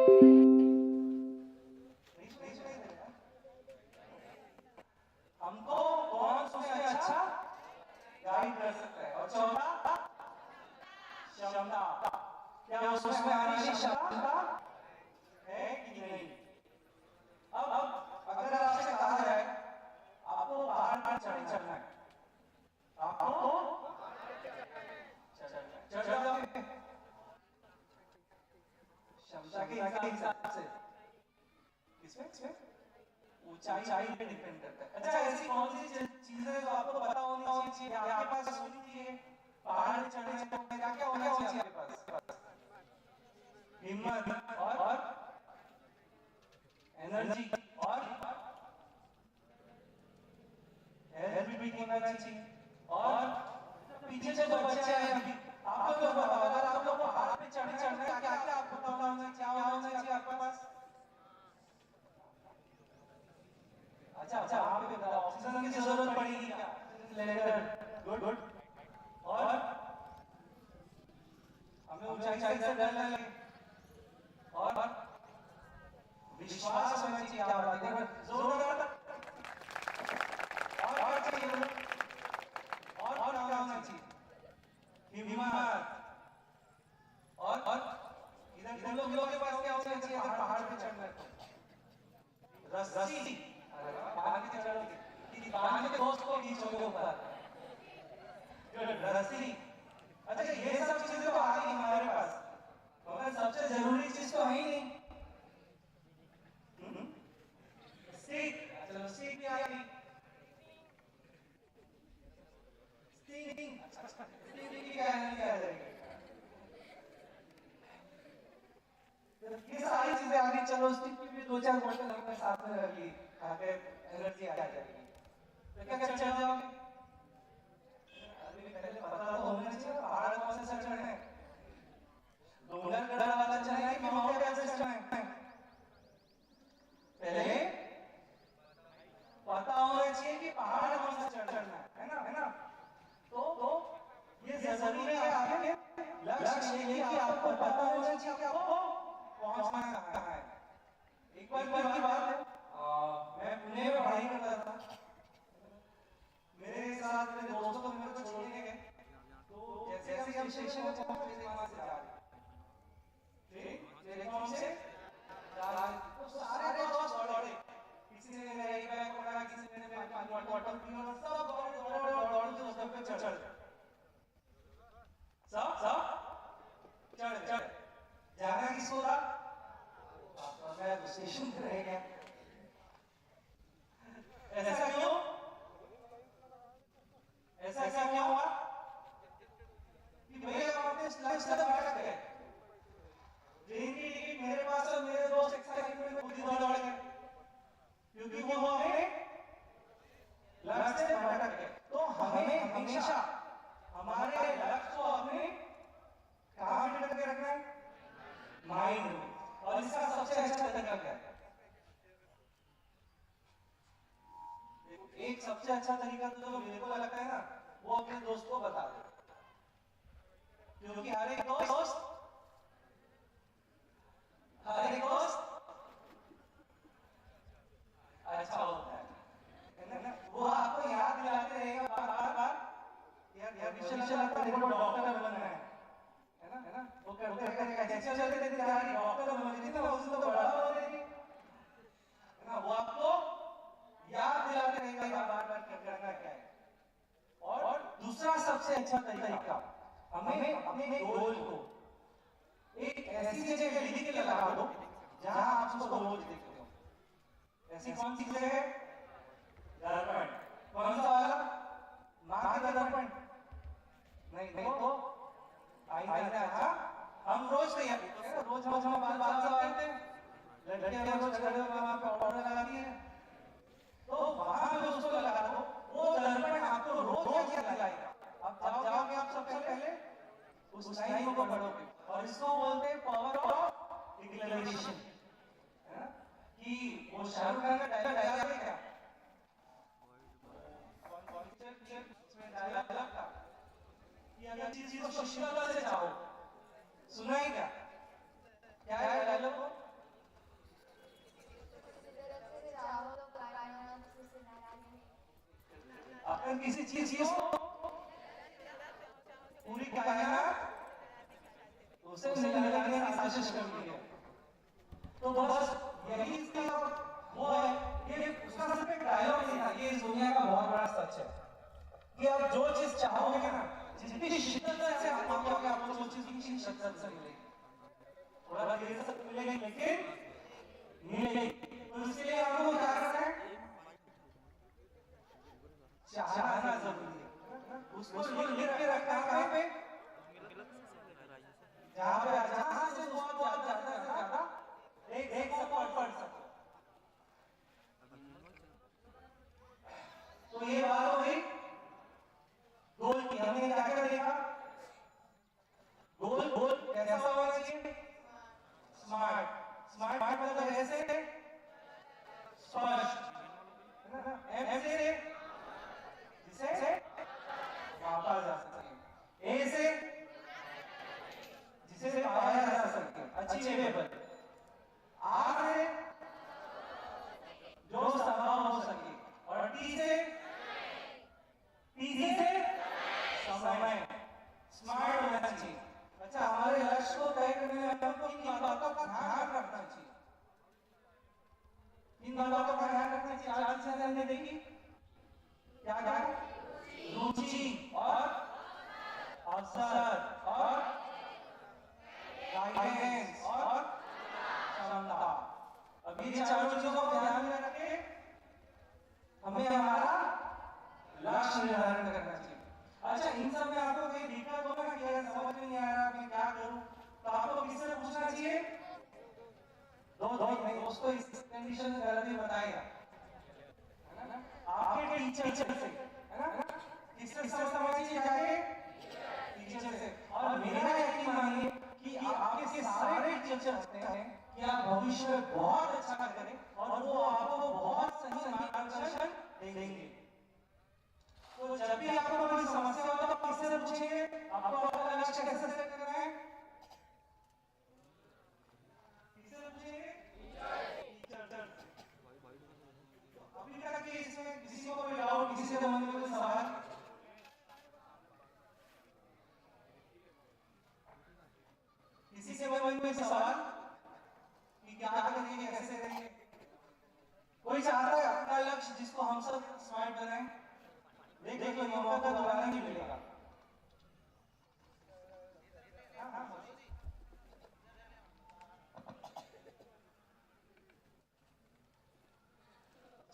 नहीं सुनाई दे रहा? हमको कौन सबसे अच्छा गाइड कर सकता है? और चौथा क्षमता। क्या उसमें हमारी क्षमता है कि नहीं? अब अगर आपसे कहा जाए आपको पहाड़ पर चढ़ना है, आपको चढ़ जाओगे क्षमता के हिसाब से? इसमें ऊंचाई पे डिपेंड करता है। अच्छा, ऐसी कौन सी चीजें जो आपको पता होनी चाहिए, आपके पास होनी चाहिए पहाड़ चढ़ने से? क्या क्या होना चाहिए आपके पास? हिम्मत और एनर्जी और हेल्थ भी होना चाहिए। और पीछे जो बच्चे हैं अभी, आप लोग बताओ, अगर आप लोग पहाड़ पे चढ़ना है, क्या क्या आपको पता होना चाहिए, क्या होना चाहिए आपके पास? अच्छा, वहां पे ऑक्सीजन की जरूरत पड़ेगी क्या? Cylinder, good. और हमें ऊंचाई से डर ना लगे, और विश्वास होना चाहिए। क्या बात है, जोरदार। और चाहिए, और क्या होना चाहिए? हिम्मत। और इधर तुम लोगों के पास क्या होना चाहिए अगर पहाड़ पे चढ़ना है तो? रस्सी। बांध के चढ़ोगे, बांध के दोस्त को खींचोगे ऊपर? रस्सी। अच्छा, ये सब चीजें तो आ गई हमारे पास, मगर सबसे जरूरी चीज तो है ही नहीं, स्टिक। चलो, स्टिक भी आ गई। स्टिंग, स्टिंग क्या है? ये सारी चीजें आ गई। चलो, स्टिक की भी 2-4 बोतल हमने साथ में रख ली, खाके एनर्जी आ जाएगी। तो क्या चढ़ जाओगे? अभी पहले पता तो होना चाहिए पहाड़ कौन सा चढ़ना है। डोंगरगढ़ वाला चढ़ना है कि माउंट एवरेस्ट चढ़ना है? पहले पता होना चाहिए कि पहाड़ कौन सा चढ़ना है ना? तो ये जरूरी है आपके लक्ष्य ये कि आपको पता होना चाहिए कि आपको पहुंचना कहाँ है। एक बार की बात है, मैं पुणे में पढ़ाई करता था। मेरे साथ मेरे दोस्तों मेरे को छोड़ने गए, तो जैसे हम स्टेशन पे पहुंचे, वहां से जा रहे प्लेटफॉर्म से जा रहे, तो सारे दोस्त दौड़े। किसी ने मेरा एक बैग पकड़ा, किसी ने मेरे पानी बॉटल पी, और सब दौड़ते उस डब्बे पे चढ़ सब चढ़ जाना किसको था? मैं स्टेशन पे रह गया। ऐसा क्यों? ऐसा क्या हुआ कि भैया हम अपने लक्ष्य तक भटक गए। ट्रेन की टिकट मेरे पास और मेरे दोस्त एक्साइटमेंट में खुद ही दौड़ गए, क्योंकि वो अपने लक्ष्य से भटक गए। तो हमें हमेशा हमारे लक्ष्य को अपने कहाँ में करके रखना है? माइंड में। और इसका सबसे अच्छा तरीका क्या है? एक सबसे अच्छा तरीका तो जो मेरे को लगता है ना, वो अपने दोस्त को बता दो, क्योंकि हर एक दोस्त अच्छा होता है ना? वो आपको याद दिलाते रहेगा बार बार, यार भविष्य लगता है डॉक्टर बनना है ना? वो करते रहेगा, जैसे चलते तेरी तैयारी डॉक्टर बनने की, ना उससे तो बड़ा हो रही है ना? वो आपको याद दिलाते रहेगा बार बार करना क्या है। और दूसरा सबसे अच्छा तरीका, हमें अपने गोल को एक ऐसी जगह लिख के लगा दो जहां आप उसको रोज देखते हो। ऐसी कौन सी जगह है? दर्पण। कौन सा वाला? माँ का दर्पण? नहीं तो आईना। अच्छा, हम रोज रोज हम बाल साफ करते हैं, लड़कियां रोज खड़े होकर वहां पे पाउडर लगाती है, तो वहां पे उसको लगा दो। वो दर्पण आपको रोज याद दिलाएगा। अब जाओगे आप सबसे पहले उस लाइन को पढ़ोगे, और इसको बोलते हैं पावर ऑफ डिक्लेरेशन, है ना? कि वो शाहरुख खान का डायलॉग है क्या? कौन से डायलॉग था कि अगर चीज को शीतलता से चाहो, सुना है क्या? क्या है डायलॉग? अगर किसी चीज को पूरी कायनात उसे मिलने की कोशिश करती है, तो बस यही इसका वो है। ये उसका सिर्फ एक डायलॉग नहीं था, ये इस दुनिया का बहुत बड़ा सच है कि आप जो चीज चाहोगे ना, जितनी शिद्दत से आप मांगोगे, आपको वो चीज उतनी शिद्दत से मिलेगी। थोड़ा देर से मिलेगी लेकिन मिलेगी। तो इसलिए आपको क्या करना है, चाहना जरूरी है। उसको लिख के रखना है कहाँ पे, जहाँ से उसको आप ज्यादा से ज्यादा देख सको और पढ़ सको। तो ये बात हो गई गोल की। हमने क्या क्या देखा, गोल गोल कैसा होना चाहिए, स्मार्ट। स्मार्ट मतलब ऐसे स्पष्ट, एम से जिसे मापा जा सके, ए से जिसे पाया जा सके, अचीवेबल, आर से जो संभव हो सके, और टी से समय। स्मार्ट होना चाहिए। अच्छा, हमारे लक्ष्य को तय करने में हमको किन बातों का ध्यान रखना चाहिए, किन बातों का ध्यान रखना चाहिए, चार चीजें हमने देखी। क्या क्या, रुचि और अवसर और गाइडेंस और क्षमता। अब ये चारों चीजों को ध्यान में रखे हमें हमारा लक्ष्य निर्धारण करना चाहिए। अच्छा, इन सब में आपको कहीं दिक्कत हो ना कि यार समझ में नहीं आ रहा मैं क्या करूं, तो आपको किससे पूछना चाहिए, दोस्त को इस कंडीशन में गलती बताएगा, है ना, आपके टीचर से, है ना, किससे समझिए, जाके टीचर से। और मेरा यकीन मानिए कि आपके सारे टीचर होते हैं कि आप भविष्य में बहुत अच्छा करें और वो आपको बहुत सही मार्गदर्शन देंगे। तो जब भी आपको कोई समस्या हो तो आप किससे पूछेंगे, आपको अपना लक्ष्य कैसे सेट करना है, किससे पूछेंगे, टीचर। अभी तक के इसमें किसी को कोई डाउट, किसी के मन में कोई सवाल, किसी के मन में कोई सवाल कि क्या करेंगे, कैसे करेंगे? कोई चाहता है अपना लक्ष्य जिसको हम सब स्मार्ट बनाएं? देख लो, मौका तो दोबारा नहीं मिलेगा।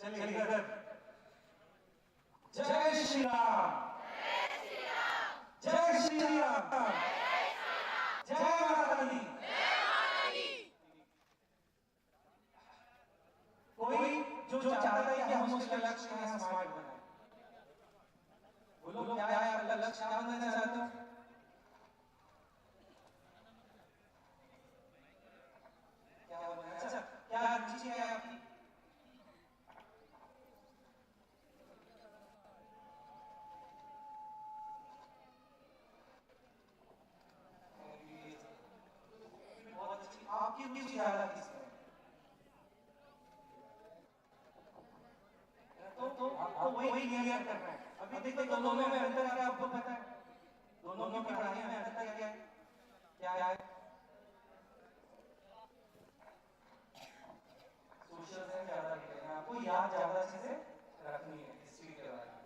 चलिए, जय श्री राम, जय श्री राम, जय माता दी। कोई जो चाहता है कि हम उसके लक्ष्य में स्मार्ट बनाएं, बोलो क्या है आपका लक्ष्य, क्या बनना चाहते हो? क्या बनना है? अच्छा, क्या रुचि है आपकी? बहुत अच्छी। आपकी रुचि ज्यादा किसमें है? तो आपको वही क्लियर करना है। अभी देखो दोनों में अंतर क्या आपको पता है, दोनों की पढ़ाई में अंतर क्या है, क्या है? सोशल से ज्यादा लिखना है, आपको याद ज्यादा चीजें रखनी है हिस्ट्री के बारे में।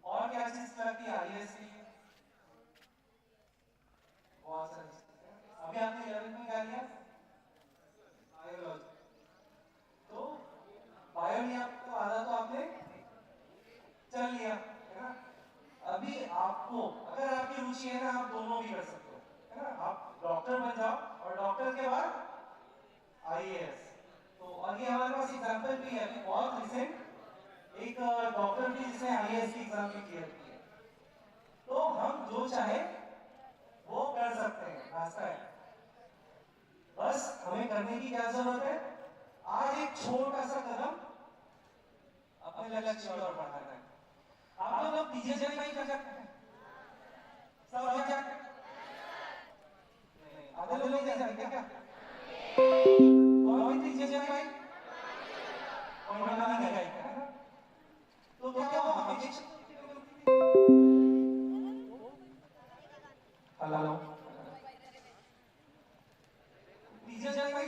और क्या चीज लगती है, आईएएस की बहुत सारी चीजें। अभी आपने 11th में क्या लिया, बायोलॉजी। तो बायो लिया तो आधा तो आपने चल लिया, है ना। अभी आपको अगर आपकी रुचि है ना, आप दोनों भी कर सकते हो, है ना। आप डॉक्टर बन जाओ और डॉक्टर के बाद आईएएस। तो आगे हमारे पास एग्जांपल भी है, अभी बहुत रिसेंट एक डॉक्टर भी जिसने आईएएस की एग्जाम भी क्लियर की है। तो हम जो चाहे वो कर सकते हैं, रास्ता है। बस हमें करने की क्या जरूरत है, आज एक छोटा सा कदम अपने लक्ष्य की ओर बढ़ाना है। आप लोग टीजीएसएफआई कर सकते हैं, सब क्या आधे लोग नहीं जानते क्या, कौन टीजीएसएफआई और मनाने गए, है ना। तो क्या वो हमेशा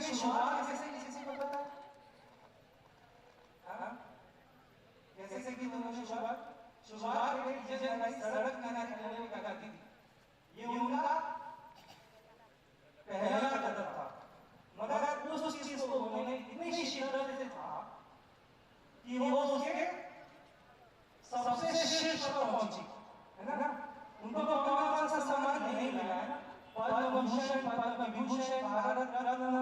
शुरुआत कैसे किसी को पता है? कैसे की उन्होंने शुरुआत एक जन सड़क किनारे खड़े होकर की थी। ये उनका पहला कदम था, मगर उस चीज को उन्होंने इतनी शिद्दत से था कि वो उसके सबसे शीर्ष पर पहुंची, है ना? उनको कौन सा सम्मान नहीं मिला है, पद्म भूषण, पद्म विभूषण, भारत रत्न,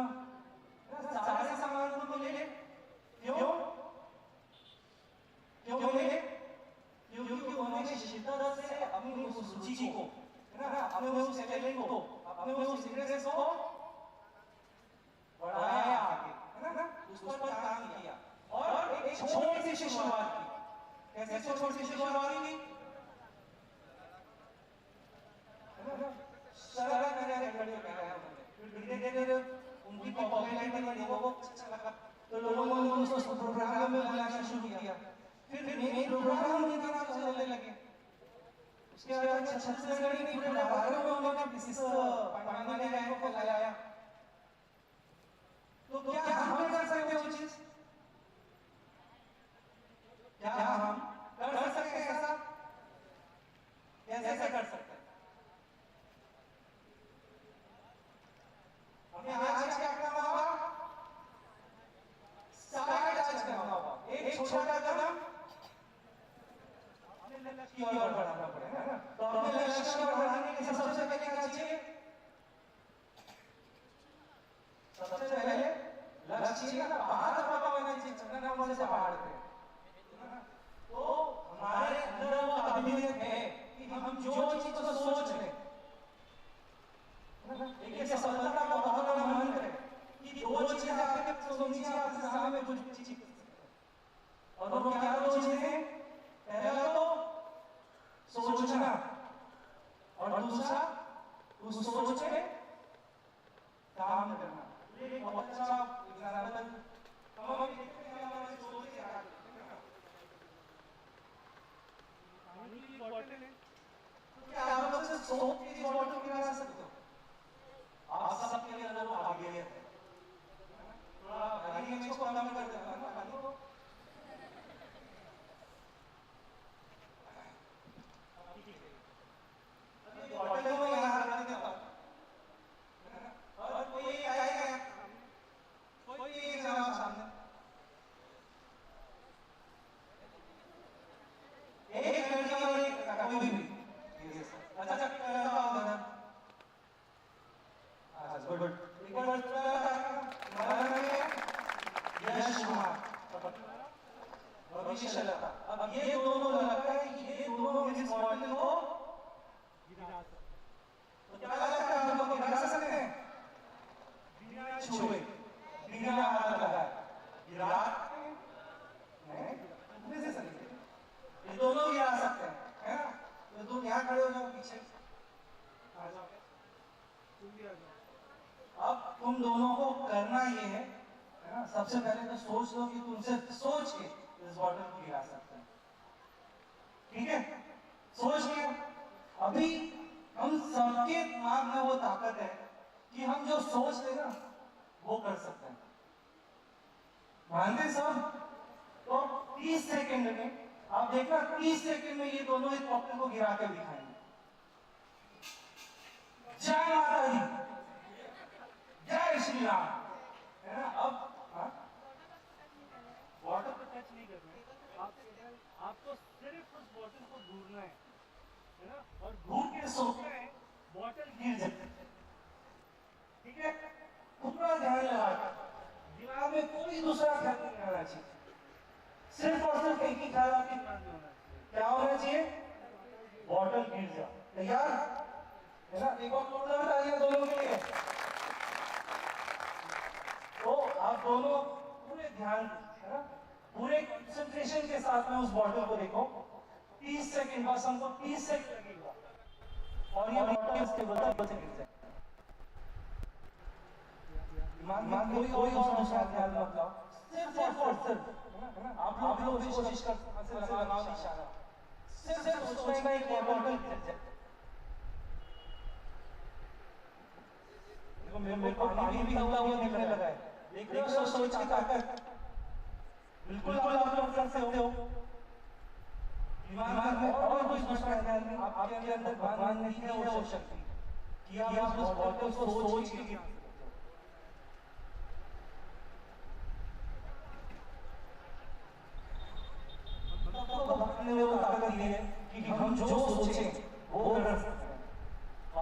सारे सम्मान उनको मिले। क्यों मिले? क्योंकि उन्होंने शिद्दत से अपनी उस रुचि को, है ना, अपने उस टैलेंट को, अपने उस इंटरेस्ट को बढ़ाया आगे, है ना, उस पर काम किया और एक छोटी सी शुरुआत की। कैसे छोटी सी शुरुआत की? सड़क किनारे खड़े होकर आया उन्होंने। फिर धीरे-धीरे उनकी पॉपुलैरिटी बढ़ी, वो अच्छा लगा, तो लोगों ने उनको प्रोग्राम में बुलाना शुरू किया। फिर मेन प्रोग्राम उनके नाम से होने लगे। उसके बाद छत्तीसगढ़ के पूरे भारत में उन्होंने इस पैमाने के रैंक को फैलाया। तो क्या हम कर सकते हैं वो चीज? क्या हम कर सकते हैं ऐसा? कैसे कर सकते हैं? हमें आज क्या करना होगा? स्टार्ट आज करना होगा। एक छोटा कदम अपने लक्ष्य की ओर बढ़ाना पड़ेगा, है ना? तो अपने लक्ष्य की ओर बढ़ाने के लिए सबसे पहले क्या चाहिए? सबसे पहले लक्ष्य ना बाहर पता होना चाहिए, चंद्रमा वाले से पहाड़ पे। तो हमारे अंदर वो काबिलियत है कि हम जो चीज को सोच लें, एक सफलता का बहुत बड़ा मंत्र है कि दो चीजें आपके सोचनी चाहिए, आपके सामने कुछ चीज, और वो क्या दो चीजें? पहला तो सोचना और दूसरा उस सोच पे काम करना। एक बहुत अच्छा एग्जांपल हम देखते हैं हमारे सोच के आगे, बॉटल है, तो क्या आप लोग से 100 केजी बॉटल गिरा सकते हो? आप सबके अंदर वो काबिलियत है। थोड़ा पानी में इसको कम कर देना ना, पानी को अभी बॉटल को यहाँ रख देता हूँ, और कोई आएगा, कोई एक जवाब सामने, एक लड़की और एक कोई भी, अच्छा क्या होगा? गुड, एक बार यश कुमार, भविष्य लता। अब ये दोनों लगता है कि ये दोनों इस बॉटल को गिरा सकते, तो क्या लगता है हम लोग गिरा सकते हैं? बिना छुए, बिना हाथ लगाए गिरा नहीं दे सकते। ये दोनों गिरा सकते हैं, है ना? तो तुम यहाँ खड़े हो जाओ, पीछे आ जाओ, तुम भी आ जाओ। अब तुम दोनों को करना ये है ना, सबसे पहले तो सोच लो कि तुमसे सोच के इस बॉटल को गिरा सकते हैं, ठीक है? सोच लिया। अभी हम सबके दिमाग में वो ताकत है कि हम जो सोच ले ना वो कर सकते हैं, मानते सब? तो 30 सेकंड में आप देखना, 30 सेकंड में ये दोनों इस बॉटल को गिरा के दिखाएंगे। जय माता दी, जय श्री राम, है ना? अब बॉटल को टच नहीं करना है, आपको सिर्फ उस बॉटल को घूरना है ना? और घूर के सोचना है बॉटल गिर जाए, ठीक है? पूरा ध्यान लगा, दिमाग में कोई दूसरा ख्याल नहीं आना चाहिए, सिर्फ और सिर्फ एक ही ख्याल आपके दिमाग में होना चाहिए। क्या होना चाहिए? बॉटल गिर जाए। तैयार है ना? एक और जोरदार तालियां दोनों के लिए। तो आप दोनों पूरे ध्यान, है ना, पूरे कंसंट्रेशन के साथ में उस बॉटल को देखो। 30 सेकंड, बस हमको 30 सेकंड लगेगा और ये बॉटल इसके ऊपर से गिर जाए। दिमाग में कोई और दूसरा ख्याल मत लाओ, सिर्फ और सिर्फ, है ना? आप लोग भी कोशिश कर सकते हैं, लगाओ इशारा, सिर्फ सोचना है कि बॉटल गिर जाए। मेरे को पानी भी हल्का हुआ दिखने लगा है। देख रहे हो सोच की ताकत, बिल्कुल आप लोग कर सकते हो। दिमाग में और कुछ मत डालना, आपके अंदर भगवान ने दी है वो शक्ति कि आप उस बात को सोच के भगवान ने वो ताकत दी है कि हम जो सोचें वो कर सकते हैं,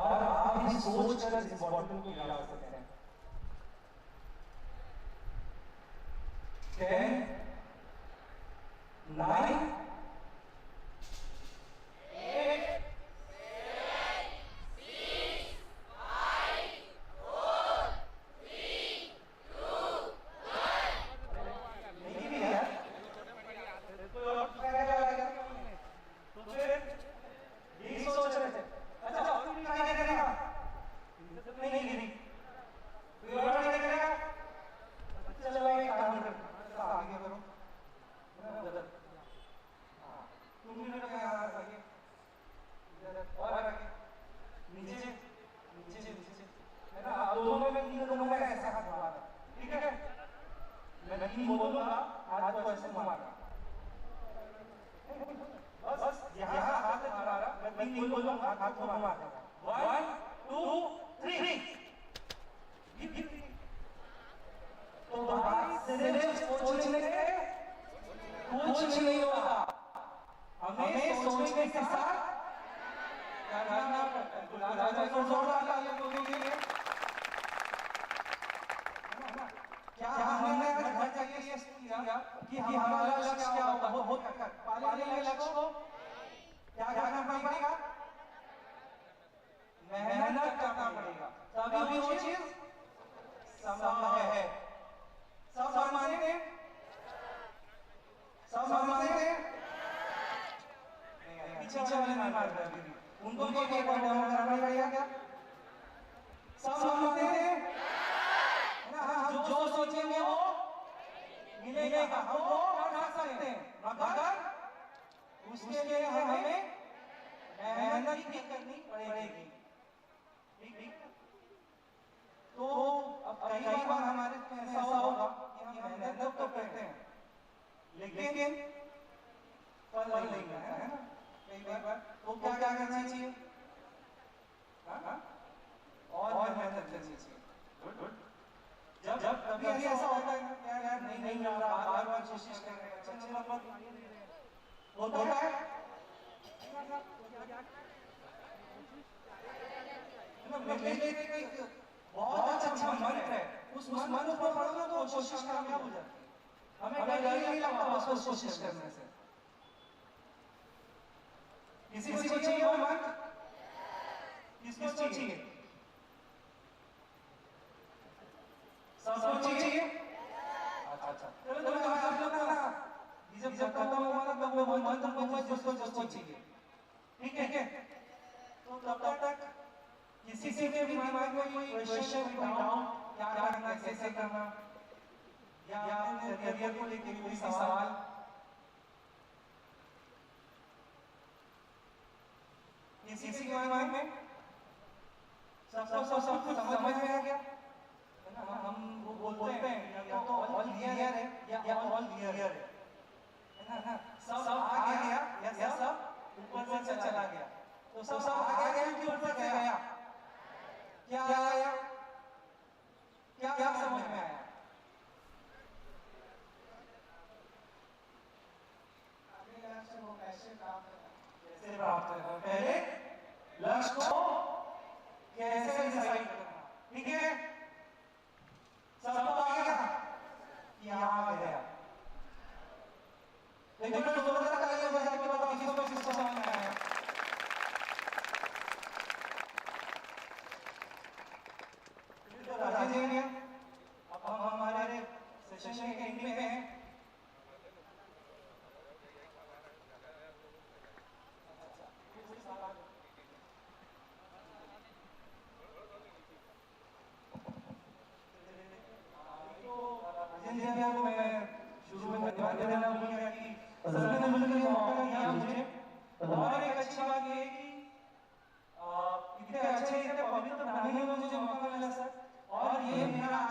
और आप भी सोच कर इस बॉटल को गिरा सकते हैं। 10 9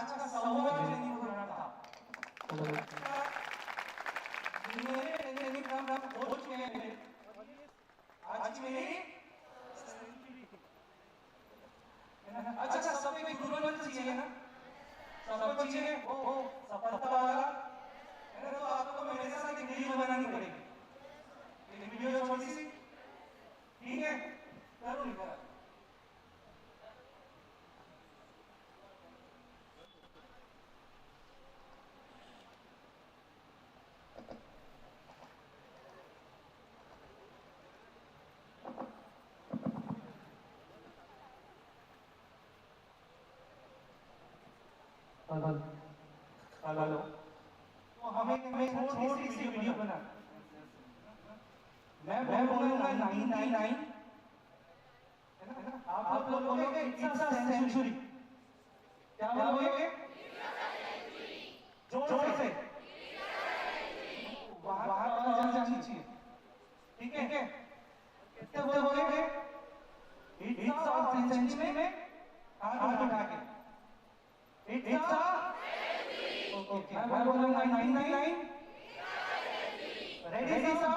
आज का संवाद ट्रेनिंग हो रहा था। मेरे ट्रेनिंग का नाम कोच क्या है? आज मेरी अच्छा सबको एक गुरु बनना चाहिए ना, सबको चाहिए वो सफलता वाला है ना। तो आपको मेरे साथ एक रील बनानी पड़ेगी, ये वीडियो छोटी सी, ठीक है? करो निकल। हेलो, तो हमें छोटी सी वीडियो बना, मैं बोलूंगा 99 है ना, आप लोग बोलोगे इट्स अ सेंचुरी। क्या बोलोगे? जोर से वहां पर जानी चाहिए, ठीक है? क्या बोलोगे? इट्स अ सेंचुरी में हाथ उठा के, इट्स अ ओके। मैं बोलूंगा 99 रेडी सब,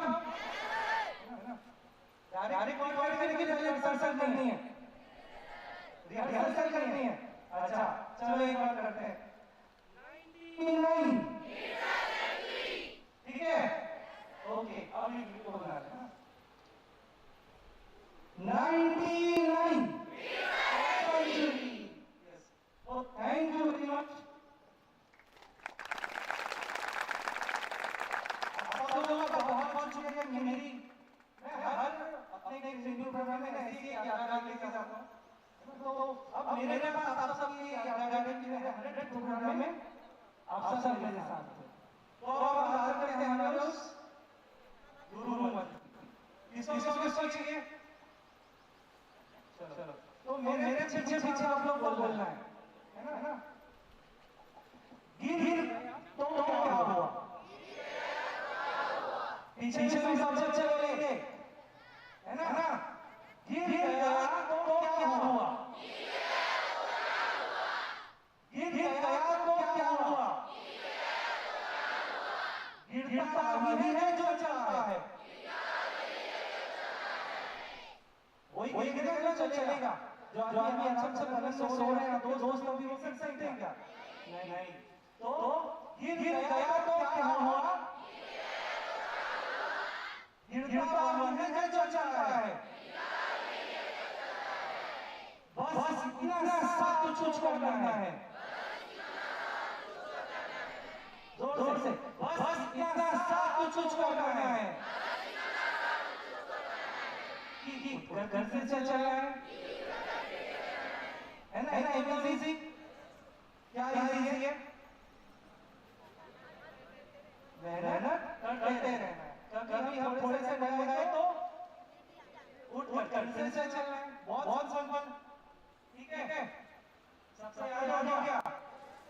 डायरेक्ट रिकॉर्ड करने के लिए रिहर्सल करनी है, रिहर्सल करनी है। अच्छा चलो एक बार करते हैं। 99 ठीक है, ओके। अब ये वीडियो बना रहे हैं 99 सेंचुरी। यस, तो थैंक यू वेरी मच। आप लोगों का बहुत बहुत शुक्रिया। मैं हर अपने इंटरव्यू प्रोग्राम में ऐसी एक यादगार लेके जाता हूँ। तो अब मेरे पास आप सबकी यादगार है कि मेरे 100 प्रोग्राम में आप सब मेरे साथ थे। तो अब बात करते हैं हमें उस गुरु मंत्र, किसको चाहिए? चलो, तो मेरे पीछे पीछे आप लोग बोलना है ना? गिर तो क्या हुआ? पीछे में सब बच्चे बोलेंगे है ना? गिर गया तो क्या हुआ? गिर गया तो क्या हुआ? गिरता ही है जो चलता है, वही गिरेगा जो चलेगा। जो आदमी आराम से पलंग में सो रहे हैं, दो दोस्त अभी वो कर सकते हैं क्या? नहीं। तो गिर गया तो क्या हुआ? गिरता ही है जो चलता है। बस इतना साथ कुछ करना है, जोर से, बस इतना साथ कुछ करना है कि घर से चल रहा है ना? एकदम इजी। क्या इजी है? मेहनत करते रहना है। कभी हम थोड़े से नए गए तो उठ कर फिर से चलना है। बहुत सिंपल, ठीक है? सबसे याद हो गया।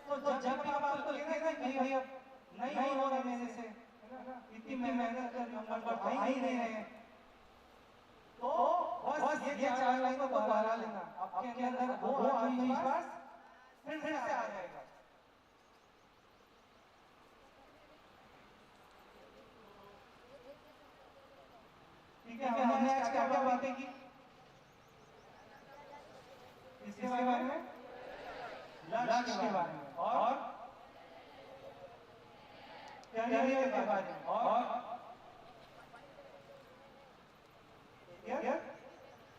तो जब भी आपको लगे ना कि भाई अब नहीं हो रहा मेरे से, इतनी मेहनत कर नंबर तो आ ही नहीं रहे, तो बस ये चार लाइनों को दोहरा लेना। आपके अंदर वो आत्मविश्वास फिर से आ जाएगा। ठीक है, हमने आज क्या क्या बातें की? इसके बारे में, लक्ष्य के बारे में, और करियर के बारे में, और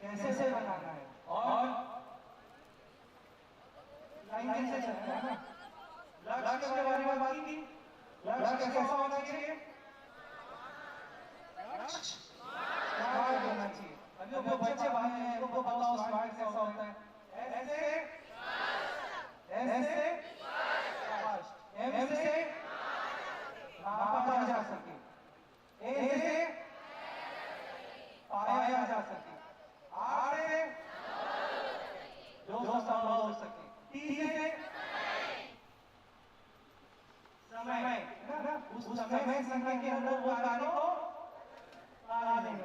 कैसे बनाना है, और लाइन से चलना है ना। लक्ष्य के बारे में बात की। लक्ष्य कैसा होना चाहिए? स्मार्ट होना चाहिए। अभी वो बच्चे बाहर हैं, उनको बताओ स्मार्ट कैसा होता है? ऐसे ऐसे एम से नापा जा सके, ए से पाया जा सके, आर से जो संभव हो सके, टी से समय है ना? उस समय समय के अंदर वो कार्य को पा लेना है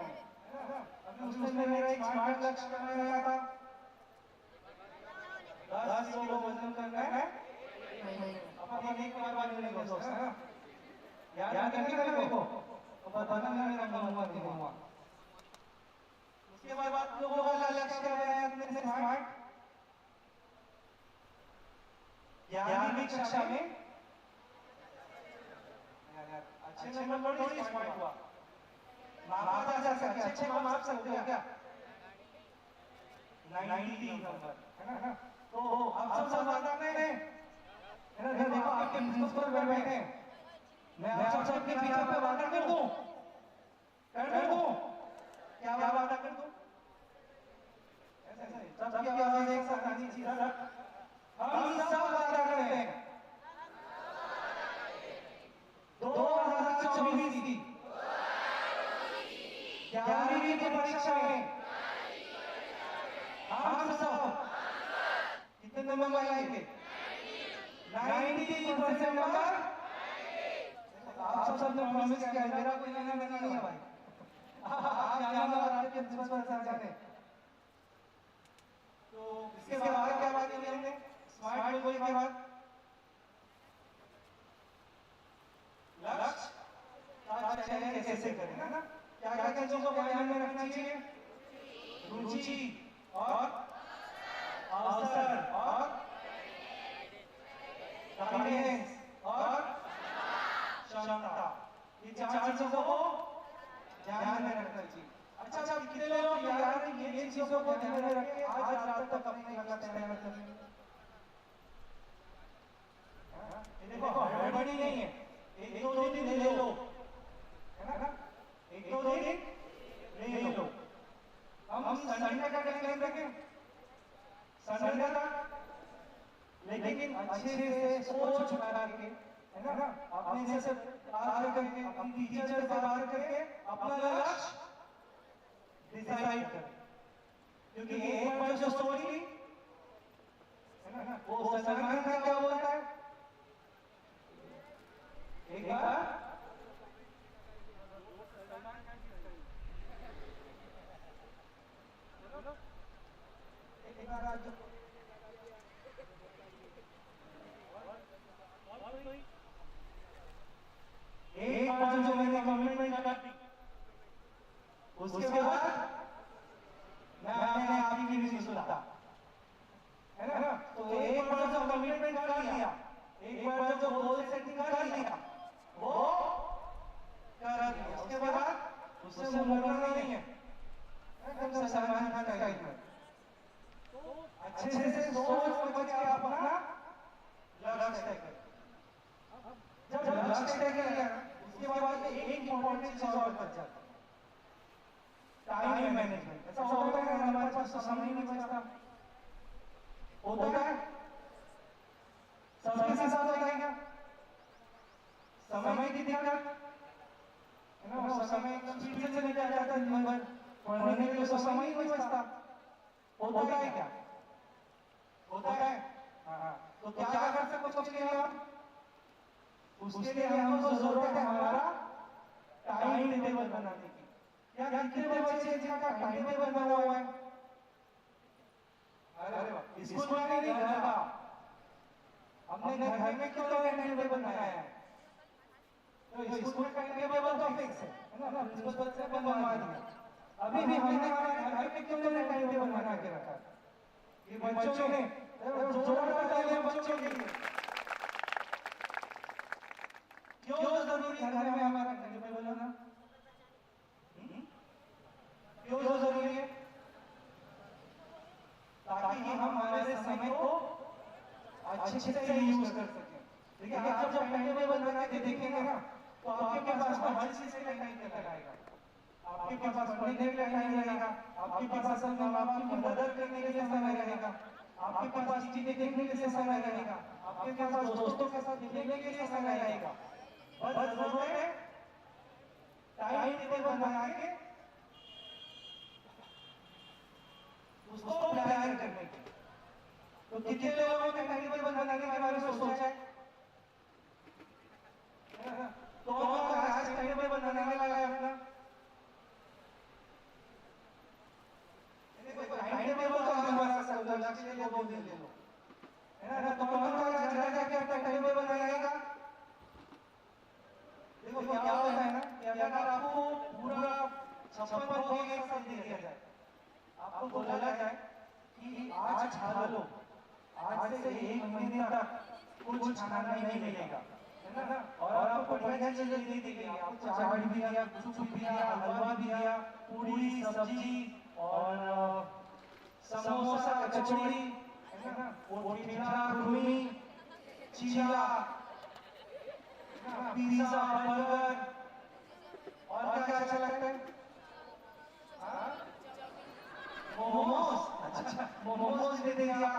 ना? अभी उसमें मेरा एक स्मार्ट लक्ष्य बनाया था, 10 किलो वजन करना है करके मेरे को बताना मेरा नंबर दूंगा। उसके बाद लोगों का लक्ष्य क्या है अपने स्मार्ट 11वीं कक्षा में अच्छे नंबर थोड़ी स्मार्ट हुआ, मापा जा सकते, अच्छे को माप सकते हो क्या? 90 नंबर है ना? तो आप सब वादा में है ना? देखो आपके प्रिंसिपल बैठे हैं, मैं आप सबके पीछे पे वादा कर दूं, क्या वादा कर दूं? ऐसे सबकी आवाज एक साथ आनी चाहिए। हम सब वादा करते हैं 2024 की 11वीं की परीक्षा में हम सब कितने नंबर लाएंगे? 90% नंबर। आप सब ने प्रॉमिस किया है, मेरा कोई लेना देना नहीं है भाई। आप जानो और आपके प्रिंसिपल सर जाने। तो इसके बाद क्या बात की हमने स्मार्ट गोल के बाद लक्ष्य का चयन कैसे करें, है ना? क्या क्या चीजों को ध्यान में रखना चाहिए? रुचि और अवसर और कॉन्फिडेंस और क्षमता, ये चार चीजों को ध्यान में रखना चाहिए। अच्छा कितने लोग यार ये चीजों को ध्यान में रख के आज रात तक अपने लक्ष्य तय कर रहे हैं? देखो हड़बड़ी नहीं है, एक दो दिन ले लो, है ना? एक दो दिन ले लो। हम संडे का टाइम रखें, संडे तक, लेकिन अच्छे से सोच करके, है ना? अपने से बात करके, अपनी टीचर से बात करके अपना लक्ष्य डिसाइड करें, क्योंकि एक बार जो सोच ली, है ना? वो सलमान खान क्या बोलता है? एक बार जो मैंने कमिटमेंट कर दी, उसके बाद मैं अपने आप की नहीं सुनता, है ना? तो एक बार जो कमिटमेंट कर लिया, एक बार जो गोल सेटिंग कर लिया, वो कर दिया, उसके बाद उससे मुड़ना नहीं है, एकदम सलमान खान टाइप में। अच्छे से सोच समझ के अपना लक्ष्य तय करें। जब लक्ष्य तय कर लिया, उसके बाद एक इंपॉर्टेंट चीज और बच जाती है, टाइम मैनेजमेंट। ऐसा होता है ना, हमारे पास समय नहीं बचता, होता है सबके साथ होता है क्या? समय की दिक्कत, है ना? वो समय एकदम स्पीड से निकल जाता है, दिन भर पढ़ने के लिए तो समय ही नहीं बचता। होता है क्या? होता है। हाँ, तो क्या कर सकते हो उसके लिए हम? उसके लिए हमको जरूरत है हमारा टाइम टेबल बनाने की। क्या कितने बच्चे जिनका टाइम टेबल बना हुआ है? अरे वाह, स्कूल में नहीं, घर का। हमने घर में क्यों टाइम टेबल बनाया है? तो स्कूल का टाइम टेबल तो फिक्स है ना? प्रिंसिपल से बनवा दिया। अभी भी हमने हमारे घर में क्यों टाइम टेबल बना के रखा है? ये बच्चों ने जोरदार तालियां बच्चों के लिए। क्यों जरूरी है घर में हमारा टाइम टेबल होना? क्यों जरूरी है? ताकि हम हमारे समय को अच्छे से यूज कर सकें। देखिए, आप जब टाइम टेबल बना के देखेंगे ना, तो आपके पास में हर चीज का टाइम टेबल आएगा। आपके पास पढ़ने के लिए टाइम रहेगा, आपके पास अपने माँ बाप की मदद करने के लिए समय रहेगा, आपके पास चीजें देखने के लिए समय रहेगा, आपके पास दोस्तों के साथ खेलने के लिए समय रहेगा। बस जरूरत है टाइम टेबल बना के उसको प्लान करने की। तो कितने लोगों ने टाइम टेबल बनाने के बारे में सोचा है? तो आज टाइम टेबल बनाने वाला है अपना? टाइम टेबल तो हमारा सब लक्ष्य के लिए 2 दिन ले लो, है ना? तो कौन कौन आज जाके अपना टाइम टेबल बनाएगा? देखो, क्या महीने तक कुछ खाना नहीं मिलेगा, है ना। और आपको बढ़िया चीजें दे दी गई, आपको चाट भी दिया, गुपचुप भी दिया, हलवा भी दिया, पूरी सब्जी और समोसा कचौड़ी, है ना, और ठेला खुरमी चीला, पिज्जा बर्गर, और क्या अच्छा लगता है? मोमोज, अच्छा मोमोज दे दिया,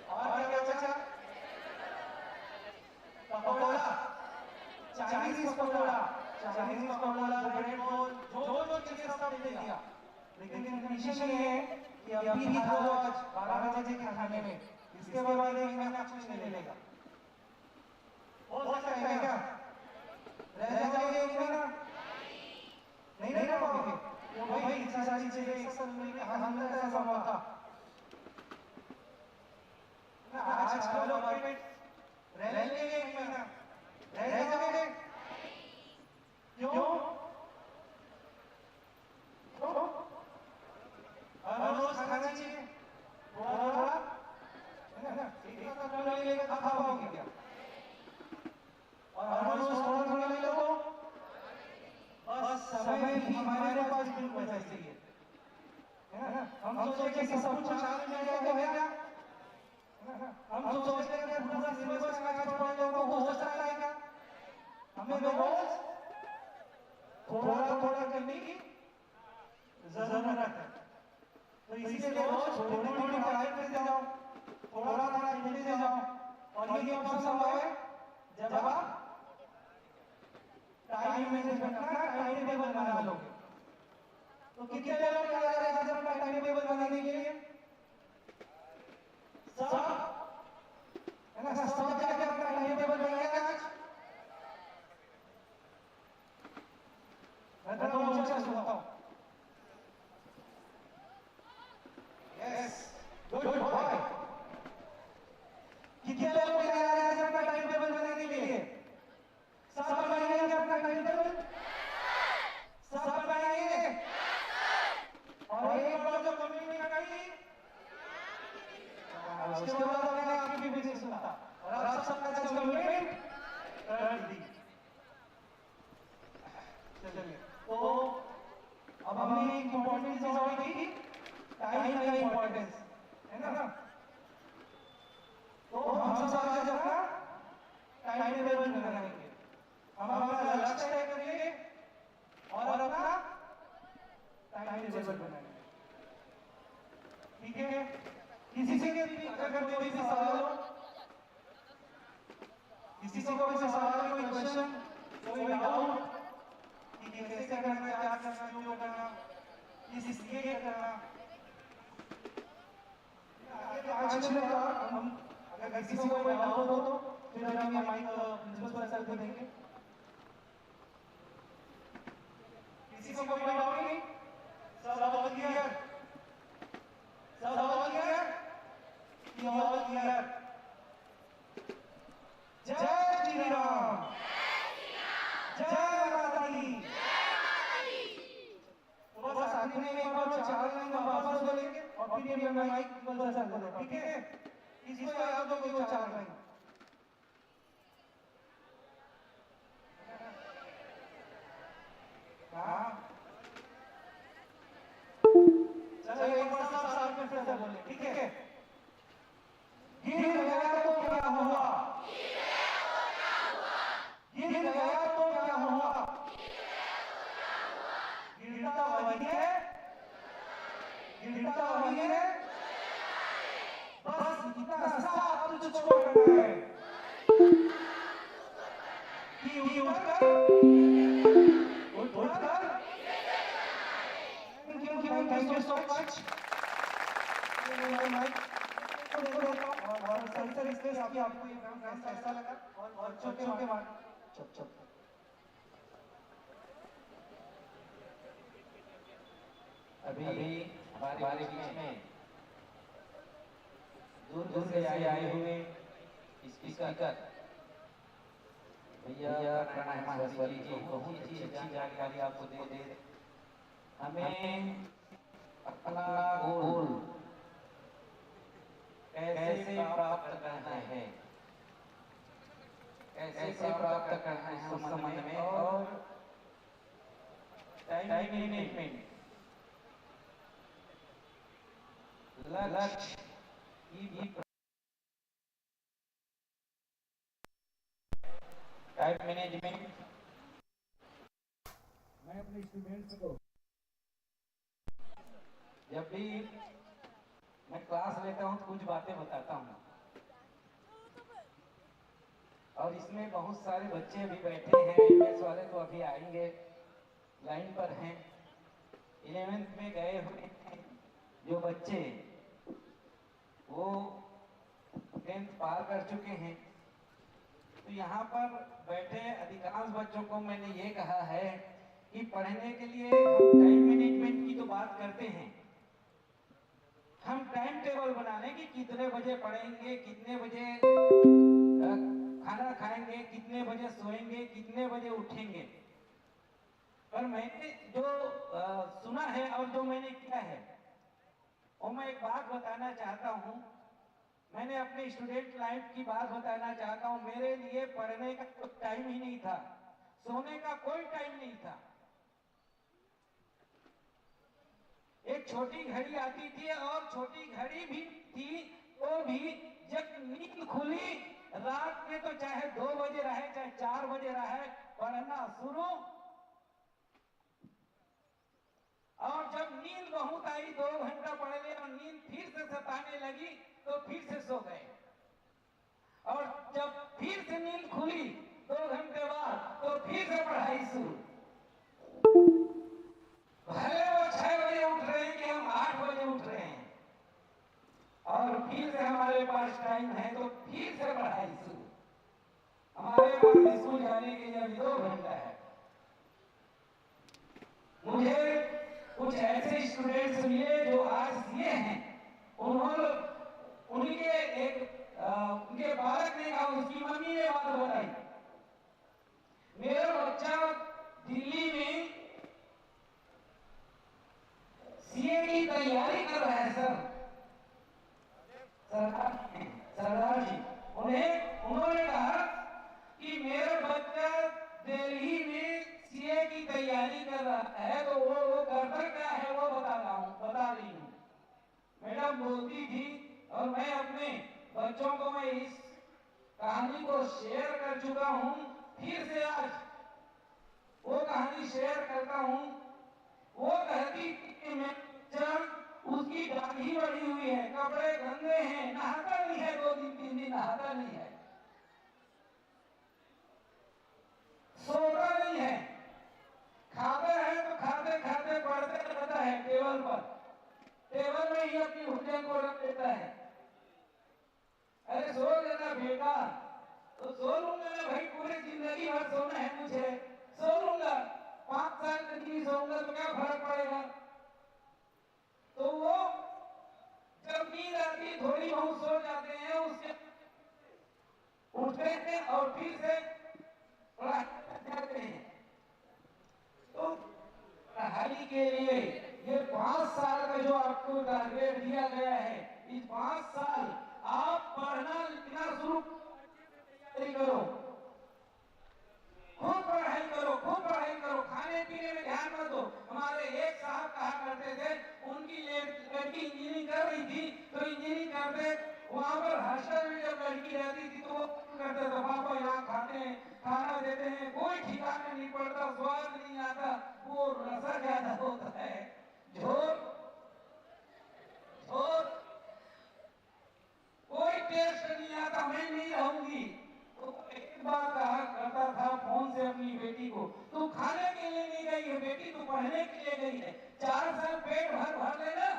और क्या बचा? Pakora, Chinese pakora, bread roll, जो चीजें सब दे दिया। लेकिन कंडीशन ये है कि अभी ही खाओ आज 12 बजे के खाने में, इसके बाद एक महीना कुछ नहीं मिलेगा। हो सकता है क्या? रह जाओगे एक महीना? नहीं रह पाओगे? तो भाई इतनी सारी चीजें एक साथ मिलकर हम लोग ऐसा हुआ था ना, आज खा लो पेट, रह लेंगे एक महीना, रह जाओगे? क्यों? हर रोज खाना चाहिए थोड़ा थोड़ा, है ना। एक साथ खा लेंगे खा पाओगे क्या? और हर रोज थोड़ा थोड़ा ले लो तो बस समय भी हमारे पास बिल्कुल वैसे ही है ना। हम सोचे कि सब कुछ आज मिल जाएगा क्या, हम सोचते हैं कि पूरा सिलेबस आज पढ़ लो तो हो सकता है क्या? हमें रोज थोड़ा थोड़ा करने की जरूरत है। तो इसीलिए रोज थोड़ी थोड़ी पढ़ाई करते जाओ, थोड़ा थोड़ा खेलते जाओ, और ये कब संभव है? जब आप टाइम मैनेजमेंट अपना टाइम टेबल बना लोगे। तो कितने लोग तैयार हैं आज अपना टाइम टेबल बनाने के लिए? सब, है ना, सब जाके अपना टाइम टेबल बनाएगा आज। मैं थोड़ा ऊंचा सुनाता हूँ। Yes, good boy. कितने लोग तैयार हैं आज अपना टाइम टेबल बनाने के लिए? सब बनाएंगे अपना टाइम टेबल? सब बनाएंगे? और एक बार जो कमिटमेंट करी उसके बाद मैंने आपकी भी सुना और आप सबका जब कमिटमेंट कर दी। चलिए, तो अब हमने एक इम्पोर्टेंट चीज और देखी, टाइम का इम्पोर्टेंस, है ना। तो हम सब आज अपना टाइम टेबल बनाएंगे, हम हमारा लक्ष्य तय करेंगे और अपना टाइम टेबल बनाएंगे, ठीक है। किसी से भी अगर कोई भी सवाल हो, किसी को कोई सवाल, कोई क्वेश्चन, कोई डाउट कि कैसे करना, क्या करना, क्यों करना, किस लिए करना, आज में तो हम अगर किसी को कोई डाउट हो तो फिर हम ये माइक प्रिंसिपल सर को देंगे। किसी को कोई डाउट नहीं? सब ऑल क्लियर? सब ऑल क्लियर? ये ऑल क्लियर? जय श्री राम, जय माता दी। तो बस आखिर में एक बार 4 लाइन वापस बोलेंगे और फिर ये माइक प्रिंसिपल सर को देंगे, ठीक है। इसको याद होगी वो 4 लाइन। हाँ, चलो एक बार सब साथ में फिर से बोले, ठीक है। गिर गया तो क्या हुआ? गिर गया तो क्या हुआ? गिरता वही है, गिरता वही है, बस इतना सा तुझको करना है कि उठकर थैंक यू सो मच। और सर इसलिए आपको ये काम कैसा लगा और छोटे मार चुप चुप। अभी हमारे बीच में दूर से आए हुए स्पीकर भैया प्रणय महेश्वरी जी बहुत ही अच्छी जानकारी आपको दे हमें अपना गोल कैसे प्राप्त करना है, कैसे प्राप्त करना है उस संबंध में, और टाइम मैनेजमेंट, लक्ष्य की भी टाइम मैनेजमेंट। मैं अपने स्टूडेंट्स को जब भी मैं क्लास लेता हूँ कुछ बातें बताता हूँ, और इसमें बहुत सारे बच्चे अभी बैठे हैं, एमएस वाले तो अभी आएंगे, लाइन पर हैं, 11th में गए हुए हैं जो बच्चे, वो 10th पार कर चुके हैं। तो यहाँ पर बैठे अधिकांश बच्चों को मैंने ये कहा है कि पढ़ने के लिए हम टाइम मैनेजमेंट की तो बात करते हैं, हम टाइम टेबल बना लें कि कितने बजे पढ़ेंगे, कितने बजे खाना खाएंगे, कितने बजे सोएंगे, कितने बजे उठेंगे। पर मैंने जो सुना है और जो मैंने किया है, और मैं एक बात बताना चाहता हूँ, मैंने अपने स्टूडेंट लाइफ की बात बताना चाहता हूँ। मेरे लिए पढ़ने का कोई टाइम ही नहीं था, सोने का कोई टाइम नहीं था। एक छोटी घड़ी आती थी, और छोटी घड़ी भी थी वो भी जब नींद खुली रात में, तो चाहे 2 बजे रहे चाहे 4 बजे रहे, पढ़ना शुरू। और जब नींद बहुत आई, 2 घंटा पढ़ लिया और नींद फिर से सताने लगी, तो फिर से सो गए। और जब फिर से नींद खुली 2 घंटे बाद, तो फिर से पढ़ाई शुरू। भले वो 6 बजे उठ रहे हैं कि हम 8 बजे उठ रहे हैं, और फिर से हमारे पास टाइम है तो फिर से पढ़ाई शुरू। हमारे पास स्कूल जाने के लिए अभी 2 घंटा है। मुझे कुछ ऐसे स्टूडेंट्स मिले जो आज सीए हैं, उन्होंने उनके बालक ने कहा, उसकी मम्मी ने बात बताई, मेरा बच्चा दिल्ली में सीए की तैयारी कर रहा है सर। सरदार जी उन्होंने कहा कि मेरा बच्चा दिल्ली में सीए की तैयारी कर रहा है, तो वो करता क्या है वो बता रही हूँ। मैडम बोलती थी, और मैं अपने बच्चों को मैं इस कहानी को शेयर कर चुका हूँ, फिर से आज वो कहानी शेयर करता हूँ। वो कहती कि मैं उसकी दाढ़ी बढ़ी हुई है, कपड़े गंदे हैं, नहाता नहीं है, 2 दिन 3 दिन नहाता नहीं है, सोता नहीं है, खाता है तो खाते खाते पढ़ते रहता है टेबल पर, टेबल में ही अपनी भोजन को रख देता है। अरे सो जाना बेटा, तो सो लूंगा ना भाई, पूरी जिंदगी भर सोना है मुझे, सो लूंगा, 5 साल तक नहीं सोऊंगा तो क्या फर्क पड़ेगा। तो वो जब नींद आती थोड़ी बहुत सो जाते हैं, उसके उठते हैं और फिर से पढ़ाई जाते हैं। तो पढ़ाई के लिए ये 5 साल का जो आपको टारगेट दिया गया है, इस 5 साल आप पढ़ना लिखना शुरू करो, खूब पढ़ाई करो, खूब पढ़ाई करो, खाने पीने में ध्यान मत दो। हमारे एक साहब कहा करते थे, उनकी लड़की इंजीनियरिंग कर रही थी, तो इंजीनियरिंग करते वहां पर हॉस्टल में जब लड़की रहती थी, तो वो करते थे, पापा यहाँ खाते हैं, खाना देते हैं, कोई ठिकाना नहीं पड़ता, स्वाद नहीं आता, वो नशा ज्यादा होता है, झोर झोर, कोई टेस्ट नहीं आता, मैं नहीं रहूंगी। तो एक बार कहा करता था फोन से अपनी बेटी को, तू खाने के लिए नहीं गई है बेटी, तू पढ़ने के लिए गई है, 4 साल पेट भर लेना,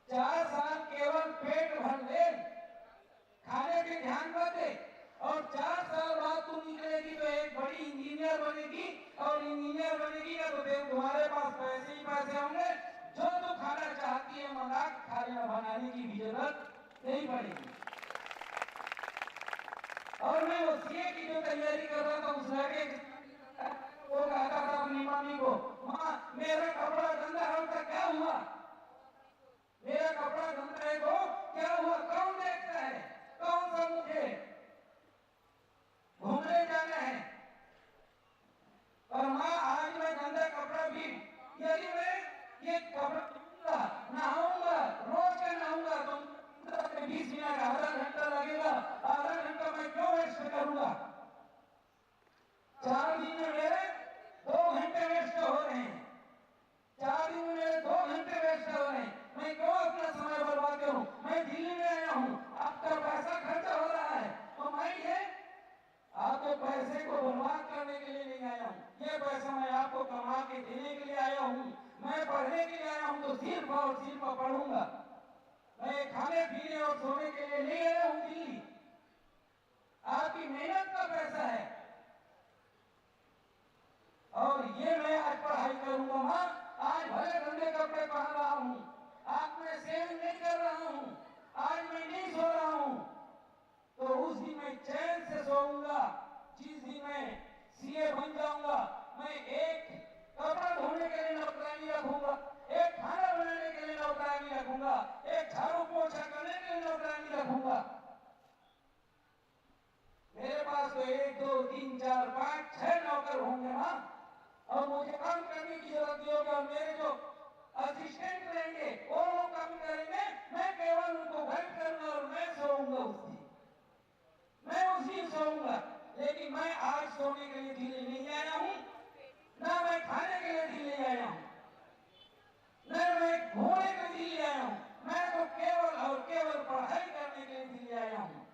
4 साल केवल पेट भर ले, खाने पे ध्यान मत दे, और 4 साल बाद तू निकलेगी तो एक बड़ी इंजीनियर बनेगी, और इंजीनियर बनेगी ना तो तुम्हारे पास पैसे ही पैसे होंगे, जो तू खाना चाहती है मंगा खाना बनाने की भी जरूरत नहीं पड़ेगी। और मैं वो सीए की जो तैयारी कर रहा था, उस लड़के वो कहता था अपनी मम्मी को, माँ मेरा कपड़ा गंदा है, उसका क्या हुआ, मेरा कपड़ा गंदा है तो क्या हुआ? कौन देखता है? कौन सा मुझे घूमने जाना है? और माँ, आज मैं गंदा कपड़ा भी, यदि मैं ये कपड़ा नहाऊंगा, रोज का नहाऊंगा, तो 20 मिनट, आधा घंटा लगेगा। आधा घंटा मैं क्यों वेस्ट करूंगा? 4 दिन में मेरे 2 घंटे वेस्ट हो रहे हैं। 4 दिन में मेरे 2 घंटे वेस्ट हो रहे हैं। मैं क्यों अपना समय बर्बाद करूं? मैं दिल्ली में आया हूं, आपका पैसा खर्चा हो रहा है, तो मैं ये आपके पैसे को बर्बाद करने के लिए नहीं आया हूँ। ये पैसा मैं आपको कमा के देने के लिए आया हूँ। मैं पढ़ने के लिए आया हूँ तो सिर्फ और सिर्फ पढ़ूंगा। मैं खाने पीने और सोने के लिए नहीं आया हूँ दिल्ली। आपकी मेहनत का पैसा है और ये मैं आज पढ़ाई करूंगा। माँ, आज भले गंदे कपड़े पहन रहा हूँ, आज मैं सेविंग नहीं कर रहा हूँ, आज मैं नहीं सो रहा हूँ, तो उस दिन मैं चैन से सोऊंगा। जिस दिन मैं सीए बन जाऊंगा, मैं एक कपड़ा धोने के लिए नौकरानी रखूंगा, एक खाना बनाने के लिए नौकरानी रखूंगा, एक झाड़ू पोछा करने के लिए नौकरानी रखूंगा। मेरे पास तो 1 2 3 4 5 6 नौकर होंगे ना, और मुझे काम करने की जरूरत नहीं होगी। और मेरे जो असिस्टेंट रहेंगे वो लोग काम करेंगे, मैं केवल उनको गाइड करूंगा और मैं सोऊंगा उस दिन। मैं उस दिन सोऊंगा। लेकिन मैं आज सोने के लिए दिल्ली नहीं आया हूँ, ना मैं खाने के लिए दिल्ली आया हूँ, न मैं घूमने के लिए दिल्ली आया हूँ। मैं तो केवल और केवल पढ़ाई करने के लिए दिल्ली आया हूँ।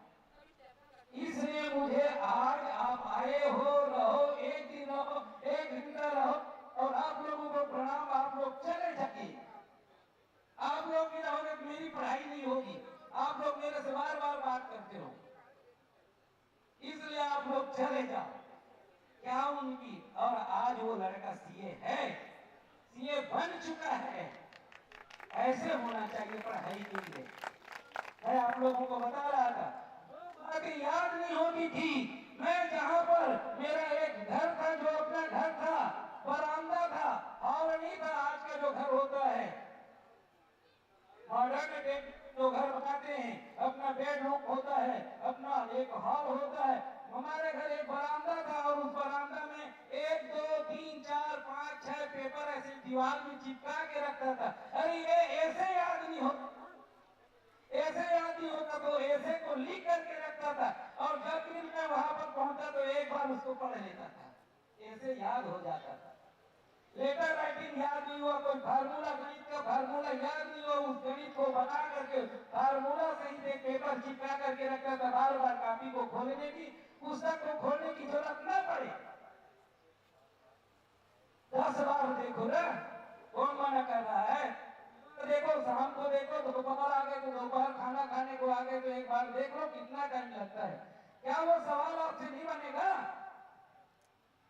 इसलिए मुझे आज आप आए हो, रहो, एक दिन रहो, 1 घंटा रहो, और आप लोगों को प्रणाम, आप लोग चले जाइए। आप लोग भी रहोगे तो मेरी पढ़ाई नहीं होगी। आप लोग मेरे से बार बार बात करते हो, इसलिए आप लोग चले जाओ। क्या उनकी, और आज वो लड़का सीए है, सीए बन चुका है। ऐसे होना चाहिए पढ़ाई के लिए। मैं आप लोगों को बता रहा था, बातें याद नहीं होती थी। मैं जहां पर मेरा एक घर था, जो अपना घर था, बरामदा था, हॉल नहीं था। आज का जो घर होता है, मॉडर्न जो घर बनाते हैं, अपना बेडरूम होता है, अपना एक हॉल होता है। हमारे घर एक बरामदा था और उस बरामदा में 1 2 3 4 5 6 पेपर ऐसे दीवार में चिपका के रखता था। अरे ये ऐसे याद नहीं होता, ऐसे याद नहीं होता तो ऐसे को लिख करके रखता था, और जब भी मैं वहां पर पहुंचा तो एक बार उसको पढ़ लेता था, ऐसे याद हो जाता था। लेटर राइटिंग याद नहीं हुआ, कोई फार्मूला, गणित का फार्मूला याद नहीं हुआ, उस गणित को बना करके फार्मूला सहित एक पेपर चिपका करके रखता था। बार बार कॉपी को खोलने की, पुस्तक को खोलने की जरूरत न पड़े। 10 बार देखो ना, कौन मना कर रहा है? देखो, शाम को देखो, दोपहर आ गए तो दोपहर, खाना खाने को आ गए तो एक बार देख लो, कितना टाइम लगता है। क्या वो सवाल आपसे नहीं बनेगा?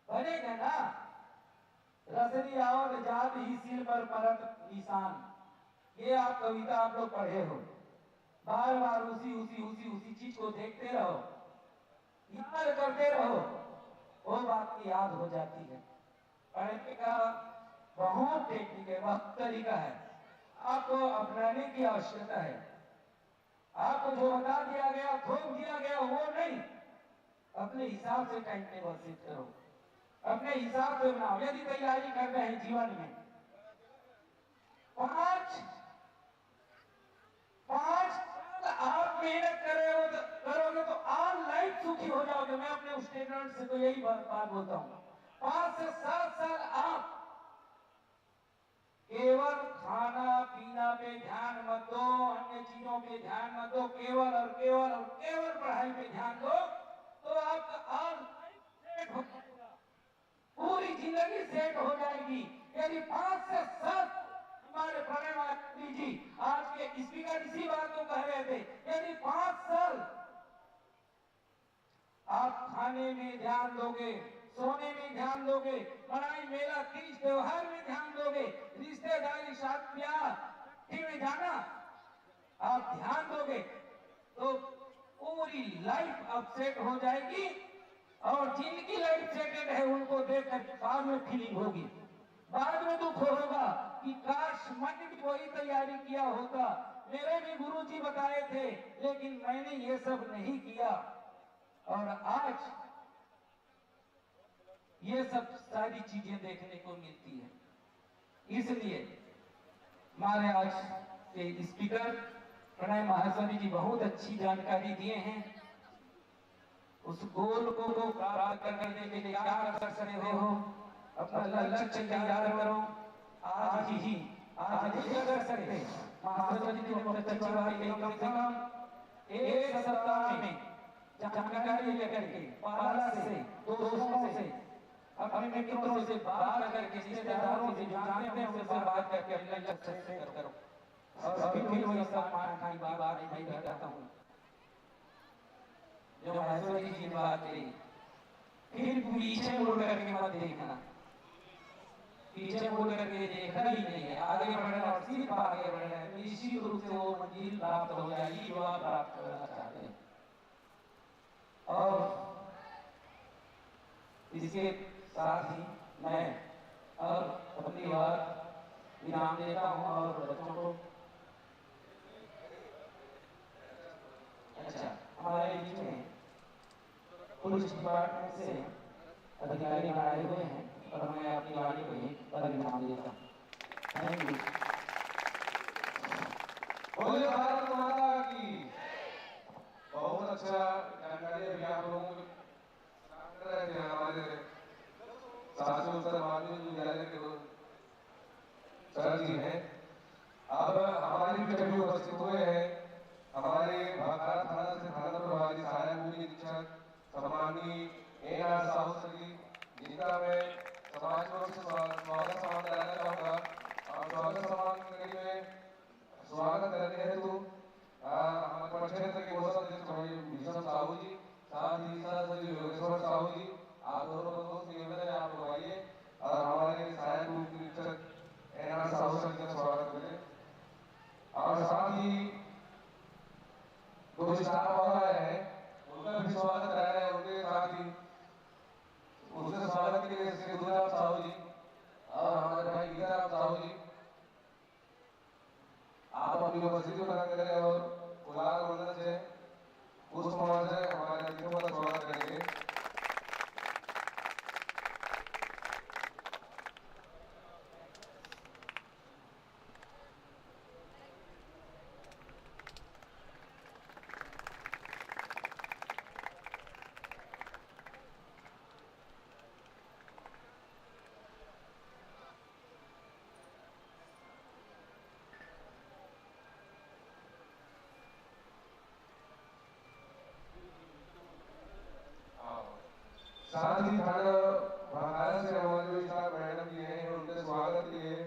बनेगा ना। रसरी आवत जात ही सिर पर परत निशान, ये आप कविता आप लोग पढ़े हो। बार बार उसी चीज को देखते रहो, याद करते रहो, वो बात की याद हो जाती है। पढ़ने का बहुत टेक्निक है, बहुत तरीका है, आपको अपनाने की आवश्यकता है। आपको जो बता दिया गया, थोप दिया गया, वो नहीं, अपने हिसाब से टाइम टेबल सेट करो, अपने हिसाब से बनाओ। यदि तैयारी कर रहे हैं जीवन में, 5 साल आप मेहनत करोगे तो आप लाइफ सुखी हो जाओगे। मैं अपने स्टूडेंट से तो यही बात बोलता हूँ। 5 से 7 साल आप केवल खाना पीना पे ध्यान मत दो, अन्य चीजों पे ध्यान मत दो, केवल और केवल और केवल पढ़ाई पे ध्यान दो, तो आपका आज सेट हो जाएगा, पूरी जिंदगी सेट हो जाएगी। यदि 5 से 7, हमारे प्रणय जी आज के स्पीकर इसी बात को कह रहे थे, यदि 5 साल आप खाने में ध्यान दोगे, सोने में ध्यान दोगे, लड़ाई मेला तीज त्योहार में ध्यान दोगे, रिश्तेदारी शादी ब्याह में जाना आप ध्यान दोगे, तो पूरी लाइफ अपसेट हो जाएगी। और जिनकी लाइफ सेटेड है उनको देखकर बाद में फीलिंग होगी, बाद में दुख होगा कि काश मैंने भी वही तैयारी किया होता, मेरे भी गुरुजी बताए थे, लेकिन मैंने ये सब नहीं किया। और आज ये सब सारी चीजें देखने को मिलती है। इसलिए हमारे आज के स्पीकर प्रणय महास्वामी जी बहुत अच्छी जानकारी दिए हैं। उस गोल को प्राप्त करने के लिए क्या कर सकते हो, अपना लक्ष्य तैयार करो। आज ही क्या कर सकते, महास्वामी जी ने बहुत अच्छी बात कही, कम से कम एक सप्ताह में जानकारी लेकर के पाला से, दोस्तों से, अपने मित्रों से बात करके, रिश्तेदारों से जो जानते हैं उनसे बात करके अपने लक्ष्य से करो। और फिर वही सम्मान की बात मैं भी करता हूँ जो महास्वामी जी ने बात कही, फिर पीछे मुड़ करके मत देखना। पीछे मुड़ करके देखना ही नहीं है, आगे बढ़ना और सिर्फ आगे बढ़ना है। निश्चित रूप से वो मंजिल प्राप्त हो जाएगी जो आप प्राप्त करना चाहते हैं। और इसके साथ ही मैं और अपनी बात विराम देता हूँ और बच्चों को अच्छा हमारे बीच में पुलिस डिपार्टमेंट से अधिकारी आए हुए हैं और मैं अपनी वाणी को ही पर विराम देता हूँ। Thank you. बोले भारत माता की। बहुत अच्छा जानकारी अभी आप लोगों को कर रहे थे हमारे शासकीय उत्तर माध्यमिक विद्यालय के सर जी हैं। अब हमारे बीच अभी उपस्थित हुए हैं हमारे भखारा थाना से थाना प्रभारी सहायक मुख्य निरीक्षक सम्माननीय एन.आर. साहू सर जी, जिनका मैं समाज को स्वागत सम्मान कराना चाहूँगा। और स्वागत सम्मान करने में स्वागत करने हेतु हमारे प्रक्षेत्र के कोषाध्यक्ष भाई भीषम साहू जी, साथ ही साथ सचिव योगेश्वर साहू जी, आप दोनों को निवेदन है आप लोग आइए और हमारे सहायक मुख्य निरीक्षक एन.आर. साहू सर जी का स्वागत करें। और साथ ही दो स्टाफ और आए हैं, उनका भी स्वागत कर रहे हैं। उनके साथ ही उसके स्वागत के लिए श्री दुर्गा साहू जी और हमारे भाई गीता साहू जी, आप अपनी उपस्थिति प्रदान करें और गुलाल वंदन से पुष्पमाला से हमारे अतिथियों का स्वागत करेंगे। साथ ही थाना भखारा से हमारे जो स्टाफ मैडम जी हैं उनके स्वागत के लिए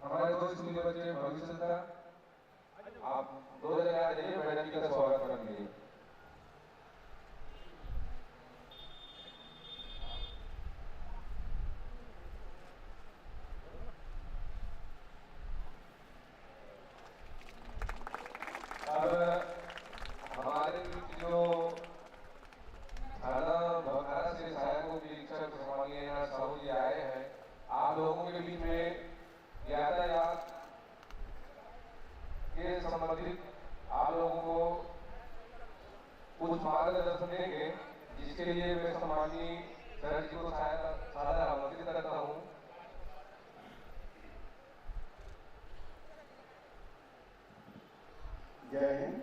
हमारे दो स्कूली बच्चे भविष्य था, आप दो जने आ जाइए, मैडम जी का स्वागत कर लीजिए। अब हमारे बीच जो थाना भखारा से सहायक निरीक्षक सम्माननीय एन.आर. साहू जी आए हैं, आप लोगों के बीच में यातायात के संबंधित आप लोगों को कुछ मार्गदर्शन देंगे, जिसके लिए मैं सम्माननीय सर जी को सादर आमंत्रित करता हूँ। जय हिंद।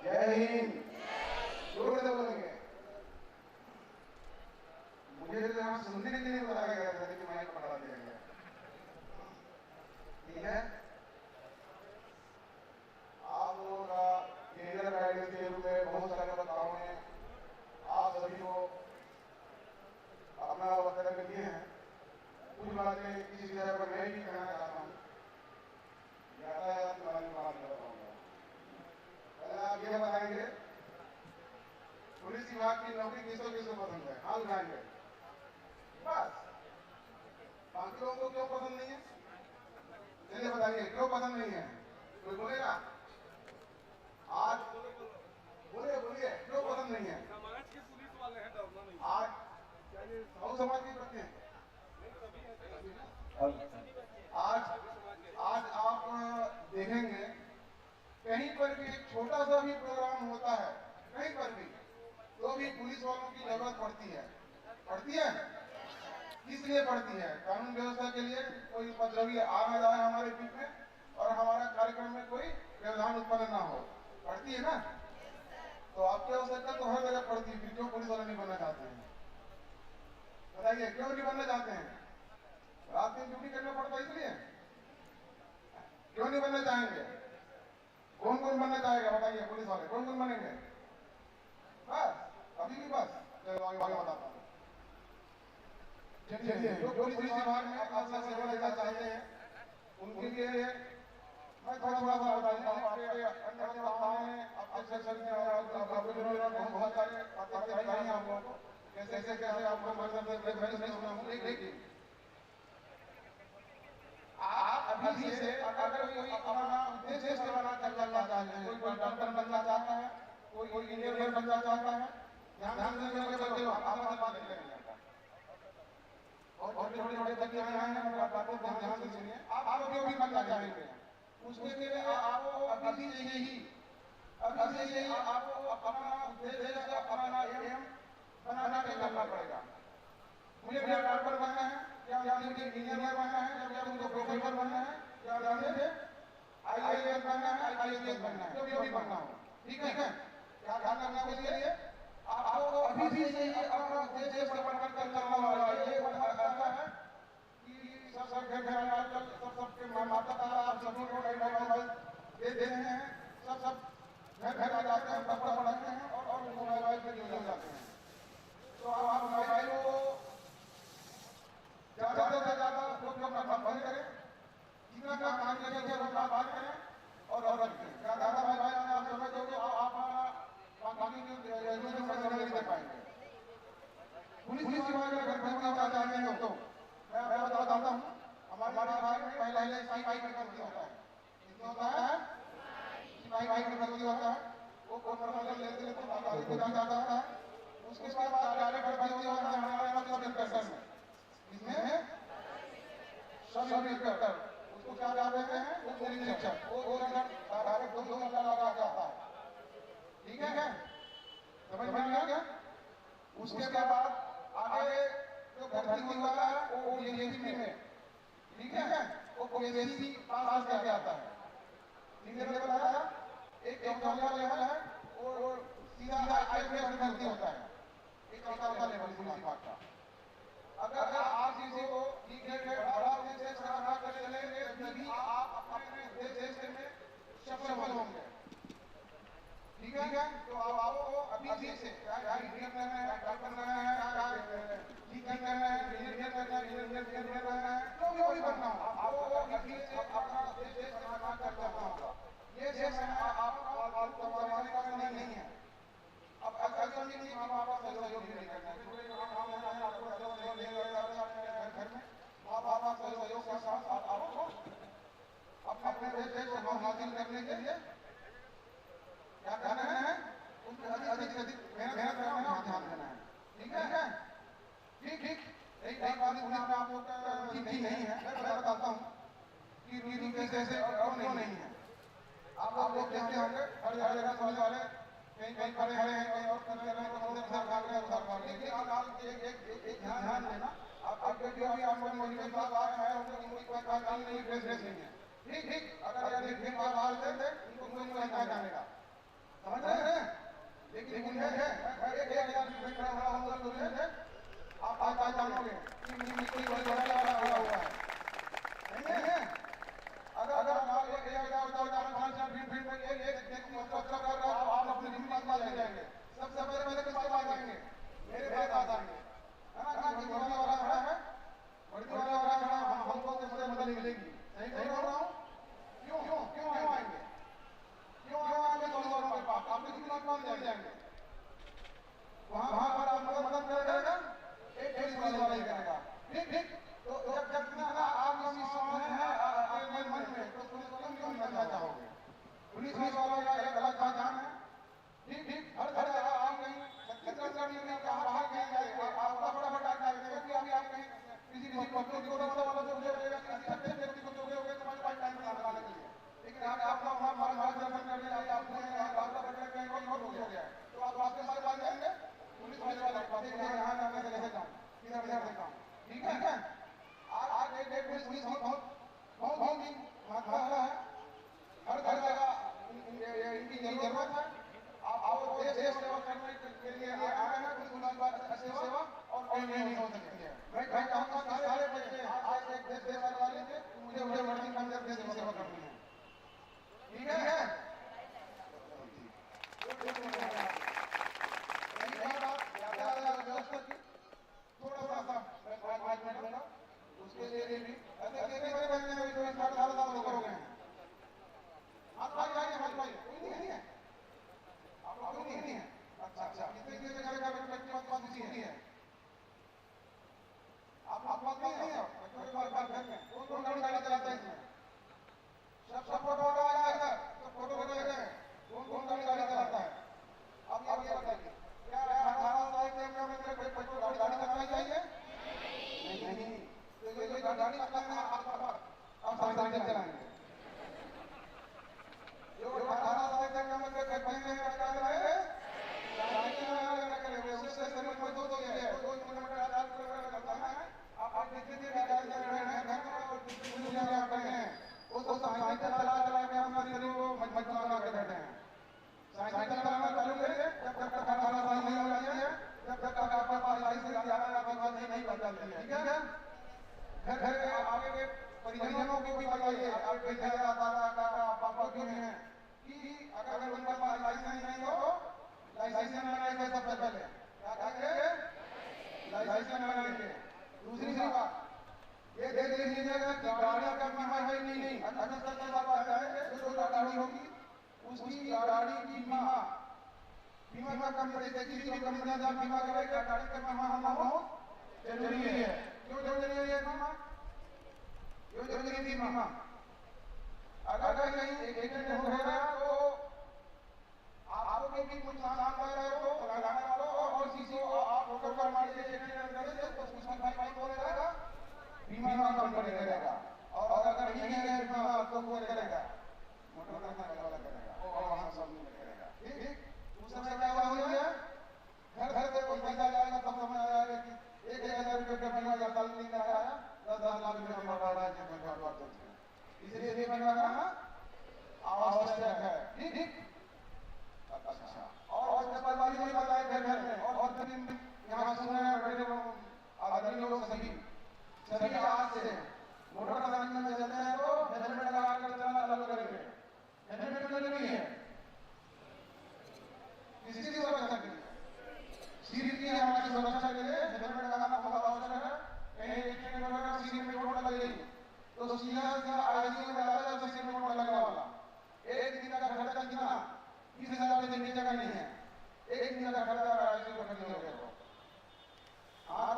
जय हिंद। जोर से बोलेंगे। मुझे तो यहाँ सुनने के लिए बुलाया गया था कि माइक पकड़ा दिया गया। ठीक है, आप लोगों का केरियर गाइडेंस के रूप में बहुत सारे वक्ताओं ने आप सभी को अपना वक्तव्य दिए हैं। कुछ बातें इस विषय पर मैं भी कहना चाहता हूँ। यातायात के बारे में बात कर रहा हूँ। पहले आप ये बताएंगे पुलिस विभाग की नौकरी किसको किसको पसंद है, हाथ उठाएंगे बस। बाकी लोगों को क्यों पसंद नहीं है, चलिए बताइए क्यों पसंद नहीं है। कोई बोलेगा? आज बोलिए बोलिए क्यों पसंद नहीं है? समाज के पुलिस वाले हैं, डरना नहीं। आज बहुत समाज के बच्चे हैं। आज आज आप देखेंगे छोटा सा भी प्रोग्राम होता है कहीं पर भी, तो भी पुलिस वालों की जरूरत पड़ती है। किस लिए पड़ती है? कानून व्यवस्था के लिए। कोई उपद्रवी आ ना जाए हमारे बीच में और हमारा कार्यक्रम में कोई व्यवधान उत्पन्न ना हो, पड़ती है ना। तो आपकी आवश्यकता तो हर जगह पड़ती है, क्यों पुलिस वाले नहीं बनना चाहते हैं? बताइए, क्यों नहीं बनना चाहते हैं? रात दिन ड्यूटी करना पड़ता है इसलिए। क्यों नहीं बनना चाहेंगे? कौन कौन बनना चाहेगा बताइए? पुलिस वाले कौन कौन बनेंगे? बस अभी भी बस चलो आगे बताता हूँ। चलिए, जो पुलिस विभाग में अपना सेवा लेना चाहते हैं उनके लिए मैं थोड़ा सा बता देता हूँ। आपके अन्य वक्ताओं ने आपसे सर बहुत सारे बातें बताई हैं आप लोगों को, कैसे कैसे आपको नहीं सुना हूँ। लेकिन आप अभी से अगर कोई अपना उद्देश्य से बना कर चलना चाहते हैं, कोई डॉक्टर बनना चाहता है, कोई इंजीनियर बनना चाहता है, ध्यान से मेरे बच्चे लोग आपस में बात करेंगे और छोटे-छोटे बच्चे हैं, बातों को ध्यान से सुनिए। आप जो भी बनना चाहेंगे उसके लिए आपको अभी से ही आपको अपना उद्देश्य अपना एम बना के चलना पड़ेगा। मुझे डॉक्टर बनना है, या मुझे इंजीनियर बनना है, या मुझे प्रोफेसर बनना है, या मुझे IAS बनना है, IPS बनना है, जो भी बनना हो, ठीक है? क्या करना है उसके लिए? आपको अभी से ही अपना उद्देश्य बनकर चलना होगा। ये ऐसा है कि सब घर आजकल सबके माता पिता आप सभी को मोबाइल दे रहे हैं, सब घर आ जाते हैं, पढ़ते हैं और मोबाइल पे जुड़ जाते हैं। तो आप मोबाइल को ज्यादा से ज्यादा उपयोग करना बंद करें, जितना काम करेंगे उतना बात करें और रखें। ज्यादा भाई आप समझ दोगे आप बाकी नहीं दे पाएंगे। पुलिस विभाग में अगर भर्ती होना चाहते हैं तो मैं बताता हूँ, हमारे विभाग में पहले सिपाही की भर्ती होता है। किसमें होता है? सिपाही की भर्ती होता है। वो कॉन्फरेंस लेते जाता है। उसके बाद डायरेक्ट भर्ती होता है हमारे सब इंस्पेक्टर में। इसमें सब इंस्पेक्टर, उसको क्या कहते हैं? वो निरीक्षक। वो डायरेक्ट 2 घंटा लगा जाता है, ठीक है? समझ में आ गया? उसके बाद आगे जो भर्ती होता है वो DSP में, ठीक है? वो DSP पास करके आता है। ठीक है, बताया? एक चौथा लेवल है और सीधा IPS में भर्ती होता है। एक चौथा लेवल पुलिस विभाग का। अगर आप किसी को ठीक है बड़ा उद्देश्य साधना कर चलेंगे तभी आप अपने उद्देश्य में सफल होंगे, ठीक है? तो आपको अभी से क्या इंजीनियर करना है, डॉक्टर बनना है, ठीक करना है, इंजीनियर करना है, जो भी बनना हो आपको अभी से अपना उद्देश्य साधना कर चलना होगा। ये समय आपको करवाने का नहीं है। अब अगर नहीं आप सहयोग नहीं करना है, आपको सहयोग नहीं करना है घर में, आप सहयोग के साथ आपको अपने उद्देश्य को हासिल करने के लिए क्या करना है? अधिक से अधिक मेहनत करना है, ध्यान देना है, ठीक है? ठीक। एक बात पुलिस में आप लोग का नहीं है, मैं बताता हूँ कि रीति कैसे क्यों नहीं है। आप लोग देखते होंगे हर जगह पुलिस वाले कहीं खड़े हैं, कहीं और कर रहे हैं, तो उधर भाग रहे हैं, उधर भाग रहे हैं। लेकिन आप एक ध्यान देना, आप जो भी आप मोटिवेट बात आ रहे हैं उनकी कोई काम नहीं, ड्रेस नहीं है, ठीक? अगर देखने का बाहर से उनको कोई नहीं जाने का, समझ रहे हैं? लेकिन ये है एक बैठ रहा होगा तो आप जानोगे कि कोई बड़ा हुआ है नहीं है। अगर आप एक भीड़ में एक मतलब कर रहा हो आप अपनी जिम्मेदारी बात ले जाएंगे, सबसे पहले किसके पास आएंगे? मेरे पास आएंगे, है ना? कि वर्दी वाला खड़ा है, हमको तो मदद मिलेगी। सही बोल रहा हूँ? क्यों आएंगे? क्यों आएंगे? दोनों के पास आपकी जिम्मेदारी कौन ले जाएंगे? वहाँ पर आपको मदद करेगा एक पुलिस वाला ही करेगा, ठीक? उसकी गाड़ी की बीमा कंपनी से किसी भी कंपनी का बीमा करेगा, गाड़ी का बीमा होना बहुत जरूरी है। क्यों जरूरी है बीमा? क्यों जरूरी है बीमा? अगर कहीं एक्सीडेंट हो गया तो आपको भी कुछ नुकसान हो रहा है तो लगाने वालों और किसी को आप ठोकर मार के एक्सीडेंट कर दे तो उसका भरपाई कौन करेगा? बीमा कंपनी करेगा। और अगर नहीं है बीमा तो कौन करेगा? मोटर करने वाला करेगा और वहां सब करेगा। ठीक उस समय क्या हुआ? घर से कोई पैसा जाएगा तब समझ आएगा कि 1000 रुपये का बीमा या साल नहीं आया, 10 लाख रुपये का मर रहा है जिसमें इसलिए बीमा करना आवश्यक है। ठीक अच्छा। और उसके बाद वाली भी बताए घर में और फिर यहाँ सुना है बड़े आदमी लोग सभी आज से मोटरसाइकिल में चलते हैं तो हेलमेट लगा कर चलना चालू करेंगे। हेलमेट जरूरी है किसी की सुरक्षा के लिए, शरीर की हमारी सुरक्षा के लिए हेलमेट लगाना बहुत आवश्यक है। कहीं एक्सीडेंट होगा शरीर में चोट लगेगी तो सीधा आईसीयू में डाला तो शरीर में चोट लगने वाला। एक दिन का खर्चा कितना? 20,000 से नीचे का नहीं है। एक दिन का खर्चा आईसीयू में खर्च हो गया तो आप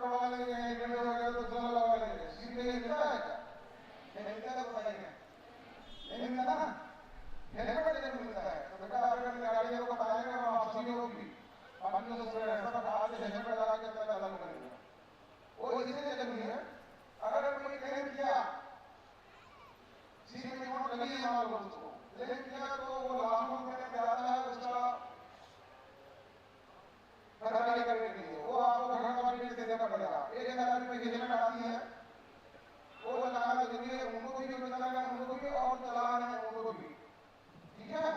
करवा लेंगे, एक्सीडेंट हो गया तो 2 लगा लेंगे। सीधे मिलता है क्या? मिलता है तो बताइए, नहीं मिलता ना? हेलमेट जरूर मिलता है। तो बेटा अगर गाड़ियों को बताएंगे और आप सभी लोग भी 500 से ऐसा आज हेलमेट लगा के चालू करेंगे। वो इसलिए जरूरी है अगर कोई क्लेम किया सीधे में चोट लगी है मान लो उसको क्लेम किया तो वो लाखों रुपए में आता है उसका भरपाई करने के लिए वो आपको घर वाले से देना पड़ेगा। 1000 रुपए की हेलमेट आती है वो लगाना जरूरी है। उनको भी लगाना है, उनको भी और चलाना है उनको भी। ठीक है।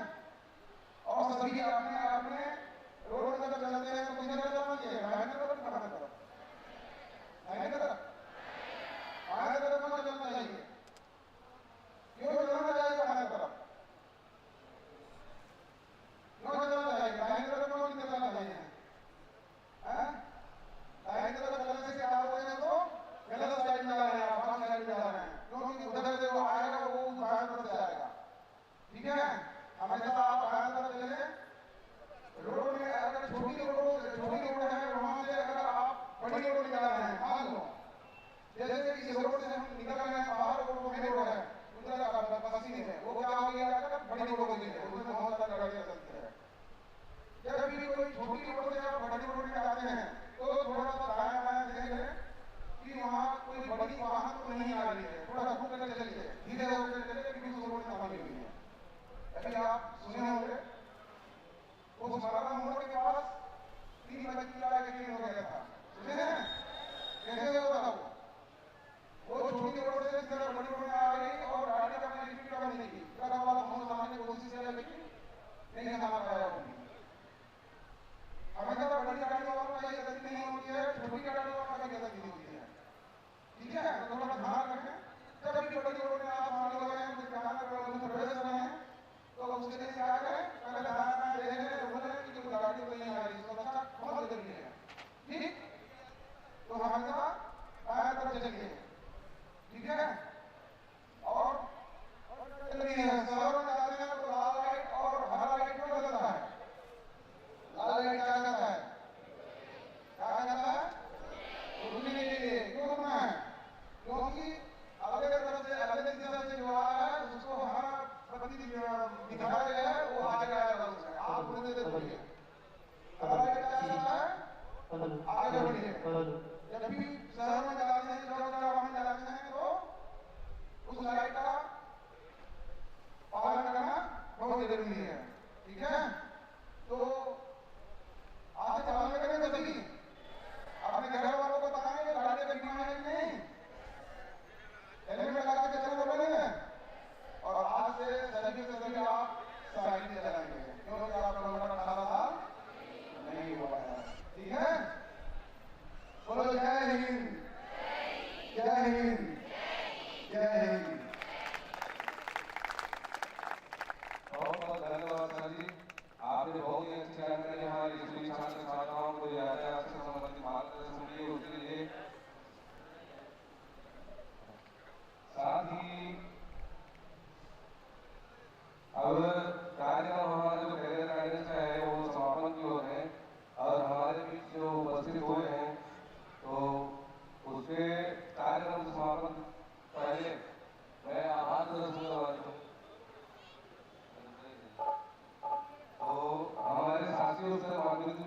और सभी अपने अपने रोड पर चलते हैं तो किधर चलना चाहिए? दाहिने तरफ बाएं तरफ? दाहिने तरफ। बाएं तरफ में चलना चाहिए। क्यों चलना चाहिए बाएं तरफ? क्यों चलना चाहिए? दाहिने तरफ क्यों नहीं चलना चाहिए? दाहिने तरफ चलने से क्या हो गया तो गलत साइड में जा रहे हैं, आप रॉन्ग साइड में जा रहे हैं। क्योंकि उधर से वो आएगा वो बाएं तरफ से आएगा। ठीक है। हमेशा आप बाएं तरफ चले। रोड में अगर छोटी रोड है वहां से अगर आप बड़ी रोड में जा रहे हैं मान लो जैसे कि इस रोड से हम निकल रहे हैं बाहर वो मेन रोड है उधर पसीने में वो क्या हो गया बड़ी रोड हो गई है उसमें बहुत सारी गाड़ियां चलती है। जब भी कोई छोटी रोड से आप बड़ी रोड में जाते हैं तो थोड़ा सा दायां बायां देखें कि वहाँ कोई बड़ी वाहन तो नहीं आ रही है, थोड़ा रुक कर चलिए, धीरे होकर चलिए क्योंकि उस रोड में पानी हुई है। अभी आप सुने होंगे उस मराना मोड़ के पास 3 बच्चे का एक्सीडेंट हो गया था। सुने हैं कैसे हुआ था? वो छोटी रोड से सीधा बड़ी रोड में आ गई और गाड़ी का अपनी स्पीड कम नहीं की, ट्रक वाला बहुत समाने की कोशिश किया लेकिन नहीं हमा पाया वो। हमेशा बड़ी गाड़ियों वालों का ये गलती नहीं होती है, छोटी गाड़ियों वालों का गलती नहीं होती है। ठीक है। तो थोड़ा ध्यान रखें जब भी बड़ी रोड में आप मान लो हैं कुछ जाना प्रवेश कर रहे हैं तो उसके लिए क्या करें? पहले ध्यान देखें बोले कि कोई गाड़ी तो नहीं आ रही, सुरक्षा बहुत जरूरी है। ठीक। तो हमेशा बाएं तरफ चलिए। ठीक है। और जरूरी है शहरों में जाते हैं तो लाल लाइट और हरा लाइट क्यों जलता है? लाल लाइट क्या कहता है? क्या कहता है? रुकने के लिए। क्यों रुकना है? क्योंकि अगले तरफ से अगले दिशा से जो आ रहा है उसको हमारा प्रति दिखाया गया है वो आगे आएगा उसमें आप रुकने से रुकिए। हरा लाइट क्या कहता है? आगे बढ़िए। जब भी शहर में जाते हैं जगह वाहन चलाते हैं तो उस लाइट का पालन करना बहुत जरूरी है। ठीक है। तो आज पालन करेंगे सभी, अपने घर वालों को बताएंगे गाड़ी का बीमा है कि नहीं, हेलमेट लगा के चलना बोलेंगे और आज से सभी आप साइकिल चलाएंगे क्योंकि आपका उम्र 18 साल नहीं हुआ है। ठीक है। बोलो जय हिंद, जय हिंद, जय हिंद। बहुत धन्यवाद सर जी, आपने बहुत ही अच्छी जानकारी हमारी स्कूली छात्र छात्राओं को यातायात से संबंधित मार्गदर्शन दिए उसके लिए। साथ ही अब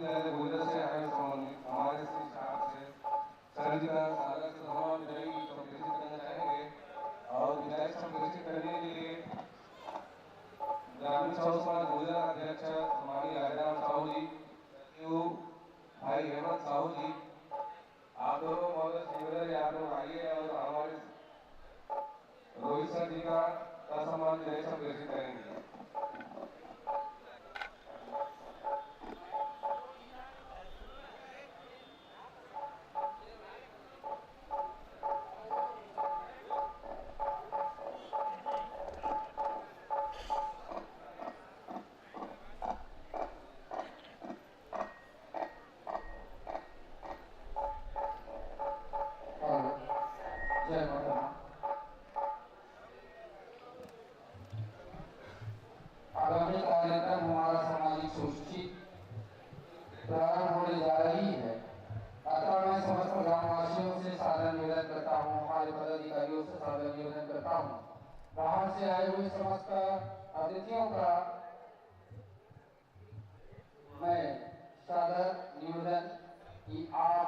विद्यालय भोजन से आए संबंधित हमारे श्री छात्र से सर जी का सादर से सम्मान विदाई संप्रेषित करना चाहेंगे और विदाई संप्रेषित करने के लिए ग्रामीण सौ समाज भोजन अध्यक्ष सम्मानीय राजाराम साहू जी, सचिव भाई हेमंत साहू जी, आप दोनों महोदय शिविर आप लोग आइए और हमारे रोहित सर जी का सम्मान विदाई संप्रेषित करेंगे। जय माता। आगामी कार्यक्रम हमारा सामाजिक सूची प्रारंभ होने जा रही है, अतः मैं समस्त ग्रामवासियों से सादर निवेदन करता हूँ, हमारे पदाधिकारियों से सादर निवेदन करता हूँ, बाहर से आए हुए समस्त अतिथियों का मैं सादर निवेदन कि आप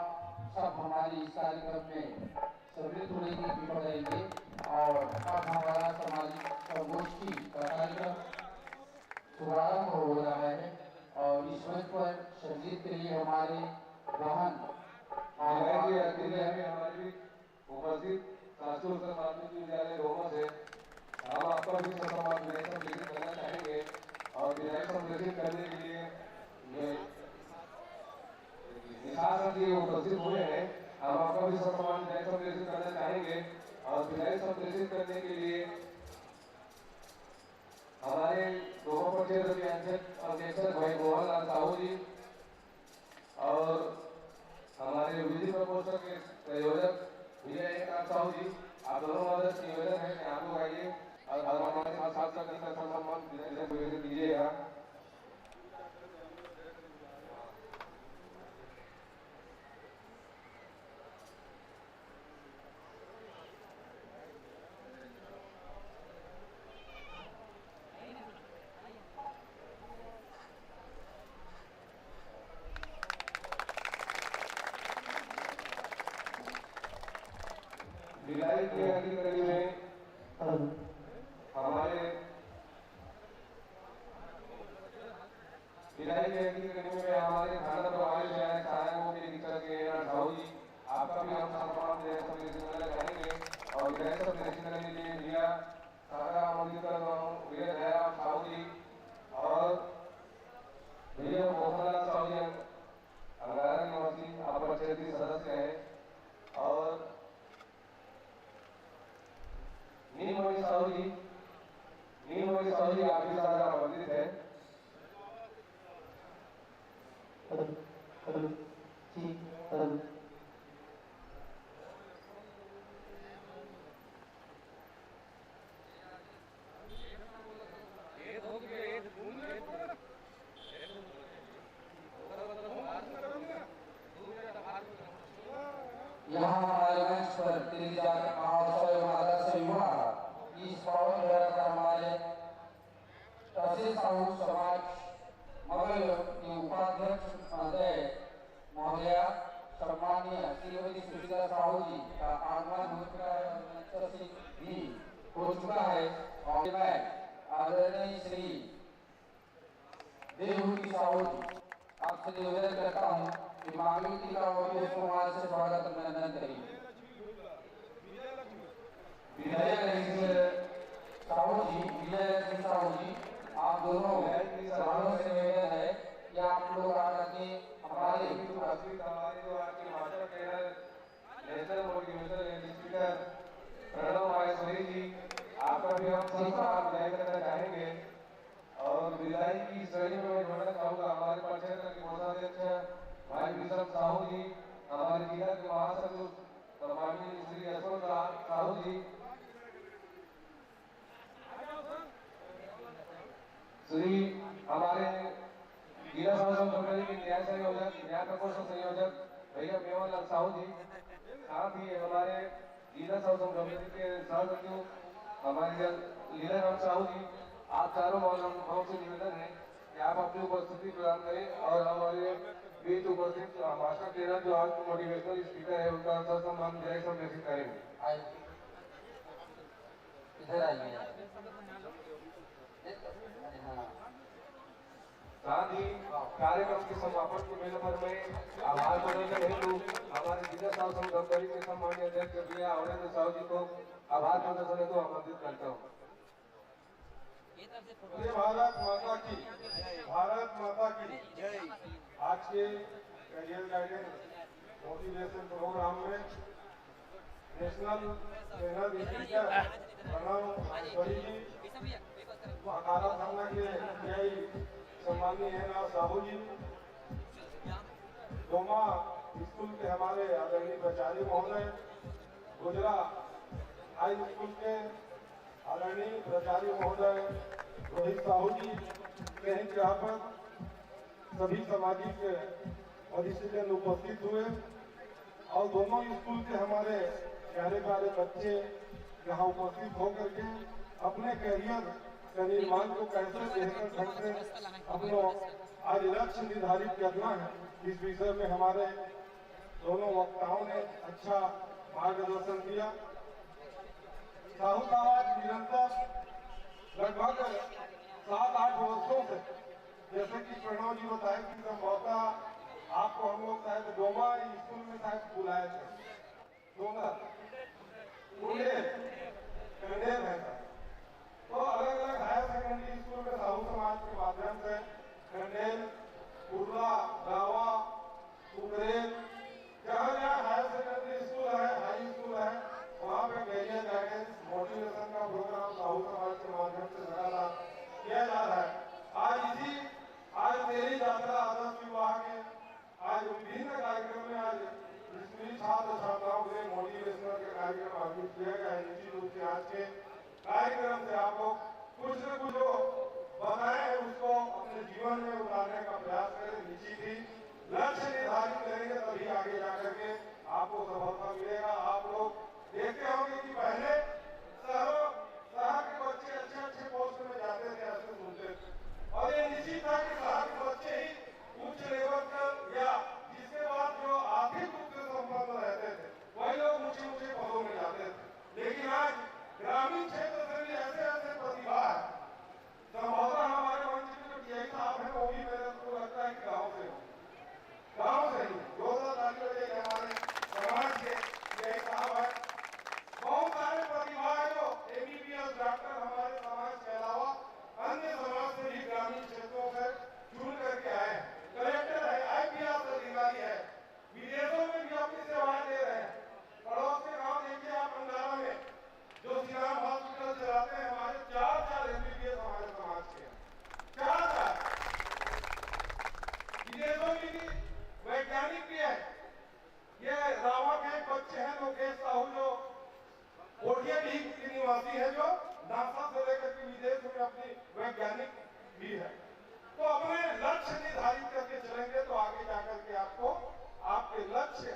सब हमारे इस कार्यक्रम में सम्मिलित होने की कृपा करेंगे। और अब हमारा सामाजिक संगोष्ठी का कार्यक्रम शुभारंभ हो रहा है और इस मंच पर संगीत के लिए हमारे बहन हमारी उपस्थित शासकीय उत्तर माध्यमिक विद्यालय रोमा से हम आपका भी सम्मान विदाई संप्रेषित करना चाहेंगे और विदाई संप्रेषित करने के लिए जी उपस्थित हुए हैं। हम आपका भी सम्मान विदाई संप्रेषित करना चाहेंगे और विदाई संप्रेषित करने के लिए हमारे दोनों क्षेत्र के अध्यक्ष भाई मोहनलाल साहू जी और हमारे विधि प्रकोष्ठ के संयोजक विजय एकनाथ साहू जी, आप दोनों मदद निवेदन है कि आप लोग आइए और हमारे साथ सम्मान दीजिएगा। विदाई की अगली कड़ी में हमारे थाना प्रभारी सहायकों के निरीक्षक साहू जी, आपका भी हम सम्मान विदाई संप्रेषित करना चाहेंगे और विदाई संप्रेषित करने के लिए जिला शाखा मंदिर विजय दयाराम साहू जी और भैया मोहनलाल साहू जी अंगारा निवासी अपर क्षेत्रीय सदस्य है और नीलमणि साहू जी आप भी सारा आमंत्रित है। यहाँ हमारे मंच पर तेरी जाति महोत्सव माता से विवाह इस पावन द्वारा का हमारे तहसील साहू समाज मगल के उपाध्यक्ष महोदया सम्मानीय श्रीमती सुशीला साहू जी का आगमन भी हो चुका है और मैं आदरणीय श्री देवहूति साहू जी आपसे निवेदन करता हूँ कि मांगलिक टीका और पुष्पमाला से स्वागत अभिनंदन करेंगे। विजय साहू जी आप दोनों सभाओं से निवेदन है कि आप लोग आकर के हमारे national motivational speaker Pranav Maheshwari ji, आपका भी हम सम्मान विदाई करना चाहेंगे और विदाई की श्रेणी में जोड़ना चाहूँगा हमारे परिक्षेत्र के कोषाध्यक्ष भाई विक्रम साहू जी, हमारे जिला के महासचिव सम्मानीय श्री यशवंत साहू जी, श्री हमारे जिला शासन कमेटी के न्याय संयोजक न्याय प्रकोष्ठ संयोजक भैया मेवालाल साहू जी, साथ ही हमारे जिला शासन कमेटी के सह सचिव हमारे लीलाराम साहू जी, आप चारों मौजूद से निवेदन है कि आप अपनी उपस्थिति प्रदान करें और हमारे अध्यक्ष मास्टर ट्रेनर जो आज मोटिवेशनल स्पीकर है उनका सम्मान विधायक सब घोषित करेंगे। इधर आइए। हाँ। साथ ही कार्यक्रम के समापन के मेले पर मैं आभार प्रदर्शन हेतु हमारे जिला साहब संगठन के सम्मानीय अध्यक्ष भैया अवरेंद्र साहु जी को आभार प्रदर्शन हेतु आमंत्रित करता हूँ। भारत माता की, भारत माता की जय। आज के करियर गाइडेंस मोटिवेशन प्रोग्राम में national trainer speaker Pranav Maheshwari ji, Akhada थाना के टीआई सम्मानीय है साहू जी, डोमा स्कूल के हमारे आदरणीय प्राचार्य महोदय, गुजरा हाई स्कूल के आदरणीय प्राचार्य महोदय रोहित साहू जी, अध्यापक, सभी सामाजिक वरिष्ठजन उपस्थित हुए और दोनों स्कूल के हमारे प्यारे प्यारे बच्चे यहाँ उपस्थित होकर के अपने करियर के निर्माण को कैसे बेहतर ढंग से अपना आज लक्ष्य निर्धारित करना है, इस विषय में हमारे दोनों वक्ताओं ने अच्छा मार्गदर्शन दिया। साहू साहब निरंतर लगभग 7-8 वर्षों से, जैसे कि प्रणव जी बताए कि संभवतः आपको हम लोग शायद डोमा स्कूल में शायद बुलाए थे, कंडेल है सर। तो अलग अलग हायर सेकेंडरी स्कूल में साहू समाज के माध्यम से कंडेल, कुर्ला, गावा, कुकरेल, जहाँ जहाँ हायर सेकेंडरी स्कूल है, हाई स्कूल है, वहाँ पे कैरियर गाइडेंस मोटिवेशन का प्रोग्राम साहू समाज के माध्यम से लगातार किया जा रहा है। आज मेरी यात्रा आदर्श विवाह के आज विभिन्न कार्यक्रम में आज स्कूली छात्र छात्राओं के मोटिवेशनल के कार्यक्रम आयोजित किया गया है। निश्चित रूप से आज के कार्यक्रम से आप लोग कुछ न कुछ जो बताए हैं उसको अपने जीवन में उतारने का प्रयास करें। निश्चित ही लक्ष्य निर्धारित करेंगे तभी आगे जाकर के आपको सफलता मिलेगा। आप लोग देखते होंगे कि पहले शहर के बच्चे अच्छे अच्छे पोस्ट में जाते थे, ऐसे सुनते थे, और ये निश्चित था कि शहर के बच्चे ही उच्च लेवल पर या जिसके बाद जो आर्थिक रूप से संपन्न रहते थे वही लोग ऊंचे ऊंचे पदों में जाते थे। लेकिन आज ग्रामीण क्षेत्र से भी ऐसे ऐसे प्रतिभा है, संभवतः हमारे मंच में जो टीआई साहब है वो भी मेरे को लगता है कि गाँव से ही जोरदार ताली बजाइए। हमारे समाज के टीआई साहब है, बहुत सारे प्रतिभा है जो एमबीबीएस डॉक्टर हमारे समाज के अलावा अन्य समाज से भी ग्रामीण क्षेत्रों से जुड़ करके आए हैं। कलेक्टर है, आईपीएस अधिकारी है, विदेशों में भी अपनी सेवाएं दे रहे हैं। पड़ोस के गांव देखिए आप अंगारा में जो श्रीराम हॉस्पिटल चलाते हैं, हमारे 4 एमबीबीएस हमारे समाज के 4 विदेशों में भी वैज्ञानिक भी है। ये रावा के एक बच्चे हैं लोकेश साहू जो कोटिया भी के निवासी है, जो नासा से लेकर के विदेश में अपनी वैज्ञानिक भी है। तो अपने लक्ष्य निर्धारित करके चलेंगे तो आगे जाकर के आपको आपके लक्ष्य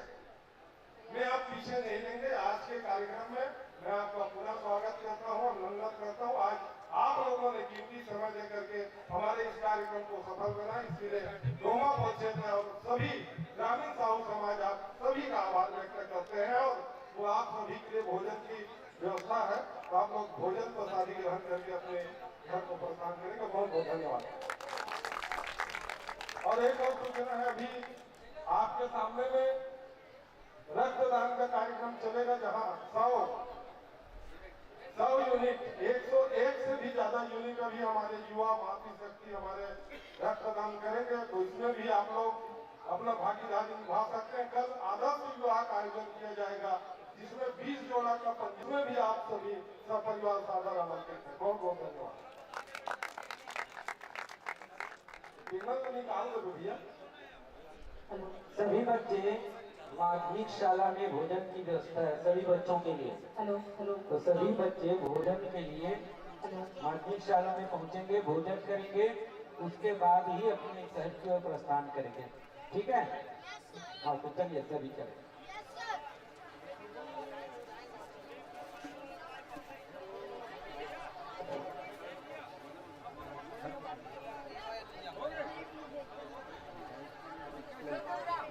में आप पीछे नहीं लेंगे। आज के कार्यक्रम में मैं आपका पूरा स्वागत करता हूँ, अभिनंदन करता हूँ। आज आप लोगों ने कीमती समय देकर के हमारे इस कार्यक्रम को सफल बनाया, इसलिए डोमा परिषद और सभी ग्रामीण साहू समाज आप सभी का आभार व्यक्त करते हैं। और वो आप सभी के लिए भोजन की व्यवस्था है, तो आप लोग भोजन प्रसादी ग्रहण करके अपने घर को प्रस्थान करेंगे। बहुत बहुत धन्यवाद। और एक और सूचना है, अभी आपके सामने में रक्तदान का कार्यक्रम चलेगा, जहां 100 यूनिट 101 से भी ज्यादा यूनिट अभी हमारे युवा मातृशक्ति हमारे रक्तदान करेंगे। तो इसमें भी आप लोग अपना भागीदारी निभा सकते हैं। कल आदर्श विवाह का आयोजन किया जाएगा जिसमें 20 जोड़ा का, जिसमें भी आप सभी सपरिवार सादर आमंत्रित हैं। बहुत बहुत धन्यवाद। तो निकाल दो भैया। सभी बच्चे माध्यमिक शाला में भोजन की व्यवस्था है सभी बच्चों के लिए। Hello hello. तो सभी बच्चे भोजन के लिए माध्यमिक शाला में पहुंचेंगे, भोजन करेंगे, उसके बाद ही अपने शहर की ओर प्रस्थान करेंगे। ठीक है? हाँ, तो चलिए सभी चलें। Yes, sir.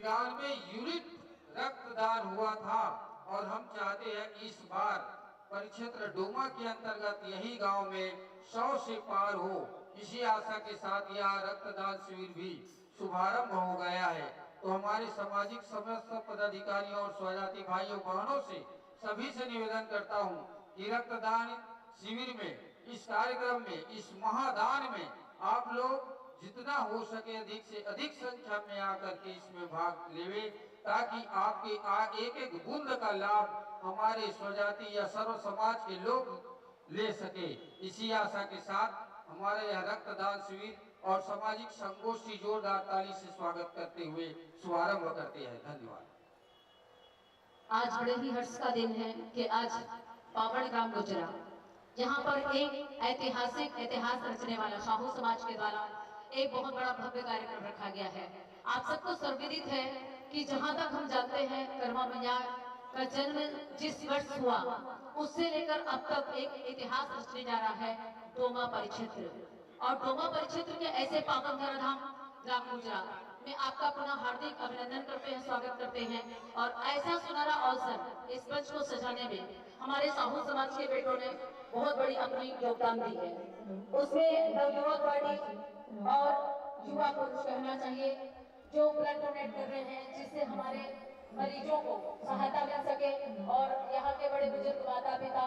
93 यूनिट रक्तदान हुआ था और हम चाहते हैं इस बार परिक्षेत्र डोमा के अंतर्गत यही गांव में 100 से पार हो। इसी आशा के साथ यह रक्तदान शिविर भी शुभारंभ हो गया है। तो हमारे सामाजिक समस्त पदाधिकारियों और स्वजाति भाइयों बहनों से सभी से निवेदन करता हूं कि रक्तदान शिविर में, इस कार्यक्रम में, इस महादान में आप लोग जितना हो सके अधिक से अधिक संख्या में आकर के इसमें भाग लेवे, ताकि आपके एक एक बूंद का लाभ हमारे स्वजाति या सर्व समाज के लोग ले सके। इसी आशा के साथ हमारे यह रक्तदान शिविर और सामाजिक संगोष्ठी जोरदार ताली से स्वागत करते हुए शुभारंभ करते हैं। धन्यवाद। आज बड़े ही हर्ष का दिन है कि आज पावन ग्राम गुजरा, यहाँ पर एक ऐतिहासिक इतिहास रचने वाला साहू समाज के द्वारा एक बहुत बड़ा भव्य कार्यक्रम रखा गया है। आप सबको सर्वविदित है कि जहाँ तक हम जानते हैं कर्मा मैया का जन्म जिस वर्ष हुआ उससे लेकर अब तक एक इतिहास रचने जा रहा है डोमा परिक्षेत्र। और डोमा परिक्षेत्र के ऐसे पावन धराधाम ग्राम गुजरा में आपका पुनः हार्दिक अभिनंदन करते हैं, स्वागत करते हैं। और ऐसा सुनहरा अवसर इस मंच को सजाने में हमारे साहू समाज के बेटों ने बहुत बड़ी अपनी योगदान दी है। उसमें नवयुवक पार्टी और युवा पुरुष कहना चाहिए जो ब्लड डोनेट कर रहे हैं, जिससे हमारे मरीजों को सहायता मिल सके। और यहाँ के बड़े बुजुर्ग माता पिता,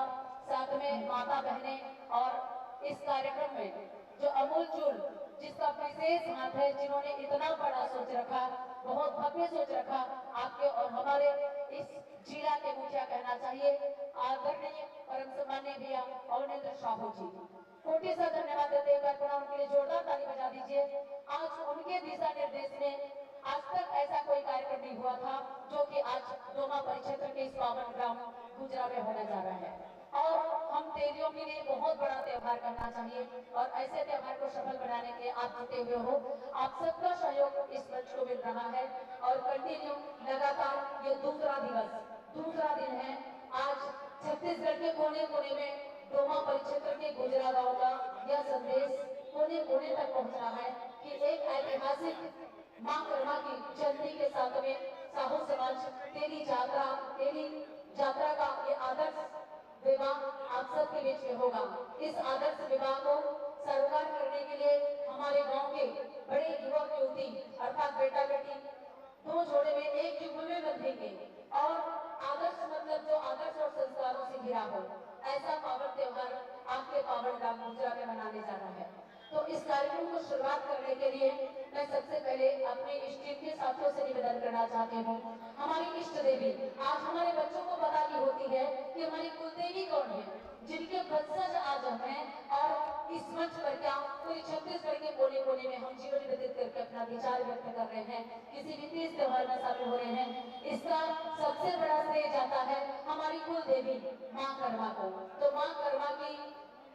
साथ में माता बहने, और इस कार्यक्रम में जो अमूल चूल जिसका विशेष हाथ है, जिन्होंने इतना बड़ा सोच रखा, बहुत भव्य सोच रखा, आपके और हमारे इस जिला के मुखिया कहना चाहिए आदरणीय परम सम्माननीय भैया अवनेंद्र साहू जी, कोटि सा धन्यवाद देते हैं। उनके लिए जोरदार ताली बजा दीजिए। आज उनके दिशा निर्देश में आज तक ऐसा कोई कार्यक्रम नहीं हुआ था जो कि आज डोमा परिक्षेत्र के इस पावन ग्राम गुजरा में होने जा रहा है। और हम तेलियों के लिए बहुत बड़ा त्योहार करना चाहिए और ऐसे त्योहार को सफल बनाने के आप जुटे हुए हो। आप सबका सहयोग इस मंच को मिल रहा है और कंटिन्यू लगातार ये दूसरा दिन है। आज छत्तीसगढ़ के कोने कोने में डोमा परिक्षेत्र के गुजरा गांव का यह संदेश कोने कोने तक पहुंच रहा है कि एक ऐतिहासिक मां कर्मा की जयंती के साथ में साहू समाज तेली यात्रा का ये आदर्श विवाह आप सबके बीच में होगा। इस आदर्श विवाह को साकार करने के लिए हमारे गांव के बड़े युवक युवती अर्थात बेटा बेटी दो जोड़े में एक युग में बंधेंगे और आदर्श मतलब जो आदर्श और संस्कारों से घिरा हो, ऐसा पावन त्योहार आपके पावन ग्राम गुजरा में मनाने जा रहा है। तो इस कार्यक्रम को शुरुआत करने के लिए मैं सबसे पहले अपने इष्ट के साथियों से निवेदन करना चाहती हूँ। हमारी इष्ट देवी आज हमारे बच्चों को बतानी होती है कि हमारी कुलदेवी कौन है, जिनके वंशज आज हम हैं। और इस मंच पर क्या पूरी छत्तीसगढ़ के कोने कोने में हम जीवन व्यतीत करके अपना विचार व्यक्त कर रहे हैं, किसी भी तीज त्योहार में शामिल हो रहे हैं। इसका सबसे बड़ा श्रेय जाता है हमारी कुलदेवी माँ कर्मा को। तो माँ कर्मा की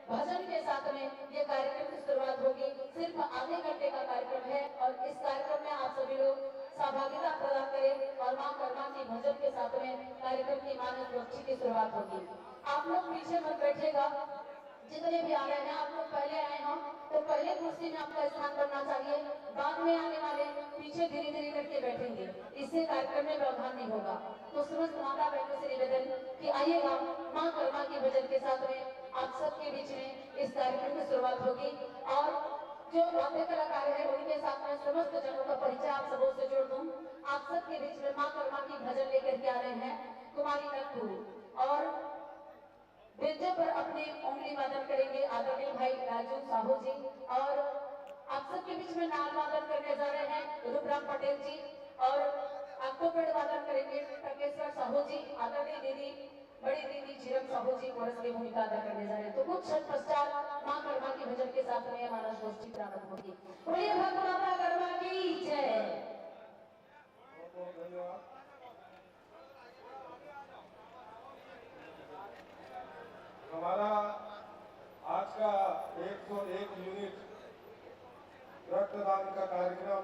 भजन के साथ में ये कार्यक्रम की शुरुआत होगी। सिर्फ आधे घंटे का कार्यक्रम है और इस कार्यक्रम में आप सभी लोग सहभागिता प्रदान करें और मां कर्मा की भजन के साथ में कार्यक्रम की मानस गोष्ठी की शुरुआत होगी। आप लोग पीछे मत बैठेगा, जितने भी आ रहे हैं आप लोग पहले आए हो तो पहले कुर्सी में आपका स्थान बनना चाहिए। बाद में आने वाले पीछे धीरे धीरे करके बैठेंगे, इससे कार्यक्रम में व्यवधान नहीं होगा। तो समस्त माता बहनों से निवेदन कि आइएगा, मां कर्मा की भजन के साथ में आप सबके बीच में इस कार्यक्रम की शुरुआत होगी। और जो वाद्य कलाकार है उनके साथ में समस्त जनों का परिचय आप सबों से जोड़ दूं। आप सबके बीच में मां कर्मा की भजन लेकर के आ रहे हैं कुमारी नक्कू और बेंचों पर अपने उंगली वादन करेंगे आदरणीय भाई राजू साहू जी। और आप सबके बीच में नाल वादन करने जा रहे हैं रूपराम पटेल जी और अक्टोपेड वादन करेंगे टकेश्वर साहू जी। आदरणीय दीदी बड़ी दीदी झीरम साहू जी कोरस की भूमिका अदा करने जा रहे हैं। तो कुछ क्षण पश्चात मां कर्मा की भजन के साथ में मानस गोष्ठी प्रारंभ होगी। बोलिए भगवान कर्मा की जय। हमारा आज का 101 यूनिट रक्तदान का कार्यक्रम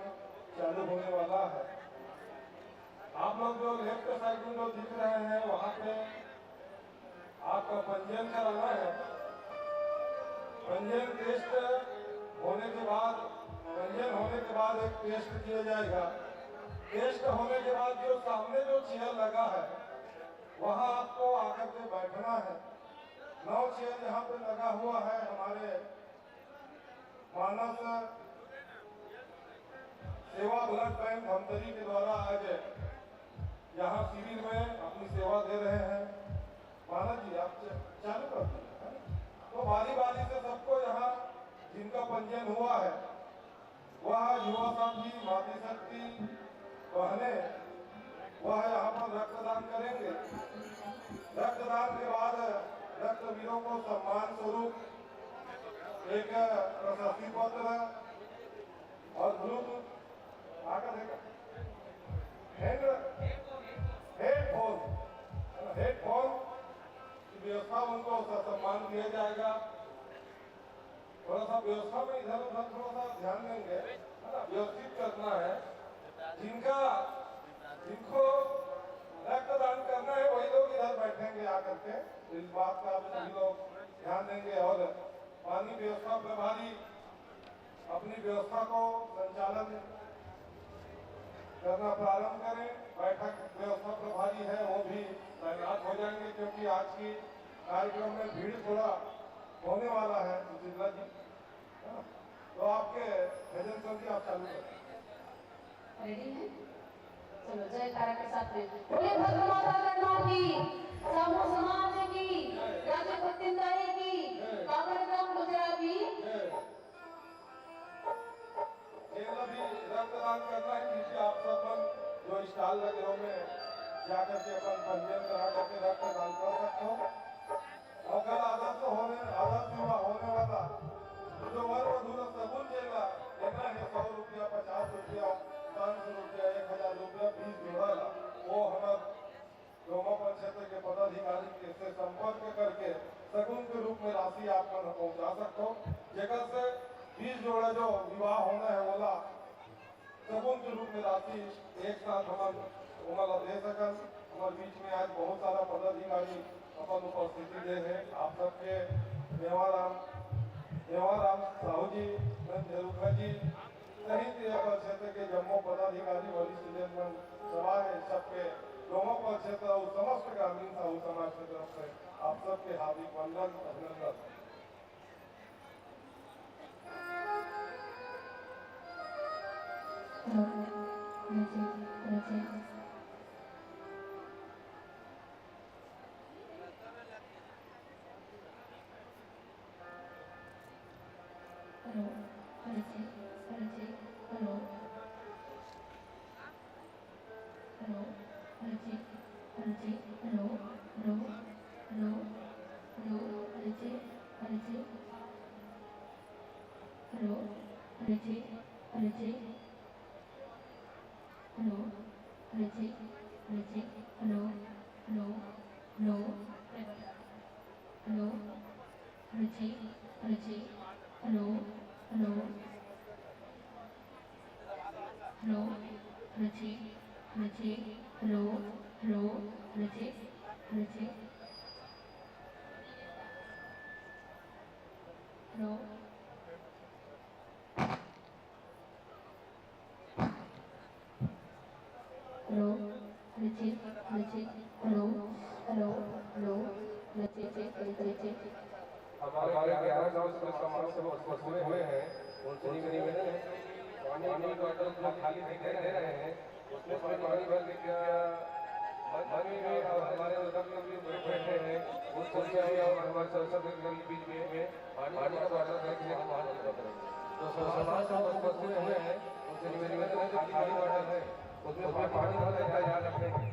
चालू होने वाला है। आप लोग जो लेफ्ट साइड में जो दिख रहे हैं वहाँ पे आपका पंजीयन कराना है। पंजीयन होने के बाद एक टेस्ट किया जाएगा। टेस्ट होने के बाद जो सामने जो चेयर लगा है वहां आपको आकर के बैठना है। 9 चेयर यहाँ पे लगा हुआ है। हमारे मानस सेवा ब्लड बैंक धमतरी के द्वारा आज यहाँ शिविर में अपनी सेवा दे रहे हैं। मानस जी आप चालू कर दीजिए। तो बारी बारी से सबको यहाँ जिनका पंजीयन हुआ है वह युवा साथी मातृ शक्ति बहने वह यहाँ पर रक्तदान करेंगे। रक्तदान के बाद रक्तवीरों को सम्मान स्वरूप एक प्रशस्ति पत्र और ब्लूटूथ हेडफोन की व्यवस्था उनको सम्मान दिया जाएगा। थोड़ा सा व्यवस्था में इधर उधर थोड़ा सा ध्यान देंगे, है ना, व्यवस्थित करना है। जिनको रक्तदान करना है वही लोग इधर बैठेंगे आकर के। इस बात का आप सभी लोग ध्यान देंगे। और पानी व्यवस्था प्रभारी अपनी व्यवस्था को संचालन करना प्रारंभ करें। बैठक व्यवस्था प्रभारी है वो भी तैनात हो जाएंगे, क्योंकि आज की कार्यक्रम में भीड़ थोड़ा होने वाला है। सुशीला जी, तो आपके भजन संधि आप चालू करें। रेडी है? चलो जयकारा के साथ में बोले भद्र माता कन्या की, समूह समाज की, राजा भक्तिंदाई की, पावन ग्राम गुजरा की। केवल भी रक्तदान करना है, क्योंकि आप सब जो स्टॉल लगे हो में जाकर के अपन पंजीयन करा करके रक्तदान कर सकते हो। और कल आदर्श विवाह होने वाला जो वर वधू सगुन देना है 100 रुपया, 50 रुपया, 500 रुपया, 1000 रुपया 20 जोड़ा वो हमारे दोनों पंचायत के पदाधिकारी से संपर्क करके सगुन के रूप में राशि आप पहुंचा सकते हो। जगह से 20 जोड़ा जो विवाह होना है वाला सगुन के रूप में राशि एक साथ हमारा दे सकन। हमारे बीच में आज बहुत सारा पदाधिकारी अपन उपस्थिति दे हैं। आप सबके देवाराम साहू जी, जरूखा जी सहित क्षेत्र के जम्मू पदाधिकारी वरिष्ठ जन सभा है, सबके दोनों क्षेत्र और समस्त ग्रामीण साहू समाज की तरफ से आप सबके हार्दिक वंदन अभिनंदन। हमारे 11 गांव से समाज से उपस्थित हुए हैं। उनसे निवेदन है पानी बॉटल जो खाली दिखाई दे रहे हैं उसमें पानी भर के क्या पानी में और हमारे उधर में भी बैठे हैं उसको चाहिए। और हमारे संसद के बीच में पानी का बॉटल रखने का बात करेंगे। तो समाज से उपस्थित हुए हैं उनसे निवेदन है जो खाली बॉटल है उसमें पानी भरने का याद रखेंगे।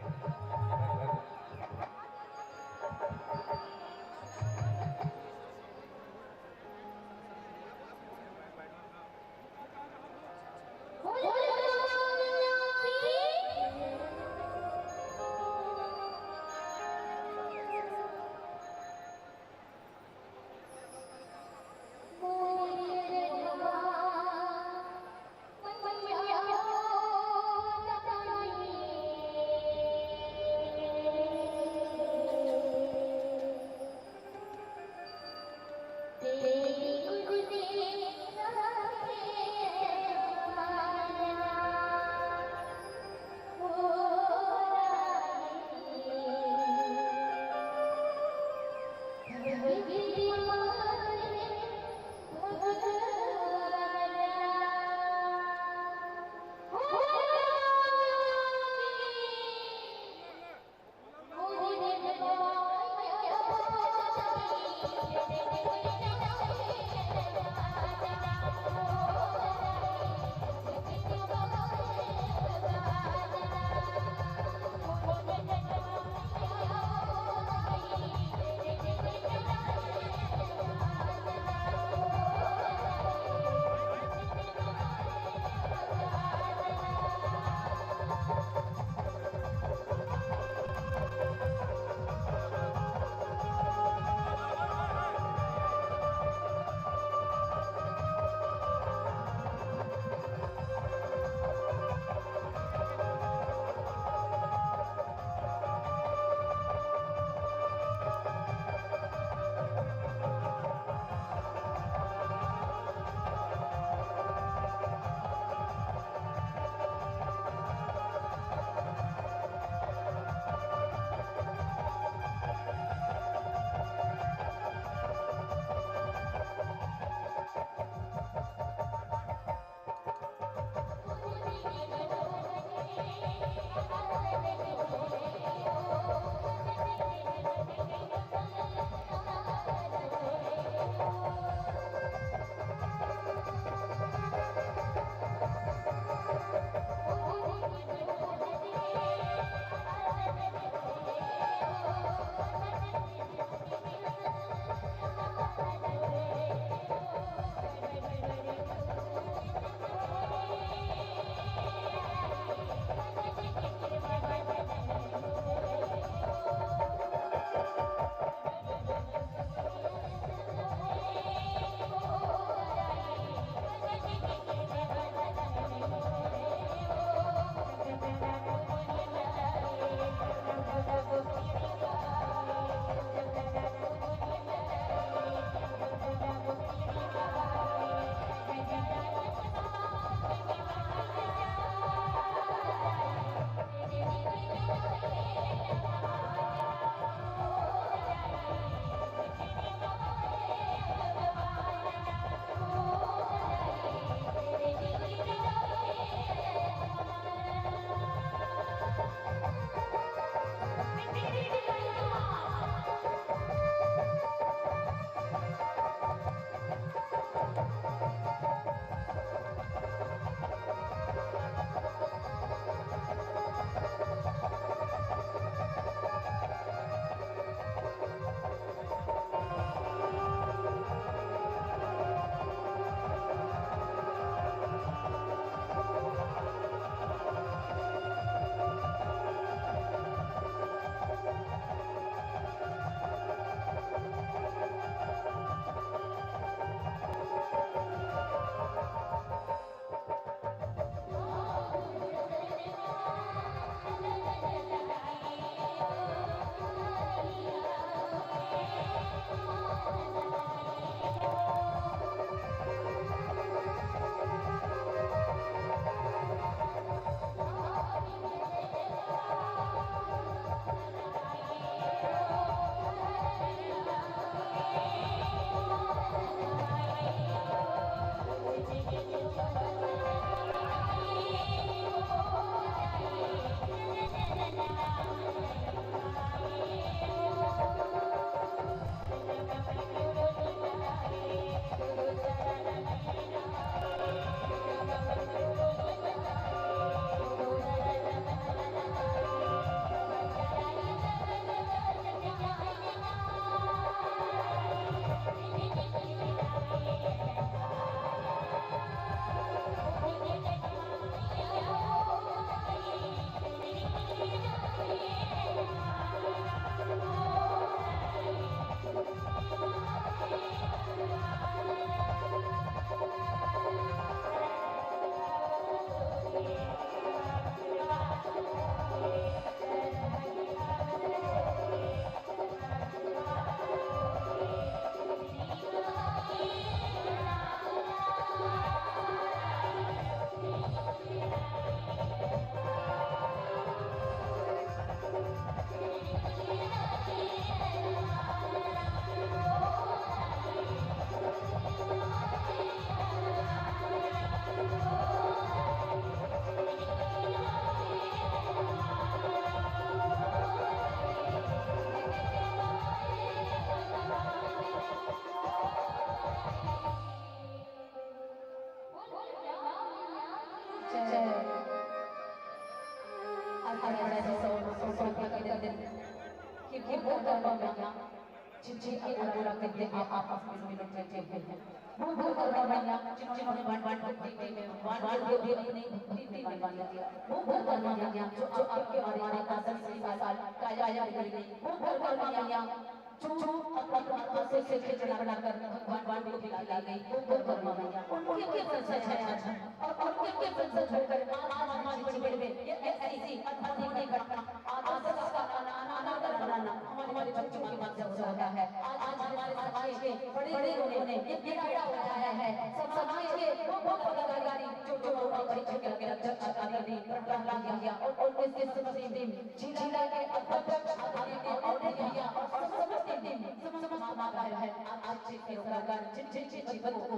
देखिए बहुत मैया जिनकी अधूरा करते हैं आप में लोग रहते हैं वो करवा मैया जिन्होंने बांट भक्ति में बांट को भी अपनी भक्ति में बांट दिया वो करवा मैया जो आपके हमारे कासल से साल काया कर गई वो करवा मैया जो अपने से बनाकर भगवान को खिला गई वो करवा मैया उनके प्रशंसा है आज और उनके प्रशंसा होकर आज हमारे जीवन में ये ऐसी अद्भुत घटना आज का अनादर बनाना हमारे बच्चों के माध्यम से होता है आज हमारे समाज के बड़े लोगों ने ये बेड़ा उठाया है सब समाज के वो पदाधिकारी जो परीक्षा के अध्यक्ष आदि प्रहलाद गया और इसके समस्त टीम जिला के अध्यक्ष आदि ने और किया और समस्त टीम माता है आज के सरकार जिन जीवन को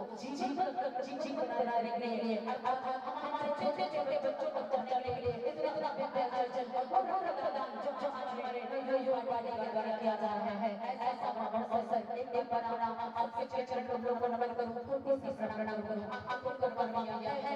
जीवन बनाने के लिए हमारे छोटे छोटे बच्चों को पढ़ाने के लिए इतना विद्यार्जन और रक्तदान जो आज हमारे युवा पार्टी के द्वारा किया जा रहा है ऐसा अवसर एक बनाना आपके चरण लोगों को नमन करूं किसी प्रणाम करूं आपको करवाया गया है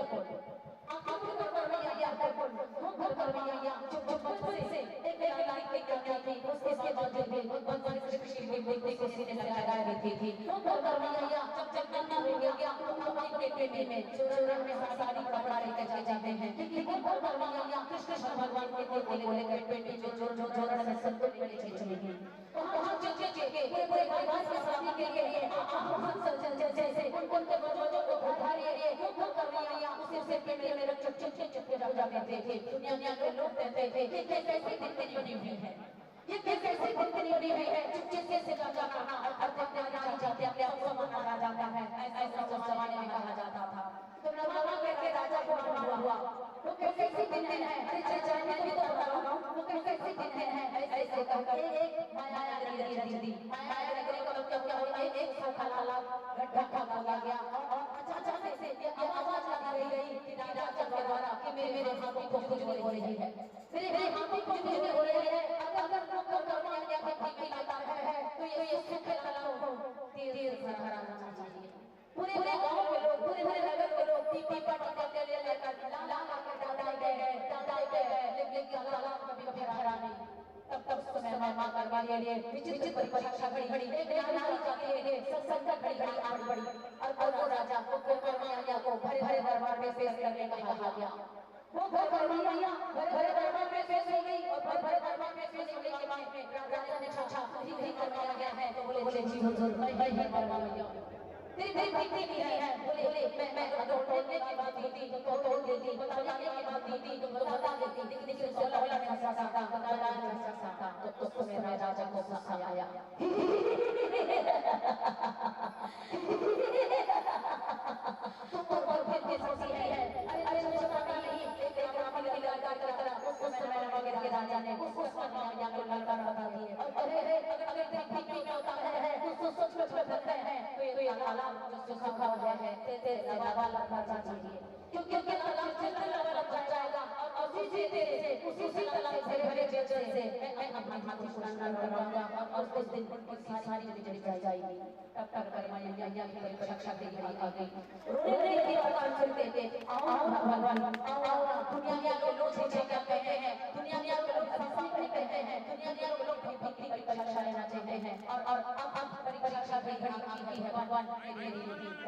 आपको करवाया गया है वो करवाया गया जो बचपन से एक लाइक करनी थी उसके बाद भी भगवान श्री कृष्ण की बेटी को सीने से लगा रखी थी वो करवाया गया जब नन्हा हो गया तो अपने पेटे में चोरा में साड़ी कपड़ा लेकर जाते हैं लेकिन वो करवाया गया कृष्ण भगवान के बेटे को लेकर पेटी जो जोरण में संतुलित में चली गई वहां जो पूरे भगवान के शादी के लिए हम जैसे उनके बच्चों को उठाइए वो करवाया गया उसे पेटे में रख चुप जाते थे दुनिया के लोग कहते थे कि कैसे जिंदगी हुई है ये कैसे जिंदगी हुई है चुपके से जाना अर्थात नारी जाते अपने आप को माना जाता है ऐसा उस जमाने में कहा जाता था तो नवाबा करके राजा को मारा हुआ वो कैसे दिन है अरे जानने भी तो बता रहा हूं वो कैसे दिन है ऐसे कहकर एक माया नगरी माया नगरी का क्या हुआ एक सूखा तालाब गड्ढा खोदा गया और अचानक से ये आवाज लगाई गई कि राजा के द्वारा कि मेरे हाथी को खुजली हो रही है मेरे हाथी को खुजली हो रही है अगर लोग करवाया गया कि लाता है तो ये सूखे तालाब को तीर से भराना चाहिए पूरे गांव के लोग पूरे नगर के लोग पीपी पट ले लेकर ला कर डाल गए लेकिन तालाब कभी भरा नहीं तब समय मां करवाने लिए विचित्र परीक्षा खड़ी एक नारी जाती है संकट खड़ी आग बढ़ी और वो राजा को करवाया को भरे दरबार में पेश करने का कहा गया वो करवाया भरे दरबार में पेश हो गई और भरे दरबार में पेश होने के बाद राजा ने पूछा ही करवाया गया है तो बोले जी हुजूर मैं ही करवाया तेरी भक्ति नहीं है बोले मैं अगर तोड़ने की बात होती तो तोड़ देती बताने की बात होती तो बता देती लेकिन उसको लौला नहीं सकता बताना नहीं सकता तो उस समय राजा को गुस्सा आया तो फिर सोची है अरे मुझे पता नहीं एक रावण की लड़का उस समय वगैरह के राजा ने उसको समझाया को लड़का बता दिए अरे अगर भक्ति में होता है तो सच में करते हैं तो ये तालाब जो सूखा हुआ है तेरे बाबा लगना चाहिए क्योंकि तालाब चलने लग जाएगा और उसी तालाब से भरे जल से मैं अपने हाथी को स्नान करवाऊंगा और उस दिन की सारी बिजली चल जाएगी तब करवाया गया कि परीक्षा की घड़ी आ गई रोने की आवाज सुनते थे आओ भगवान आओ दुनिया के लोग छे कहते हैं दुनिया के लोग अभिशाप कहते हैं दुनिया के लोग भक्ति की परीक्षा लेना चाहते हैं और अब परीक्षा की घड़ी आ गई है भगवान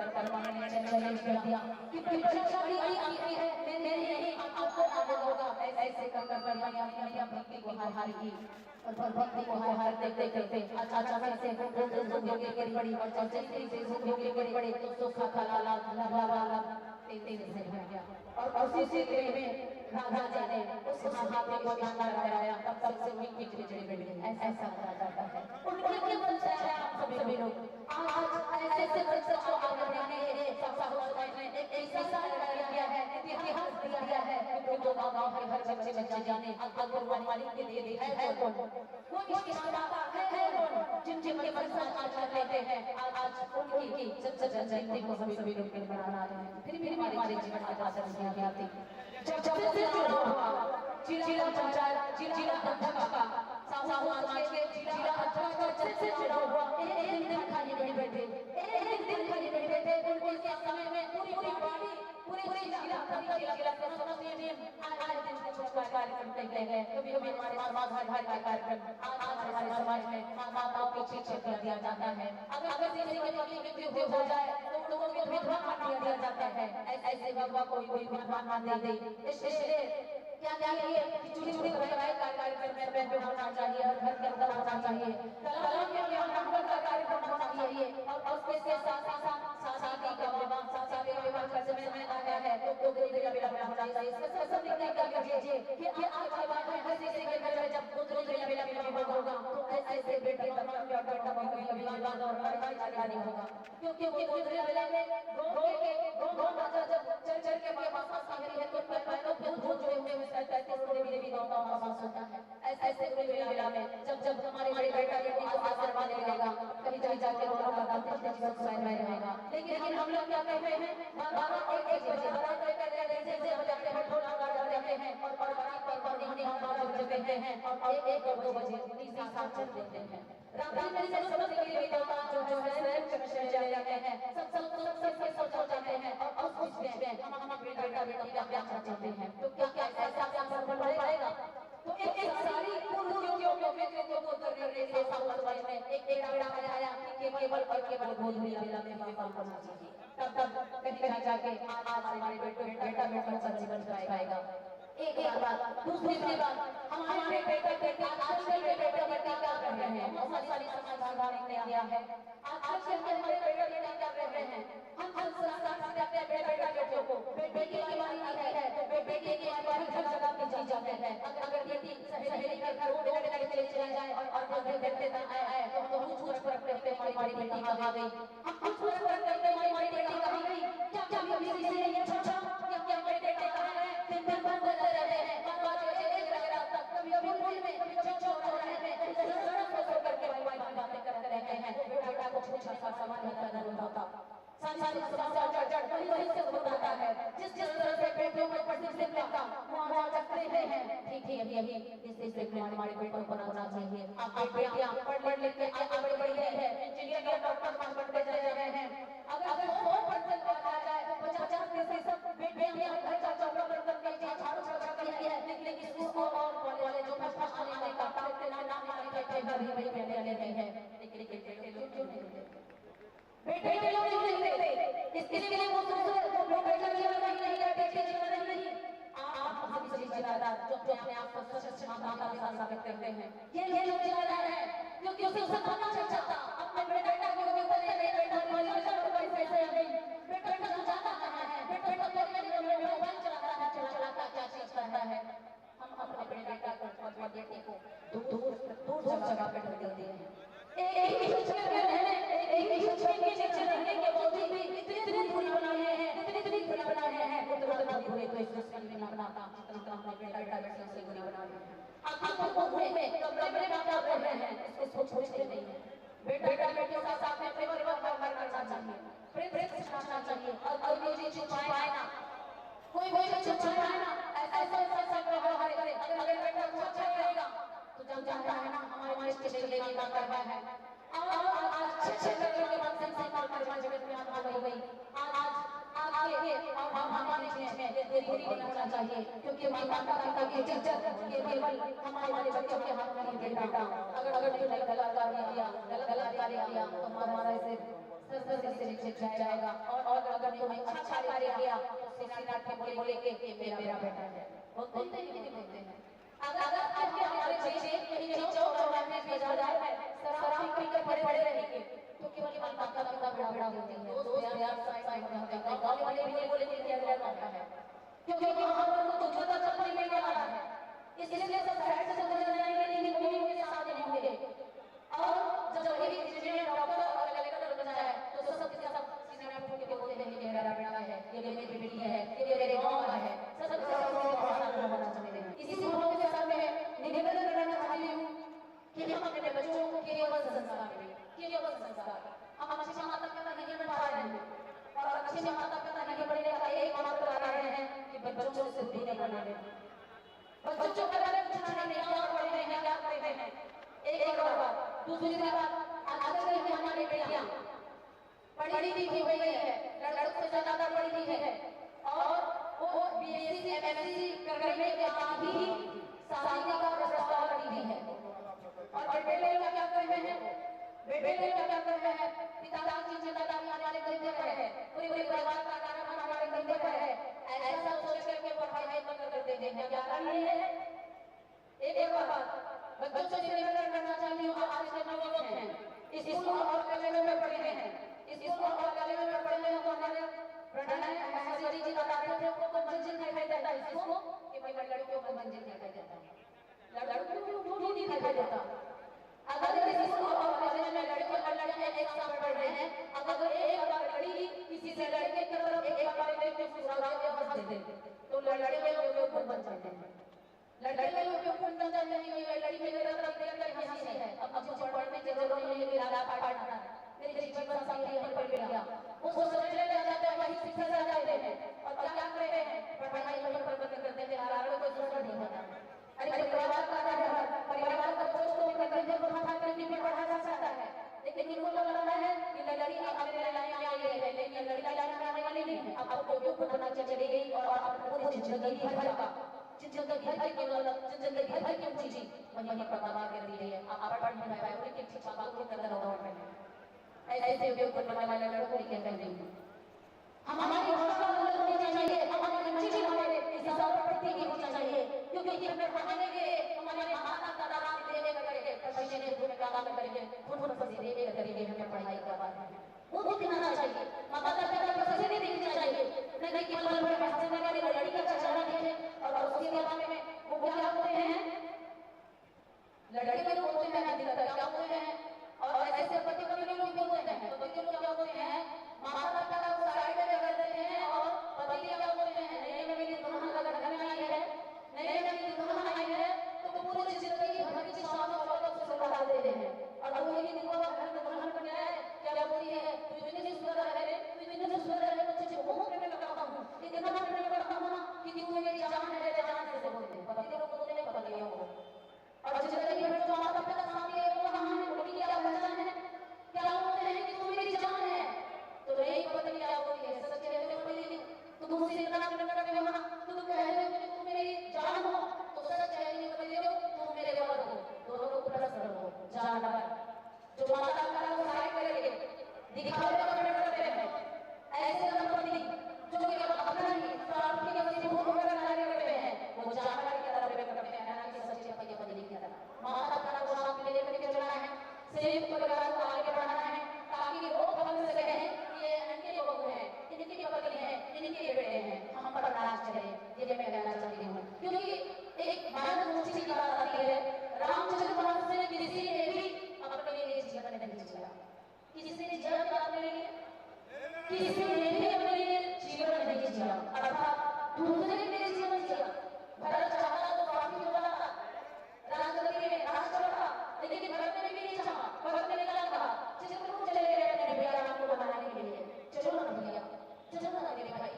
करवाने ने चैलेंज कर दिया कि परीक्षा की घड़ी आ गई है मेरे नहीं आपको आगे होगा ऐसे कर करवाया भक्ति को हार की और भक्ति को हार देखते अचानक से होके गिर पड़ी और जल्दी से होके गिर पड़ी तो सूखा खाला लाला तेज से भर गया और उसी से में राजा ने उस हाथी को ध्यान लगाया तब से वही बिजली बढ़ गई ऐसा कहा जाता है उनके मन से है आप सभी लोग आज ऐसे बच्चों को आगे बढ़ाने के लिए सब ने एक ऐसा लगाया गया है इतिहास दिया गया है कि दो गांव के हर बच्चे जाने अगर वाली के लिए है कौन वो किसकी दाता है कौन जिनके बच्चे आज लेते हैं आज उनकी जन्मदिन को सभी लोग मना रहे हैं फिर हमारे जीवन में आदर्श नहीं आती जब से चुनाव हुआ जिला पंचायत जिला अध्यक्ष का साहू समाज के जिला अध्यक्ष का जब से चुनाव हुआ एक दिन खाली नहीं बैठे एक दिन खाली नहीं बैठे उनके समय में पूरी पार्टी पूरी जिला समस्त टीम आज दिन कुछ कार्य कार्यक्रम करते हैं, कभी कभी हमारे समाज हर कार्यक्रम, आज हमारे समाज में माताओं को शिक्षित कर दिया जाता है। अगर किसी की मृत्यु हो जाए तो उनको विधवा मान दिया जाता है, ऐसे विधवा को कोई विधवा मान ना दे। इसलिए क्या चाहिए कि चुड़ी कार्यक्रम में होना चाहिए और घर के अंदर होना चाहिए, कला के नाटक का कार्यक्रम होना चाहिए और उसके साथ शादी का विवाह का समय आया है तो दुल्हन मिला होना चाहिए। इसका सब निकल कर लीजिए कि आज के बाद हर किसी के घर में जब दुल्हन मिला होगा तो ऐसे बेटे बेटा कभी विवाद और लड़ाई होगा, क्योंकि वो दुल्हन मिला में गो माता जब चल के वापस आती है तो पैरों पे धूल जोड़े हुए देवी देवताओं का वास होता है। ऐसे मिला में जब हमारे बड़े बेटा बेटी को आशीर्वाद मिलेगा, कहीं जाके दोनों का दाम्पत्य जीवन सुखमय रहेगा। लेकिन हम लोग क्या कहते हैं 12-1 बजे बारात लेकर जैसे बजाते हैं, ढोल बजाते हैं और बारात पर हम 12 बजे कहते हैं और 1 और 2 बजे तीसरा साथ चल देते हैं। रात में से समझ के लिए देवता जो है स्वयं चले जाते हैं, सब जाते हैं और उस बीच में हम बेटा बेटी का प्यार चाहते हैं। तो क्या ऐसा प्यार बन पाएगा? तो एक सारी पूर्णियों को करने के लिए समाज में एक बेड़ा बनाया कि केवल गोद मिला में विवाह करना चाहिए, तब कहीं जाके आज हमारे बेटा का जीवन पाएगा। एक बात, दूसरी बात, हमारे बेटा बेटी आजकल के बेटा बेटी क्या कर रहे हैं, बहुत सारी समाज सुधार किया है। आजकल के हमारे बेटा बेटी क्या कर रहे हैं, हम संस्कार सिखाते हैं बेटा बेटियों को, बेटी की बारी आई है तो बेटी की बारी घर जगह पे जी जाते हैं। अगर बेटी सहेली के घर वो बेटा के चले जाए और देखते आए तो कुछ फर्क करते हमारी बेटी कहाँ गई, हम कुछ फर्क करते हमारी बेटी कहाँ गई, क्या हम किसी से ये पूछा क्या हमारे बेटे कहाँ हैं? दिन भर बोलते रहते हैं, बात एक लग रहा था, कभी पुल में कभी चौराहे में सड़क पर सो करके बातें करते रहते हैं। बेटा को पूछा सा सवाल नहीं होता, सारी समस्या जड़ वही से बताता है। जिस तरह से बेटियों में डिसिप्लिन का वहाँ रखते हैं, ठीक यही डिसिप्लिन हमारे बेटों को होना चाहिए। आप बेटियां पढ़ लिख के आगे बढ़ रही है, इंजीनियर डॉक्टर बनते जा रहे हैं। अगर 100% आ जाए तो 50% बेटियां घर का चौका बर्तन के झाड़ू करती है, लेकिन स्कूल और कॉलेज जो में फर्स्ट आने का टाइप के नाम लिखते घर ही वही पहले लेते हैं, लेकिन बेटे लोग क्यों नहीं देते? बेटे लोग क्यों नहीं देते? इसके लिए वो बेटा जीवन नहीं है, बेटे जीवन नहीं। आप हम इसी जिम्मेदार जो अपने आप को सच माता के साथ साबित करते हैं, ये लोग जिम्मेदार है, क्योंकि उसे बताना चाहता अपने बेटा को बोलते नहीं, बेटा तुम्हारी वजह से कोई पैसे नहीं, बेटा तो जाता कहाँ है, बेटा तो मोबाइल चलाता है, चलाता क्या चीज करता है। हम अपने बेटा को और बेटी को दूर जगह पे ढक देते हैं। एक ही छत में रहने के बावजूद भी इतनी दूरी बनाए हैं उतना दूरी तो इस दुश्मन ने बनाता जितना अपने बेटा बेटी से दूरी बनाए हैं। आंखों को घूमे कमरे में क्या कर रहे हैं इसको छोड़ते नहीं है। बेटा बेटियों का साथ में प्रेम करना चाहिए, प्रेम सिखाना चाहिए और कोई छुपाए ना, कोई छुपाए ना, ऐसा व्यवहार करे। अगर बेटा को अच्छा करेगा तो जब जानता है ना हमारे इसके लिए क्या करना है। आज अच्छे करने के बाद संसार जगत में आत्मा हो गई। आज आगे हमारे में देरी होना चाहिए, क्योंकि माता पिता की इज्जत केवल हमारे बच्चों के हाथ में है। बेटा अगर तूने गलत कार्य किया तो हमारा इसे सर से नीचे जाएगा, और अगर तूने अच्छा कार्य किया तो सीना पे बोले कि मेरा बेटा है। बोलते हैं अगर आपके हमारे बच्चे कहीं चौक में बाजार में शराब पीकर पड़े रहेंगे तो केवल माता पिता बड़ा होती है, दोस्त यार साइड में होते हैं, गांव वाले भी बोले कि क्या रहता है, क्योंकि वहां पर तो पता चलने नहीं वाला है। इसलिए सब साइड से समझ जाएंगे लेकिन कोई उनके साथ नहीं होंगे। और जब वही इंजीनियर डॉक्टर और कलेक्टर बन जाए तो सब के सब सीना में फूट के बोलते हैं ये मेरा बेटा है, ये मेरी बेटी है, ये मेरे गांव का है, सब होना चाहिए। इसी भाव के साथ में निवेदन करना चाहती हूँ कि हम अपने बच्चों को केवल संस्कार हम अच्छे माता पिता नहीं बन पा रहे हैं, और अच्छे माता पिता नहीं बनने का एक मात्र कारण है कि बच्चों से दूरी बनाने, बच्चों का बारे में पूछना नहीं क्या पढ़ते हैं क्या करते हैं। एक और बात, दूसरी बात, आजकल की हमारी बेटियां पढ़ी लिखी हुई है, लड़कों से ज्यादा पढ़ी लिखी है, और वो बीएससी एमएससी करने के बाद ही बेटे ने क्या कर रहे हैं, पिताजी जिम्मेदारी हमारे कंधे पर है, पूरे परिवार का कारण हमारे कंधे पर है, ऐसा सोच करके पढ़ाई बंद कर देते हैं। क्या कारण ये है? एक बात बच्चों से निवेदन करना चाहती हूँ, आज के नवयुवक हैं, स्कूल और कॉलेज में पढ़े हैं, स्कूल और कॉलेज में पढ़े हैं, तो हमारे प्रणय महर्षि जी बताते थे वो मंजिल दिखाई देता है इसको कि भाई लड़कियों को मंजिल दिखाई देता है, लड़कियों को नहीं दिखाई देता। अगर स्कूल और कॉलेज में लड़के और लड़कियां एक साथ पढ़ रहे हैं, अगर एक लड़की किसी से लड़के की तरफ एक बार देख के सुझाव के हंस दे तो लड़के लोग बन जाते हैं, लड़के लोग बन जाते हैं, लड़की मेरी तरफ देख कर हंसी है, अब मुझे पढ़ने की जरूरत नहीं है, मेरा पढ़ना है, मेरी जीवन साथी है, पढ़ गया, वो सोचने लग जाते हैं, वही सीखने लग जाते हैं और क्या करते हैं, पढ़ाई वहीं पर बंद कर देते हैं, आगे कोई दूसरा नहीं होता। अरे परिवार का आधार, परिवार का बोझ तो उनके कंधे पर उठा करके भी पढ़ा जा सकता है, लेकिन इनको लग रहा है कि लड़की अपने लाइन में आई है, लेकिन लड़का लाइन में आने वाली नहीं है। अब आपको जो पढ़ना चली गई और आपको जिंदगी भर का जिंदगी भर की पूंजी वहीं पर बर्बाद कर दी गई है। आप पढ़ नहीं पाए, उनकी शिक्षा को कदर और ऐसे उपयोग करने वाले लड़कों की क्या कहेंगे? हमारी भाषा अलग होनी चाहिए, हमारी मंजिल हमारे हिसाब प्रति की होनी चाहिए, क्योंकि हमें पढ़ाने के हमारे माता दादा देने करेंगे, पसीने धूप का काम करेंगे, खून पसीने देने करेंगे, हमें पढ़ाई करवाना है, वो दिखाना चाहिए, माता दादा का पसीने दिखना चाहिए, नहीं कि पल भर में हंसने वाली लड़की का चेहरा दिखे और उसके जमाने में वो क्या होते हैं, लड़के लोग होते हैं, दिखता क्या होते हैं, और ऐसे पति पत्नी लोग भी होते हैं, तो पति लोग क्या होते हैं, माता पिता को साइड में कर देते हैं और पति क्या होते हैं, नए मेरी दुल्हन अगर घर में आई है, नए मेरी दुल्हन आई है, तो पूरी जिंदगी भर की शानों शौकत से लगा देते हैं, और वही निकलवा घर में दुल्हन बन गया है, क्या बोलती है, तू इतनी सुंदर है रे, तू इतनी सुंदर है, तो तुझे बहुत प्रेम करता हूँ, इतना प्रेम करता हूँ ना कि तू मेरी जान है, मेरे जान से बोलते हैं, पति लोग बोलते हैं, पता नहीं हो, और जिंदगी भर जो माता पिता सामने वो कहाँ है, उनकी क्या पहचान है, क्या बोलते हैं कि तू मेरी जान है, तो यही पता नहीं क्या बोलती है, सच कहते हो बोली तो तुमसे इतना प्रेम करते हो ना, तो तुम कहते हो कि तुम मेरी जान हो, तो सच है नहीं बोलते हो, तुम मेरे वर हो, दोनों को प्लस करो, जानवर जो माता पिता को साइड करेंगे, दिखावे का प्रेम करते हैं, ऐसे दंपति जो कि अपना ही स्वार्थी के वजह से भूख में कार्य करते हैं, वो जानवर की तरह प्रेम करते हैं, ना कि सच्चे पति पत्नी की तरह। माता पिता को साथ में लेकर के चलना है, संयुक्त परिवार को आगे बढ़ाना है, ताकि वो खबर से कहें कि ये इनके लोग हैं, इनकी पत्नी है, इनके बेटे हैं, हम पर नाच चले, ये मैं कहना चाहती हूँ, क्योंकि एक मानव मुक्ति की बात आती है, रामचंद्र से किसी ने भी अपने लिए जीवन नहीं जिया, किसी ने जीवन अपने लिए, किसी ने भी अपने लिए जीवन नहीं जिया, अर्थात दूसरे के लिए जीवन जिया। भरत चाहता तो काफी हो जाता, राजगद्दी में राज चढ़ा, लेकिन भरत ने भी नहीं चाहा, भरत ने क्या कहा, चित्रकूट चले गए अपने भैया राम को बनाने के लिए, चलो ना भैया, चलो ना मेरे भाई,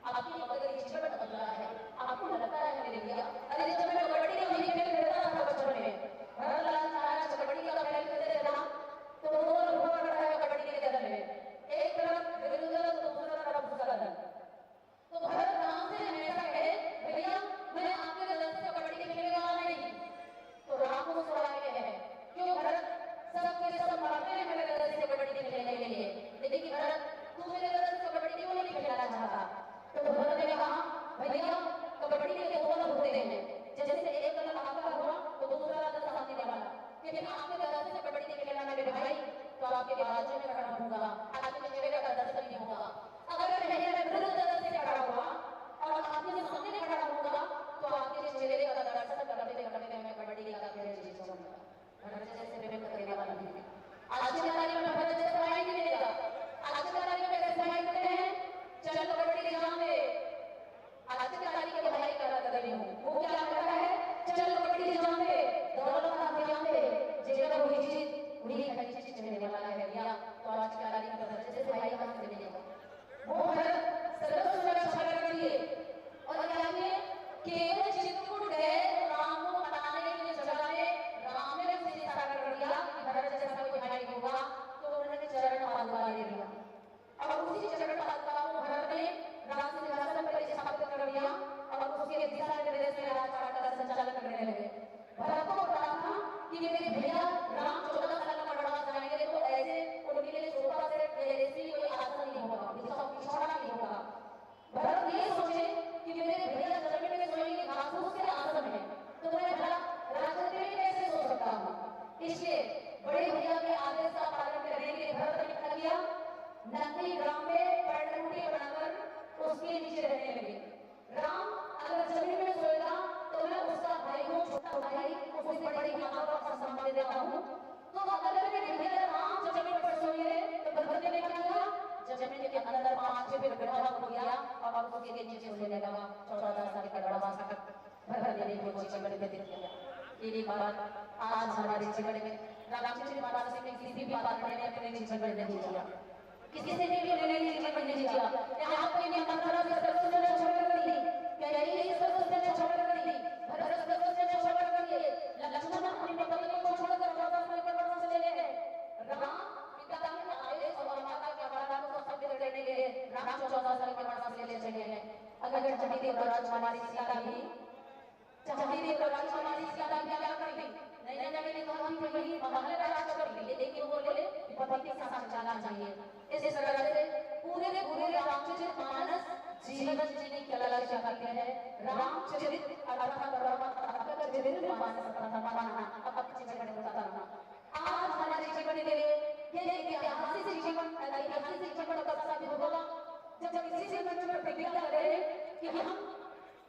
आपकी मगर ये जीवन बदल रहा है, आपको लगता है मेरे भैया, अरे जब मैं कबड्डी का वही खेल खेलता था बचपन में, भरतलाल महाराज कबड्डी का खेल खेलते थे ना, तो वो हुआ करता है कबड्डी के दल में, एक तरफ विरुद्ध दल तो दूसरा तरफ दूसरा दल, तो भरत राम से हमेशा कहे भैया मैं आपके दल से कबड्डी खेलने वाला नहीं, तो राम को सुनाए हैं, क्यों भरत सबके सब मरते हैं मेरे दल से कबड्डी खेलने के लिए, लेकिन भरत तू मेरे दल से कबड्डी क्यों नहीं खेलना चाहता, तो भरत ने कहा भैया कबड्डी के दो दल होते हैं, जैसे एक दल आपका हुआ तो दूसरा दल सामने वाला, क्योंकि आपके दल से कबड्डी खेलना मेरे भाई तो आपके बाजू में खड़ा होगा, आपके चेहरे का दर्शन नहीं होगा, अगर मैं विरुद्ध दल से खड़ा हुआ और आपके सामने खड़ा होगा तो आपके चेहरे का दर्शन करते करते मैं कबड्डी का खेल जीत जाऊंगा। भरत जैसे प्रेम करने वाला नहीं है, आज के तारीख में भरत जैसा भाई नहीं मिलेगा, आज के तारीख में कैसे भाई करते हैं, चल कबड्डी जान दे, आज के तारीख के भाई का कदर नहीं हूँ, वो क्या करता है, चल कबड्डी जान दे, दौलत का ध्यान दे, जेकर हुई चीज उन्हीं का चीज चलने वाला है भैया, तो आज के तारीख में भरत जैसे भाई कहाँ से मिलेगा, वो भरत सर्व सुरक्षा कर दिए और क्या किए, केवल चित्रकूट गए राम को मनाने के लिए जगाने, राम ने उसे इशारा कर दिया कि भरत जैसा कोई भाई होगा, तो उन्होंने चरण पादुका ले लिया और उसी चरण पादुका को भरत ने राम सिंहासन पर स्थापित कर दिया और उसके दिशा निर्देश में राजपाट का संचालन करने लगे। भरत को पता था कि मेरे भैया राम 14 साल का वनवास जाएंगे एक बार आज हमारे जीवन में रामचंद्र मानस ने किसी भी बात ने अपने जीवन में नहीं जिया, किसी से भी अपने जीवन में नहीं जिया। यहाँ पे ने मंत्रा से सर्वस्व ने छोड़ कर दी, क्या यही सर्वस्व ने छोड़ कर दी, भरत सर्वस्व ने छोड़ कर दिए, लक्ष्मण अपनी पत्नी को छोड़कर 14 साल के वनवास चले गए। राम पिता के आदेश और माता के वरदान को सत्य करने के लिए राम 14 साल के वनवास ले चले गए। अगर चाहती थी राजकुमारी सीता भी चाहती थी राजकुमारी सीता भी क्या करती, नहीं नहीं कहा कि वही महल में राज करती, लेकिन वो बोले पति के साथ जाना चाहिए। इस तरह से पूरे रामचरित मानस जीवन जीने की ललचा करते हैं। रामचरित चरित्र मानस अपने जीवन में उतारना आज हमारे जीवन के लिए ये ऐतिहासिक जीवन का साबित होगा जब किसी जीवन में प्रतिज्ञा करें कि हम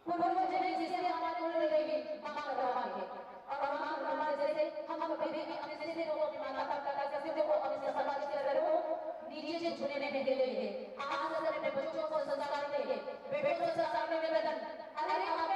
पूर्वज ने जिसे हमारे उन्होंने देवी महान रवांगे और महान रवांगे जैसे हम कभी भी अपने से को अपनी माता पिता से को अपने समाज के अंदर को नीचे झुकने नहीं देंगे। आज अगर अपने बच्चों को संस्कार देंगे, बेटों को संस्कार में निवेदन, अरे आप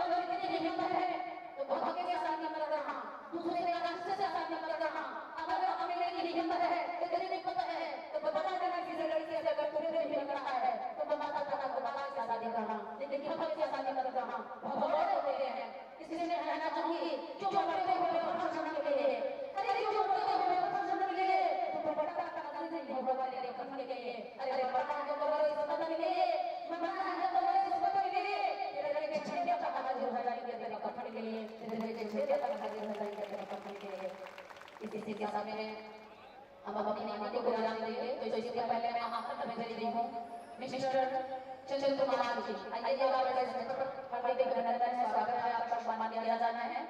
अगर इतनी हिम्मत है तो भाग्य के साथ निकल रहा, दूसरे के रास्ते से साथ निकल रहा, अगर हमें नहीं हिम्मत है तो तेरी नहीं पता है तो बता देना किसी लड़की से अगर तुम्हें नहीं मिल रहा है तो माता पिता को बता के शादी करना, लेकिन हम क्या शादी कर रहा भगवान होते हैं। इसलिए मैं कहना चाहूंगी जो बड़े हुए भाषण के लिए, अरे जो बड़े हुए भाषण के लिए तो बड़ा का नहीं होगा ले करने के लिए, अरे बड़ा जो बड़ा इस बदल के लिए मना है तो बड़ा इस बदल के लिए तेरे के छेड़े का हाजिर हो जाएंगे तेरे कफन के लिए, तेरे के छेड़े का हाजिर हो जाएंगे तेरे कफन के लिए। इसी के साथ में हम अपनी नीति को विराम देंगे। तो इसके पहले मैं हाथ में दे रही हूं मिस्टर चंद्र कुमार जी, आइए आप इस पर हार्दिक अभिनंदन है, स्वागत है, आपका सम्मान किया जाना है।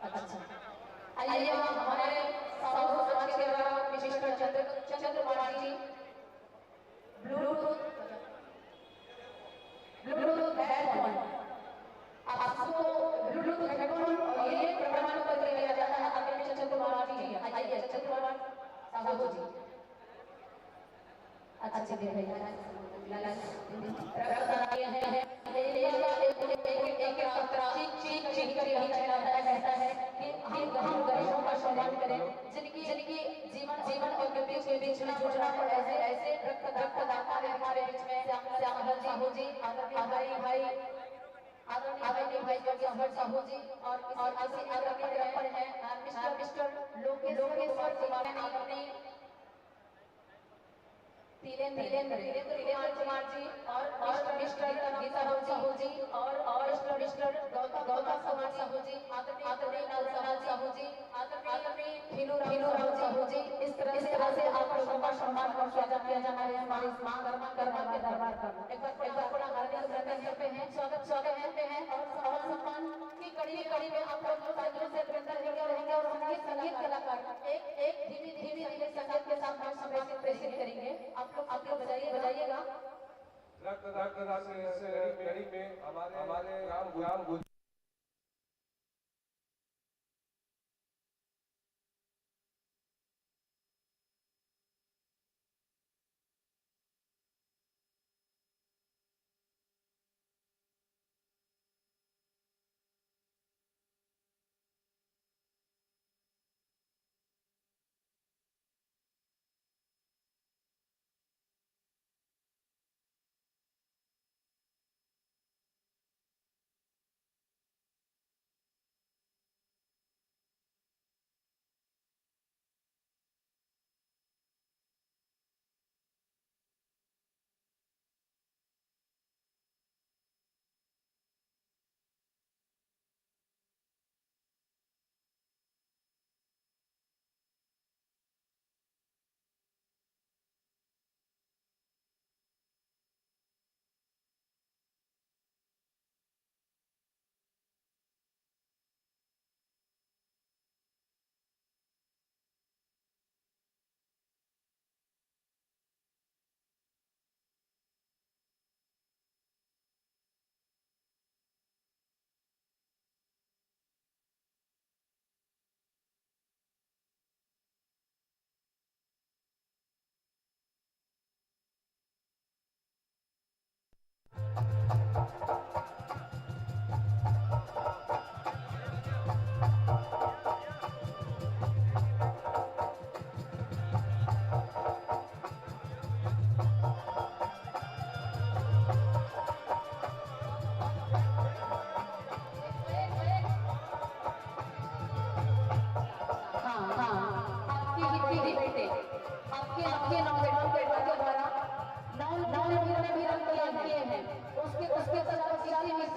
अच्छा आइए हमारे साहू समाज के द्वारा मिस्टर चंद्र कुमार जी ब्लूटूथ हेडफोन आपको ब्लूटूथ हेडफोन और ये प्रमाण पत्र दिया जाता है आपके चंद्र कुमार जी। आइए चंद्र कुमार साहू जी। अच्छा दे भैया कहता है कि हम गरीबों का सम्मान करें, जिनकी जीवन और मृत्यु के बीच में जुड़ना पड़े, ऐसे रक्तदाता है हमारे बीच में श्यामल साहू जी, आदरणीय भाई साहू जी और आदरणीय पर है मिस्टर लोकेश्वर अपनी तिलेन्द्र कुमार जी और मिस्टर गीता साहू जी और मिस्टर गौतम साहू जी, आदरणीय लाल साहू जी, आदरणीय फिनू साहू जी। इस तरह से आपका सम्मान और स्वागत किया जाना है हमारे मां गरमा के दरबार पर। एक बार थोड़ा हार्दिक अभिनंदन करते हैं, स्वागत करते हैं और सम्मान की कड़ी में आप लोग साथियों से अभिनंदन रहेंगे और संगीत कलाकार एक धीमी संगीत के साथ हम समय प्रेषित करेंगे। आप लोग बजाइएगा। रक्तदान में हमारे राम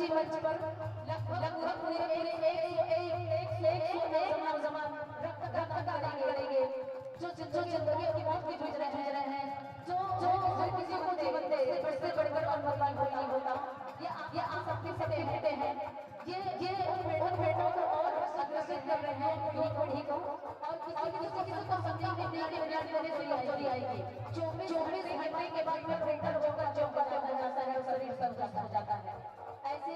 ऊंची मंच पर लगभग पूरे एक नौजवान रक्तदान करेंगे जो जिंदगी की मौत की जूझ रहे हैं, जो हर किसी को जीवन दे इससे बढ़कर और भगवान को नहीं होता। ये आप सबके सकते हैं, ये उन बेटों को और अग्रसर कर रहे हैं युवा पीढ़ी को, और किसी को समझाने की बुनियाद देने से चली आएगी। 24 घंटे के बाद में प्रिंटर होगा जो खत्म हो जाता है और शरीर सब खत्म हो जाता है। ऐसे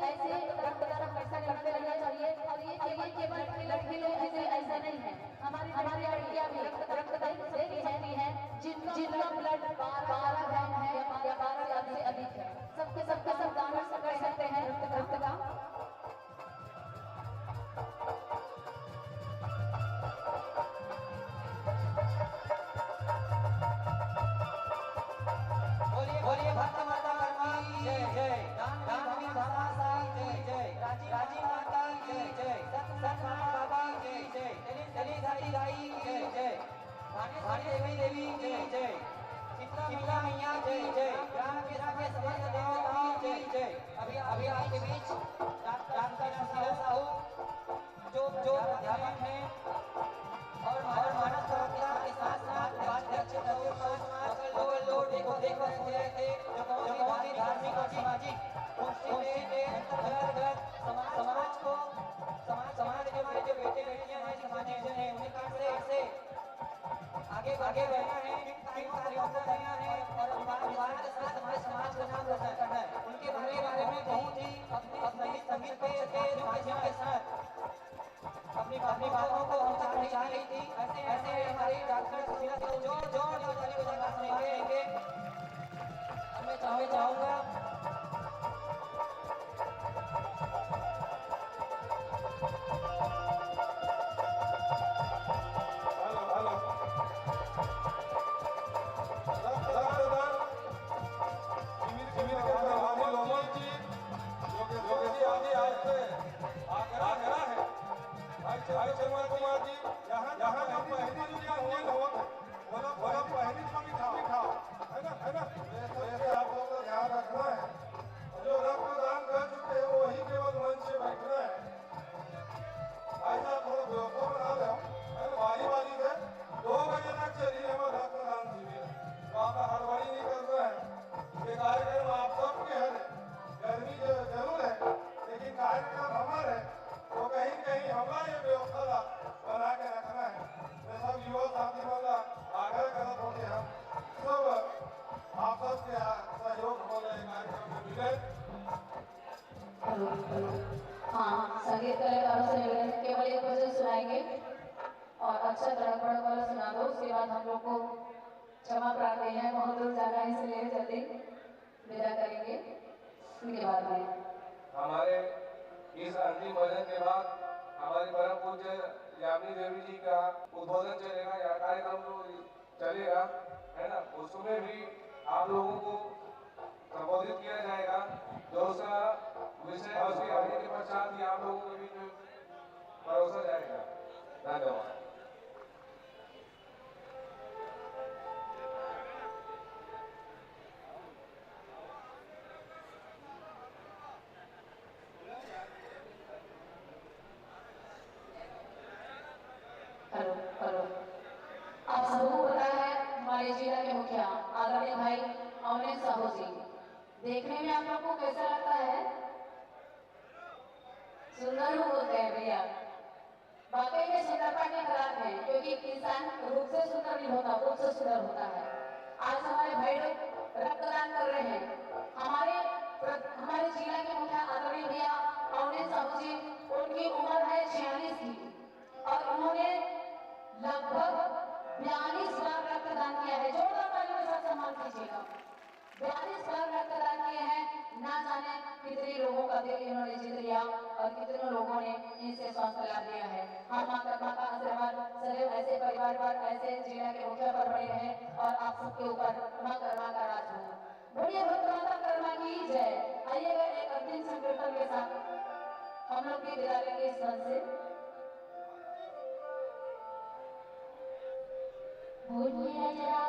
रक्तदान हमेशा करते रहना चाहिए। और ये केवल लड़की लोग ऐसा नहीं है, हमारी लड़कियां भी रक्तदान से भी हैं जिनका ब्लड 12 ग्राम है या 12 से अधिक है। सबके सब दान कर सकते हैं रक्तदान। बोलिए भारत माता की जय जय, दानवीर भाषा की जय जय, राजी माता की जय, सत बाबा की जय, चली दाई की जय, भानी देवी की जय, शीतला मैया जय जय, ग्राम के समस्त देवताओं की जय। अभी आपके बीच डॉक्टर साहू जो अध्यापक हैं और मानव संरक्षण के साथ उपाध्यक्ष देखो हो रहे थे, जो बहुत ही धार्मिक और सामाजिक समाज के हमारे जो बेटे बेटियां हैं, समाज हैं, उनके से आगे बढ़ना है, और परिवार के साथ हमारे समाज का नाम रोशन करना है। उनके बारे में बहुत ही अपने संगीत के माध्यम के साथ अपनी बातों को हम तक पहुंचा रही थी। ऐसे हमारे डॉक्टर सुशीला से जो ताली बजाना सुनेंगे। अब मैं चाहूंगा कुमार जी यहाँ जो पहली था है ना, ऐसे आप लोगों को ध्यान रखना है। जो रक्तदान कर चुके हैं वही केवल मंच से बैठना है। ऐसा थोड़ा व्यवस्था बना लो, बारी से 2 बजे तक चलिए हमारा रक्तदान शिविर। तो आपका हड़बड़ी नहीं करना है। ये कार्यक्रम आप सबके है, गर्मी जरूर है लेकिन कार्यक्रम हमारे है, तो कहीं हमारा ये व्यवस्था बना के रखना है। मैं सब युवा साथी वाला आग्रह करत हो कि हम सब आप सबके सहयोग वाले कार्यक्रम में मिले। हाँ, संगीत कलाकारों से मिले केवल एक भजन सुनाएंगे और अच्छा तरह वाला सुना दो, उसके बाद हम लोग को क्षमा प्रार्थी है, बहुत दूर जाना है इसलिए जल्दी विदा करेंगे। उसके बाद में हमारे इस अंतिम भजन के बाद हमारी परम पूज्य यामिनी देवी जी का उद्बोधन चलेगा या कार्यक्रम चलेगा, है ना। उसमें भी आप लोगों को संबोधित किया जाएगा। जो उसका विषय उसके आगे के पश्चात ही आप लोगों के बीच में परोसा जाएगा। धन्यवाद। हेलो, आप सबको पता है हमारे जिला के मुखिया आदरणीय भाई अवनीश साहू जी, देखने में आप लोग को कैसा लगता है? सुंदर होते हैं भैया, वाकई में सुंदरता के खिलाफ है, क्योंकि इंसान रूप से सुंदर नहीं होता, रूप से सुंदर होता है। आज हमारे भाई लोग रक्तदान कर रहे हैं। हमारे जिला के मुखिया आदरणीय भैया अवनीश साहू जी, उनकी उम्र है 46 की और उन्होंने लगभग 42 बार रक्तदान किया है। जोरदार तालियों के साथ सम्मान कीजिएगा। 42 बार रक्तदान किए हैं। ना जाने कितने लोगों का दिल इन्होंने जीत लिया और कितने लोगों ने इनसे स्वास्थ्य लाभ लिया है। हम माता का आशीर्वाद सदैव ऐसे परिवार पर, ऐसे जिला के मुखिया पर बने रहे और आप सबके ऊपर मां कर्मा का राज हो। बोलिए माता कर्मा की जय। आइएगा एक अंतिम संकीर्तन के साथ हम लोग भी विदा लेंगे इस मंच से। बोलिए जरा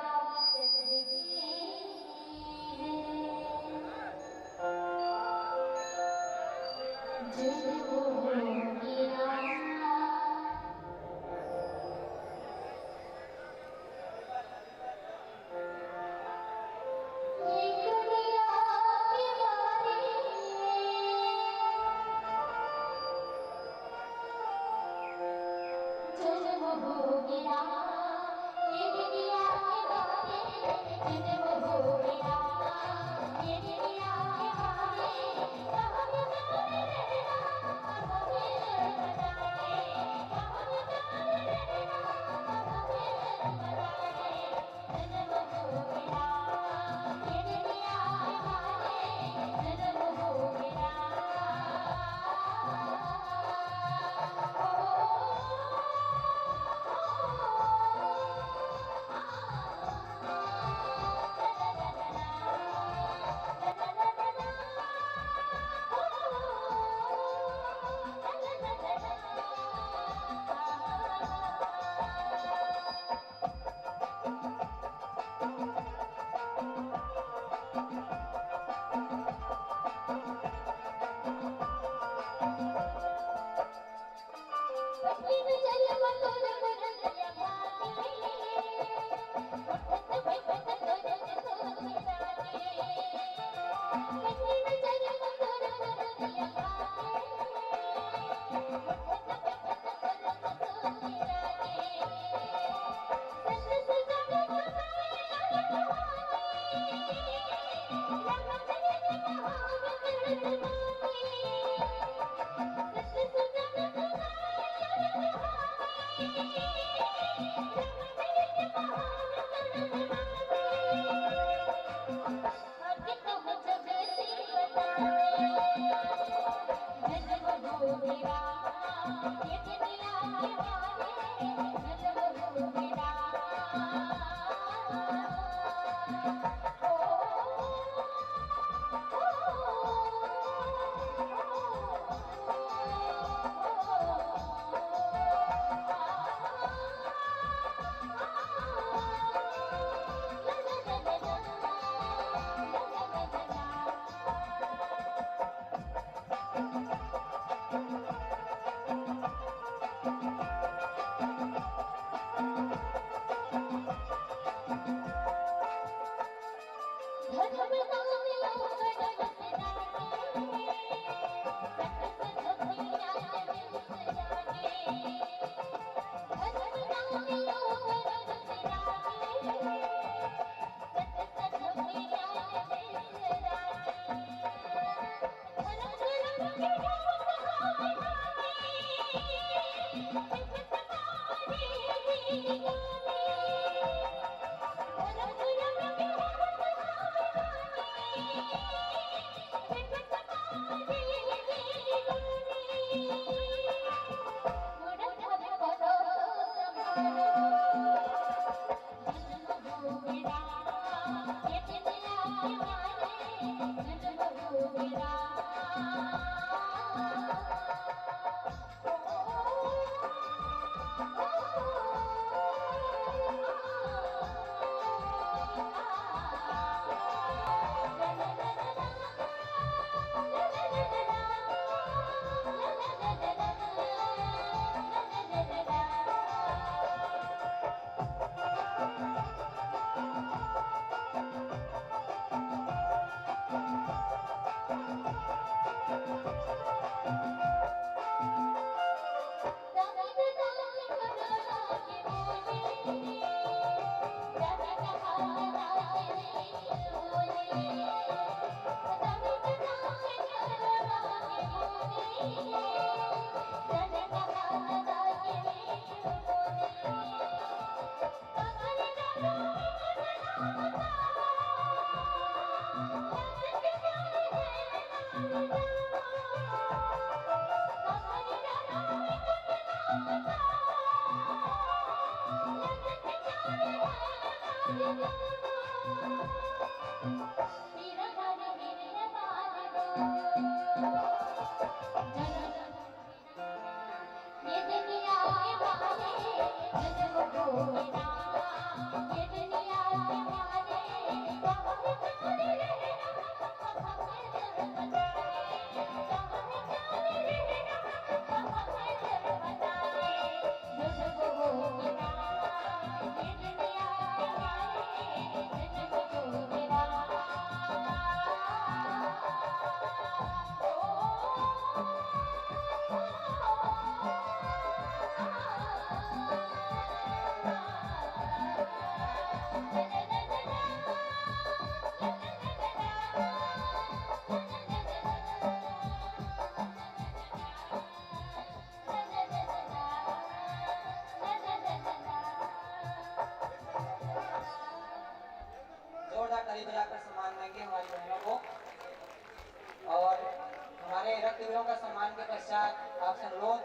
रक्तवीरों का सम्मान के पश्चात आपसे अनुरोध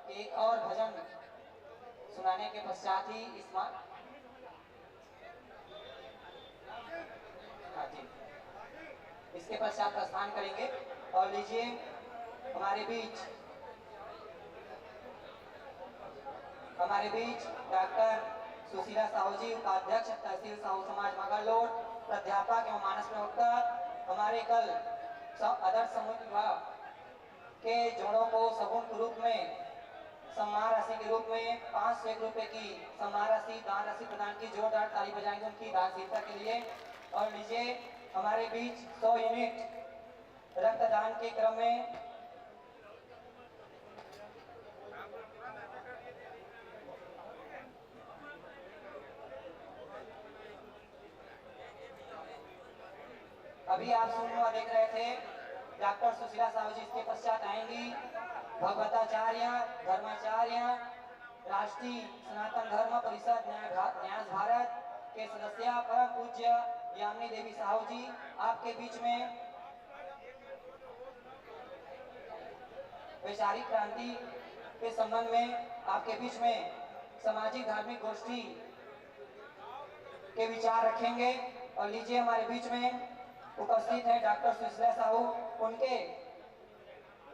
कि एक और भजन सुनाने के पश्चात ही इसके पश्चात प्रस्थान करेंगे। और लीजिए हमारे बीच डॉक्टर सुशीला साहू जी, उपाध्यक्ष तहसील साहू समाज मगरलोड, प्राध्यापक एवं मानस प्रवक्ता, हमारे कल आदर्श समूह विभाग के जोड़ों को सगुन के रूप में सम्मान राशि के रूप में 500 रुपए की सम्मान राशि दान राशि प्रदान की जोरदार ताली बजाएंगे उनकी दानशीलता के लिए। और लीजिए हमारे बीच 100 यूनिट रक्तदान के क्रम में अभी आप सुनवा देख रहे थे डॉक्टर सुशीला साहू जी। इसके पश्चात आएंगी भगवताचार्य धर्माचार्य राष्ट्रीय सनातन धर्म परिषद न्यास भारत के सदस्य परम पूज्य यामिनी देवी साहू जी। आपके बीच में वैचारिक क्रांति के संबंध में आपके बीच में सामाजिक धार्मिक गोष्ठी के विचार रखेंगे। और लीजिए हमारे बीच में उपस्थित है डॉक्टर सुशीला साहू। उनके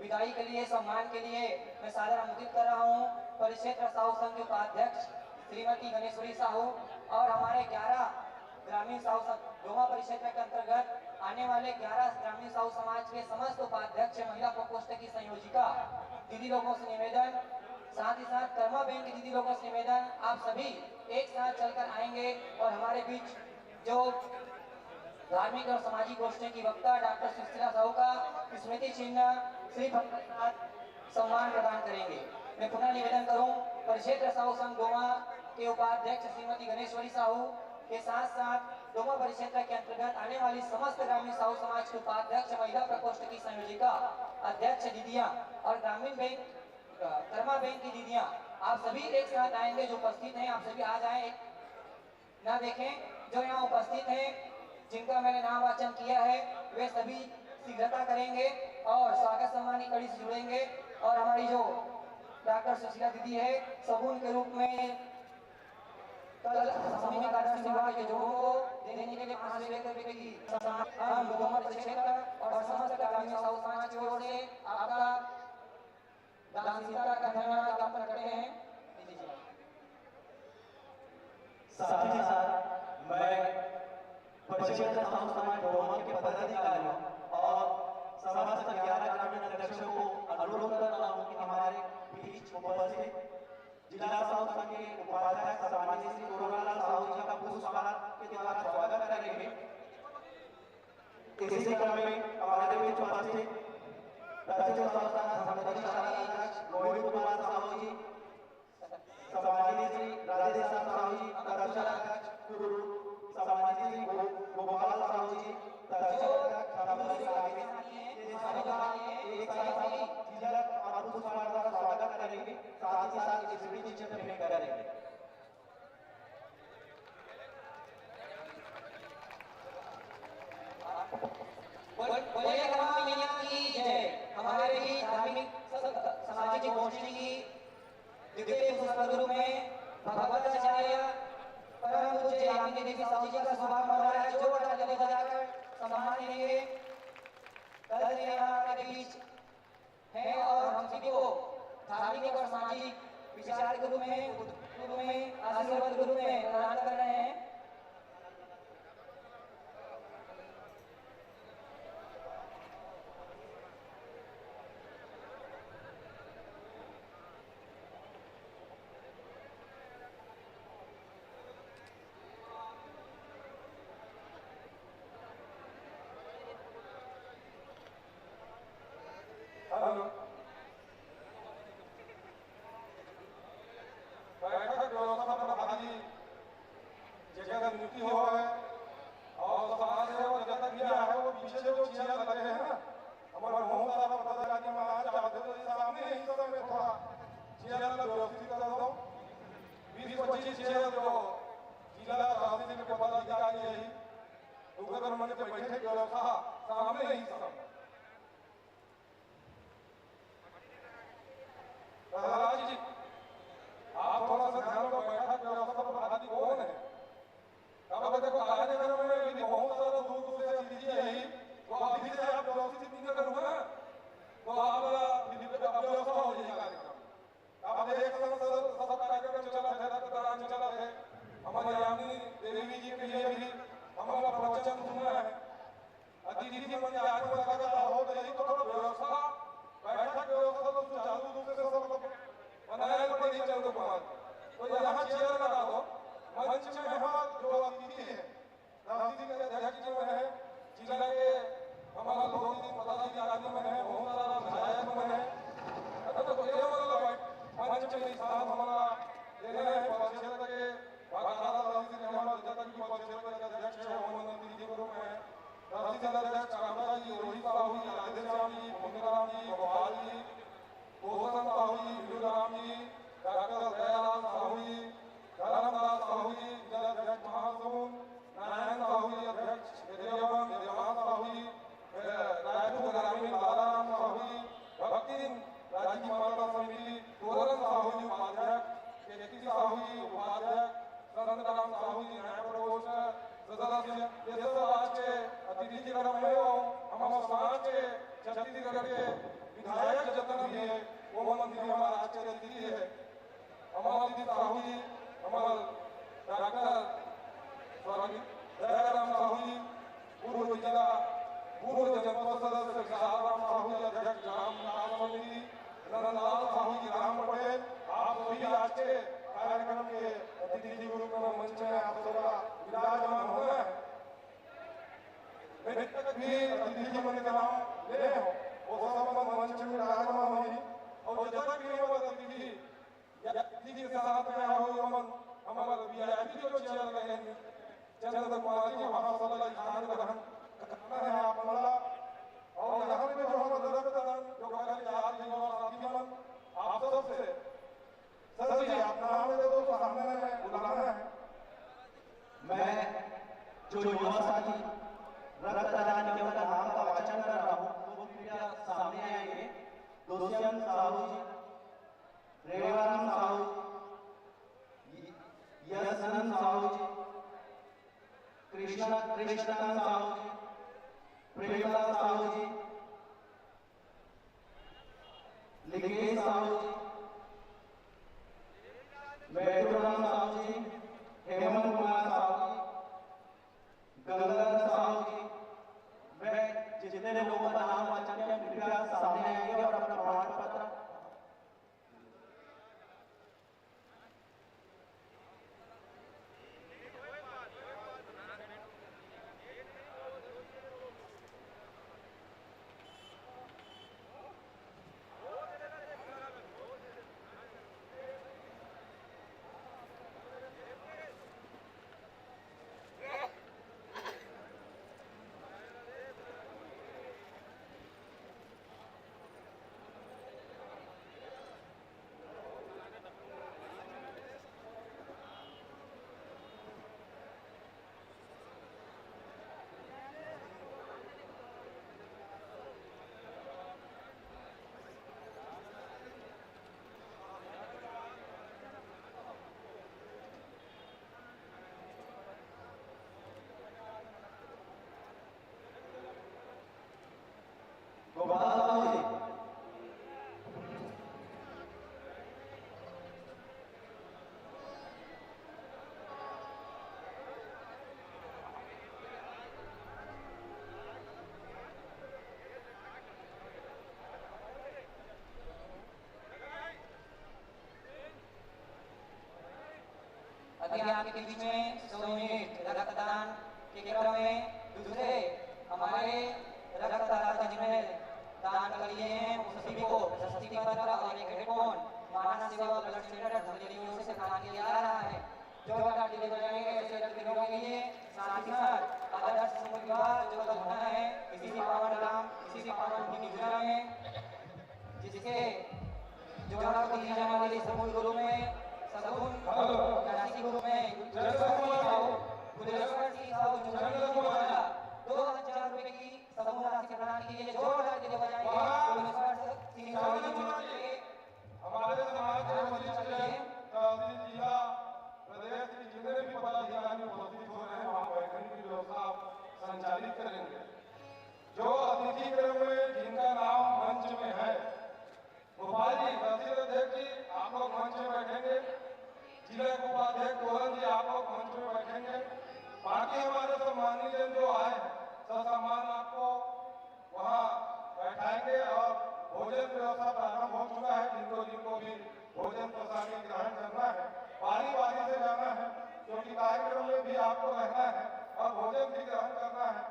विदाई के लिए सम्मान के लिए मैं सादर आमंत्रित कर रहा हूँ परिक्षेत्र साहू संघ के उपाध्यक्ष श्रीमती गणेश्वरी साहू और हमारे 11 ग्रामीण साहू डोमा परिक्षेत्र के अंतर्गत आने वाले 11 ग्रामीण साहू समाज के समस्त उपाध्यक्ष महिला प्रकोष्ठ की संयोजिका दीदी लोगों से निवेदन, साथ ही साथ कर्मा बैंक की दीदी लोगों से निवेदन, आप सभी एक साथ चलकर आएंगे और हमारे बीच जो धार्मिक और सामाजिक गोष्ठी की वक्ता डॉक्टर सुशीला साहू का स्मृति चिन्ह श्री प्रसाद सम्मान प्रदान करेंगे। मैं पुनः निवेदन करूं परिक्षेत्र साहू संघ डोमा के उपाध्यक्ष श्रीमती गणेश्वरी साहू के साथ साथ डोमा परिक्षेत्र के अंतर्गत आने वाली समस्त ग्रामीण साहू समाज के उपाध्यक्ष महिला प्रकोष्ठ की संयोजिका अध्यक्ष दीदियां और ग्रामीण बैंक कर्मा बैंक की दीदियां, आप सभी एक साथ आएंगे। जो उपस्थित हैं आप सभी आ जाएं, ना देखें। जो यहाँ उपस्थित हैं जिनका मैंने नाम वाचन किया है वे सभी शीघ्रता करेंगे और स्वागत सम्मान की कड़ी से जुड़ेंगे। और हमारी जो डॉक्टर सुशीला दीदी है सगुन के रूप में कल सामूहिक आदर्श विभाग के जोड़ों को देने के लिए 500 रुपए की हम डोमा परिक्षेत्र और समस्त ग्रामीण साहू समाज की ओर से आपका दानशीलता का धन्यवाद ज्ञापन करते हैं। साथ ही साथ मैं परिक्षेत्र साहू समाज डोमा के पदाधिकारियों और समस्त 11 ग्रामीण अध्यक्षों को अनुरोध कर रहा हूं कि हमारे बीच उपस्थित जिला साहू संघ के उपाध्यक्ष सम्मानित श्री कोरोनालाल साहू जी का पुष्पहार के द्वारा स्वागत करेंगे। इसी क्रम में हमारे बीच उपस्थित तहसील साहू संघ समिति अध्यक्ष गोविंद कुमार साहू जी, सम्मानित श्री राजेश साहू जी तहसील अध्यक्ष गुरु, सम्मानित श्री गोपाल साहू जी तहसील अध्यक्ष एक साथ तिलक और पुष्पहार द्वारा स्वागत करेंगे। साथ ही साथ स्मृति चिन्ह भेंट करेंगे। बोलिए कर्मा मैया की जय। हमारे ही धार्मिक सामाजिक गोष्ठी की द्वितीय पुष्प में भगवताचार्य परम पूज्य यामिनी देवी साहू जी का शुभारंभ हो रहा है। जोरदार ताली बजाकर सम्मान देंगे। कल से यहाँ हमारे बीच है और हम सभी को धार्मिक और सामाजिक विचार के रूप में आशीर्वाद के रूप में प्रदान कर रहे हैं। छत्तीसगढ़ के विधायक जितना भी है वो मंत्री हमारा आज के अतिथि है अमरजीत साहू जी, हमारे डॉक्टर स्वर्गीय दयाराम साहू जी, पूर्व जिला पूर्व जनपद सदस्य राम साहू जी, अध्यक्ष ग्राम विकास समिति नंदलाल साहू जी, ग्राम पटेल, आप सभी आज के कार्यक्रम के अतिथि के रूप में मंच में आप सबका विराजमान होना है। मैं तक भी अतिथि मन का नाम ले हो वो सब मंच में विराजमान होगी और जब तक भी वो अतिथि या अतिथि के साथ में आया हो हमारा वीआईपी जो चल रहे हैं चंद्र कुमार जी वहां सब स्थान ग्रहण करना है आप वाला और यहाँ पे जो हम रक्तदान जो कल आज युवा साथी मन आप सबसे सर जी आप नाम ले दो तो सामने में बुलाना है। मैं जो युवा साथी रक्तदान के उनका नाम का वाचन कर रहा हूँ वो कृपया सामने आएंगे। दुष्यंत साहू जी, रेवाराम साहू, यशनंद साहू जी, कृष्णकांत साहू जी, प्रेमलाल साहू जी, लिकेश साहू जी, वेदुराम साहू जी, हेमंत कुमार साहू जी, गंगाधर साहू जी। मैं जितने लोगों का नाम वाचन किया कृपया सामने आएंगे और अपना प्रमाण पत्र अभी आपके बीच में 100 मिनट रक्तदान के क्रम में दूसरे हमारे रक्तदाता जिन्होंने दान कर लिए हैं उन सभी को प्रशस्ति पत्र और एक हेडफोन मानव सेवा ब्लड सेंटर धुलेरी की ओर से प्रदान किया जा रहा है। जो गाड़ी ले जाएंगे ऐसे रक्तदान के लिए साथ ही साथ आदर्श समूह विवाह जो होना है इसी पावन ग्राम इसी पावन भूमि गुजरा में जिसके जोड़ा को दिया जाने वाले समूह गुरु में सगुन राशि गुरु में द्वारा 2000 रुपए की समूह राशि प्रदान की है। जो गाड़ी ले जाएंगे हमारे समाज के वरिष्ठ तहसील जिला प्रदेश के जितने भी पदाधिकारी उपस्थित हो रहे हैं वहाँ बैठने की व्यवस्था संचालित करेंगे। जो अतिथि क्रम में जिनका नाम मंच में है गोपाल जी, तहसील अध्यक्ष जी आप लोग मंच में बैठेंगे, जिला उपाध्यक्ष तोरण जी आप लोग मंच में बैठेंगे। बाकी हमारे सम्मानित जन जो आए सब सम्मान आपको वहाँ बैठाएंगे और भोजन व्यवस्था प्रारंभ हो चुका है। जिनको भी भोजन प्रसाद ग्रहण करना है बारी बारी से जाना है क्योंकि कार्यक्रम में भी आपको रहना है और भोजन भी ग्रहण करना है।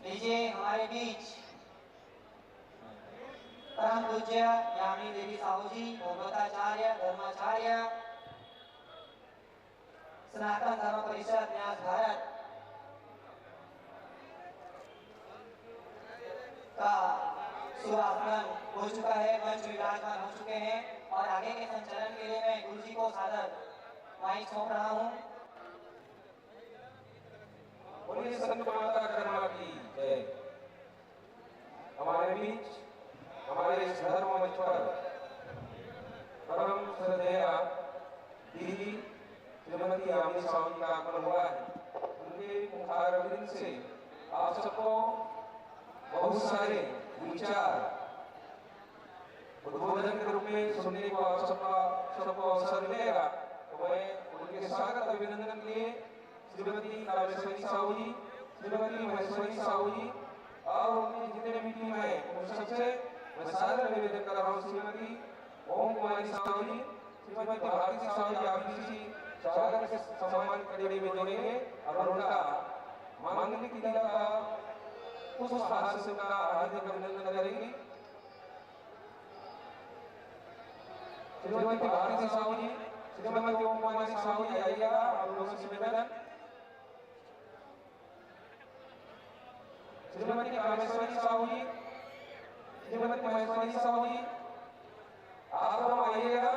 लीजिए हमारे बीच परम पूज्य यामिनी देवी साहू जी, भगवताचार्य, धर्माचार्य, सनातन धर्म परिषद न्यास भारत का शुभारंभ हो चुका है, मंच विराजमान हो चुके हैं और आगे के संचालन के लिए मैं गुरु जी को सादर माइक सौंप रहा हूँ। बोलिए संत माता कर्मा की जय। हमारे बीच हमारे इस धर्म मंच पर परम श्रद्धेय दीदी श्रीमती यामिनी साहू जी का आगमन हुआ है, उनके मुखार अरविंद से आप सबको बहुत सारे विचार उद्बोधन के रूप में सुनने को आप सबको अवसर मिलेगा। तो मैं उनके स्वागत अभिनंदन के लिए श्रीमती कामेश्वरी साहू जी, श्रीमती महेश्वरी साहू जी और उनकी जितने भी टीम है उन सबसे मैं सादर निवेदन कर रहा हूँ। श्रीमती ओम कुमारी साहू जी, श्रीमती भारती साहू जी, आप किसी स्वागत के सम्मान कड़ी में जोड़ेंगे और उनका मांगलिक तिलक का पुष्पहार से उनका हार्दिक अभिनंदन करेंगे। श्रीमती भारती साहू जी, श्रीमती ओम कुमारी साहू जी आइएगा और लोगों से निवेदन। श्रीमती कामेश्वरी साहू जी, श्रीमती महेश्वरी साहू जी, आप लोग आइएगा।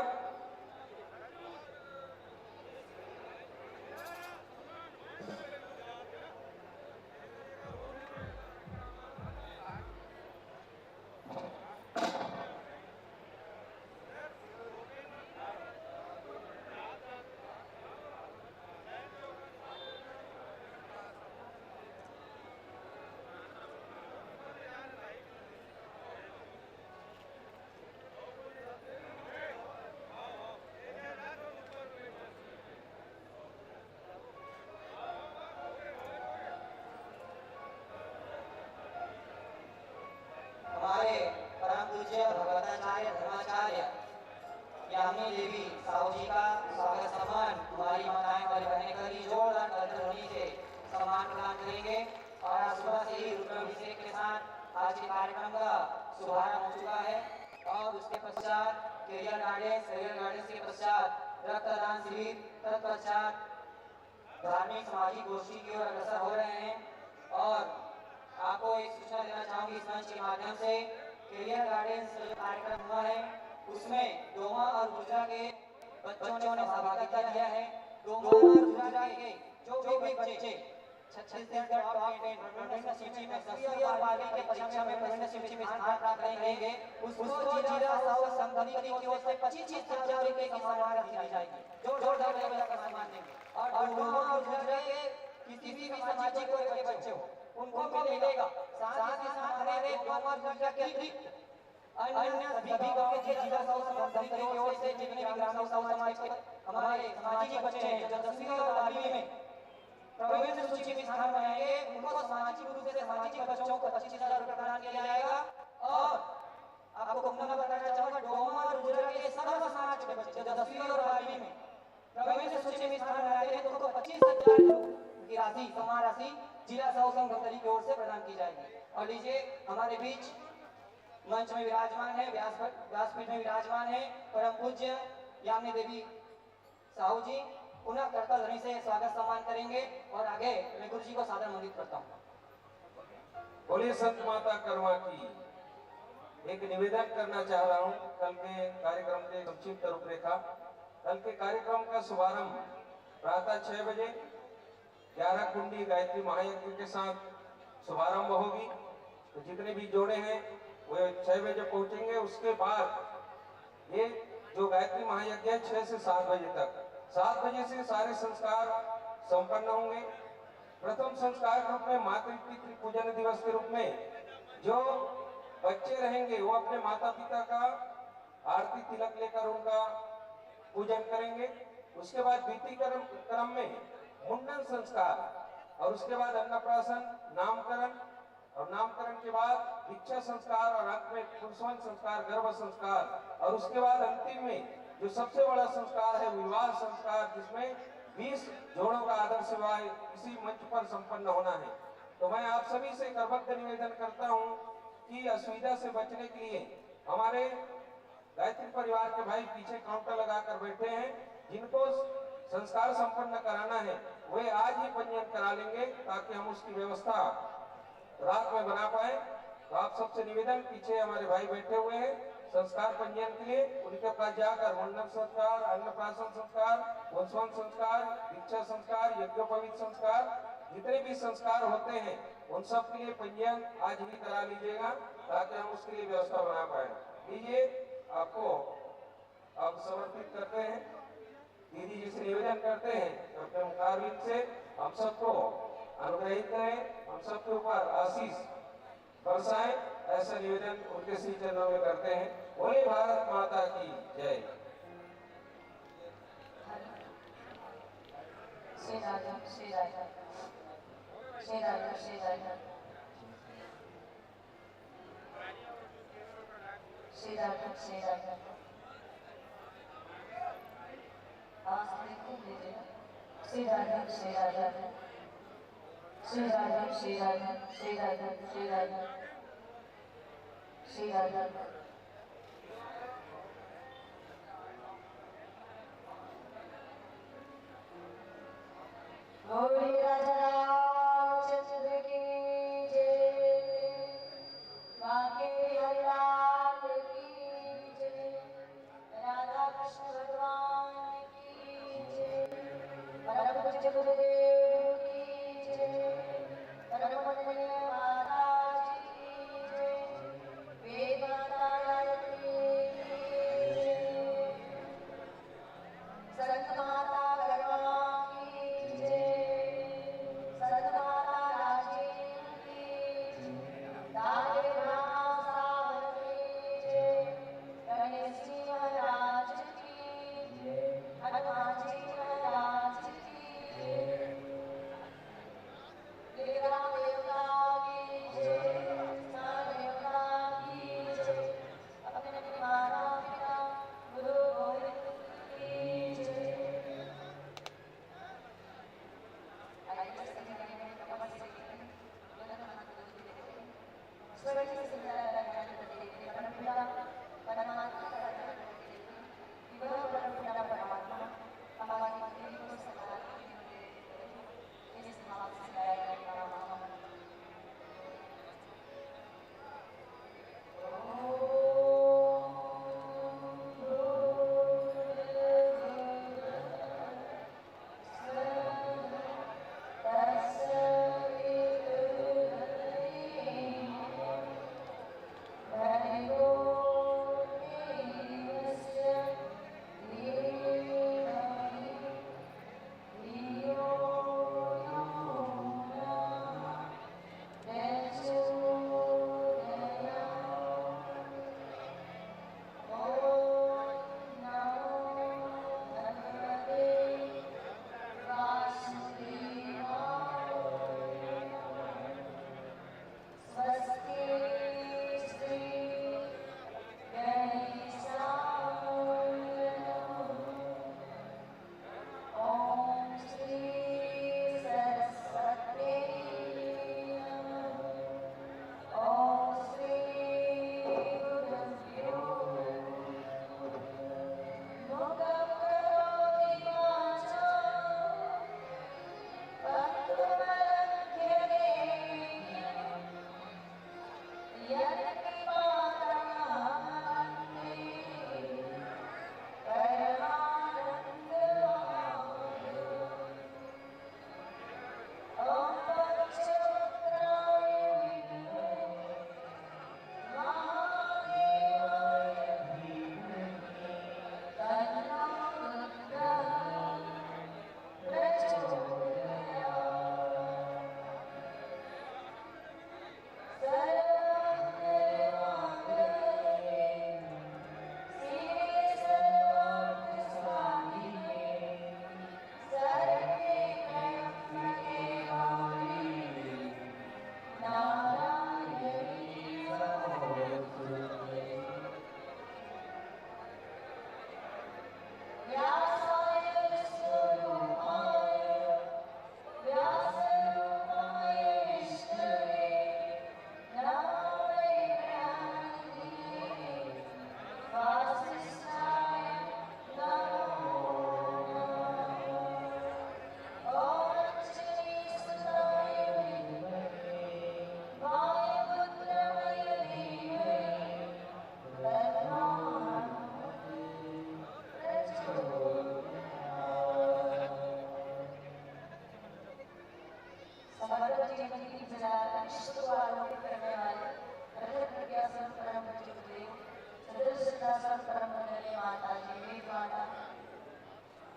हमारे परम पूज्य भगवताचार्य धर्माचार्य यामिनी देवी साहू जी का स्वागत सम्मान हमारी माताएं और बहनें करी जोरदार करतध्वनि से सम्मान प्रदान करेंगे। और आज सुबह से ही रुद्राभिषेक के साथ आज के कार्यक्रम का शुभारंभ हो चुका है और उसके पश्चात कैरियर गार्डन के पश्चात रक्तदान शिविर, तत्पश्चात धार्मिक सामाजिक गोष्ठी की ओर अग्रसर हो रहे हैं। और आपको एक सूचना देना चाहूंगी इस मंच के माध्यम से, कैरियर गार्डन से जो कार्यक्रम हुआ है उसमें डोमा और गुजरा के बच्चों ने सहभागिता दिया है। डोमा और गुजरा के जो भी बच्चे छत्तीसगढ़ टॉप 10 प्रवीण सूची में 10वीं और 12वीं के परीक्षा में प्रवीण सूची में स्थान प्राप्त करेंगे, उसको जिला साहू संगठन की ओर से 25,000 रुपए की सम्मान दी जाएगी। जोरदार लेवल का सम्मान देंगे। और डोमा और गुजरा के किसी भी सामाजिक वर्ग के बच्चे हो उनको मिलेगा। साथ ही साथ हमारे डोमा और गुजरा के अतिरिक्त अन्य सभी गांव के जिला साहू संगठन की ओर से जितने भी ग्रामीण साहू समाज के हमारे सामाजिक बच्चे हैं जो 10वीं और 12वीं में प्रवीण सूची में स्थान बनाएंगे, उनको सामाजिक रूप से सामाजिक बच्चों को 25,000 रुपए प्रदान किया जाएगा। और आपको पुनः बताना चाहूंगा, डोमा और गुजरा के सर्व समाज के बच्चे जो 10वीं और 12वीं में प्रवीण सूची में स्थान बनाते हैं तो उनको 25,000 की राशि सम्मान राशि जिला साहू संगठन की ओर से प्रदान की जाएगी। और लीजिए हमारे बीच मंच में विराजमान है, व्यासपीठ में विराजमान है परम पूज्य यामिनी देवी साहू जी, पुनः करतध्वनि से स्वागत सम्मान करेंगे। और आगे मैं गुरु जी को सादर आमंत्रित करता हूँ। बोलिए संत माता कर्मा की। एक निवेदन करना चाह रहा हूँ कल के कार्यक्रम के संक्षिप्त रूपरेखा। कल के कार्यक्रम का शुभारंभ प्रातः 6 बजे 11 कुंडी गायत्री महायज्ञ के साथ शुभारंभ होगी। तो जितने भी जोड़े हैं वो 6 बजे पहुंचेंगे। उसके बाद ये जो गायत्री महायज्ञ है 6 से 7 बजे तक, 7 बजे से सारे संस्कार संपन्न होंगे। प्रथम संस्कार के रूप में मातृ पितृ पूजन दिवस के रूप में जो बच्चे रहेंगे वो अपने माता पिता का आरती तिलक लेकर उनका पूजन करेंगे। उसके बाद द्वितीय क्रम में मुंडन संस्कार और उसके बाद अन्नप्राशन, नामकरण और नामकरण के बाद दीक्षा संस्कार और अंत में पुंसवन संस्कार, गर्भ संस्कार और उसके बाद अंतिम में जो सबसे बड़ा संस्कार है विवाह संस्कार, जिसमें 20 जोड़ों का आदर्श विवाह इसी मंच पर संपन्न होना है। तो मैं आप सभी से करबद्ध निवेदन करता हूं कि असुविधा से बचने के लिए हमारे गायत्री परिवार के भाई पीछे काउंटर लगाकर बैठे हैं, जिनको संस्कार संपन्न कराना है वे आज ही पंजीयन करा लेंगे ताकि हम उसकी व्यवस्था रात में बना पाए। तो आप सबसे निवेदन, पीछे हमारे भाई बैठे हुए हैं संस्कार पंजीयन के लिए, उनके पास जाकर मुंडन संस्कार, अन्नप्राशन संस्कार, पुंसवन संस्कार, दीक्षा संस्कार, यज्ञोपवीत संस्कार, जितने भी संस्कार होते हैं उन सब के लिए पंजीयन आज ही करा लीजिएगा ताकि हम उसके लिए व्यवस्था बना पाए। लीजिए आपको अब समर्पित करते हैं दीदी जी से निवेदन करते हैं कि अपने ओंकार बीज से हम सबको अनुग्रहित करें, हम सबके ऊपर आशीष बरसाएं, ऐसा निवेदन उनके श्री चरणों में करते हैं। बोले भारत माता की जय। श्री राधा श्री राधा श्री राधा श्री राधा श्री राधा श्री राधा। आवाज देखो लीजिए। श्री राधा श्री राधा श्री राधा श्री राधा श्री राधा श्री राधा श्री राधा। गौरी राधा रामचंद्र की जय, बांके हरिलाल की जय, राधा कृष्ण भगवान की जय, परम पूज्य गुरुदेव की जय, परम वंदनीय महाराज की जय, वेद माता गायत्री की जय, संत माता गरवा की जय, संत माता राजेव की जय, दादे ब्रह्मा साहब की जय, गणेश जी महाराज की जय, हनुमान जी महाराज की जय, गिरिराज देवता की जय, स्थान देवता की जय, अपने अपने माता पिता गुरु गोविंद की जय।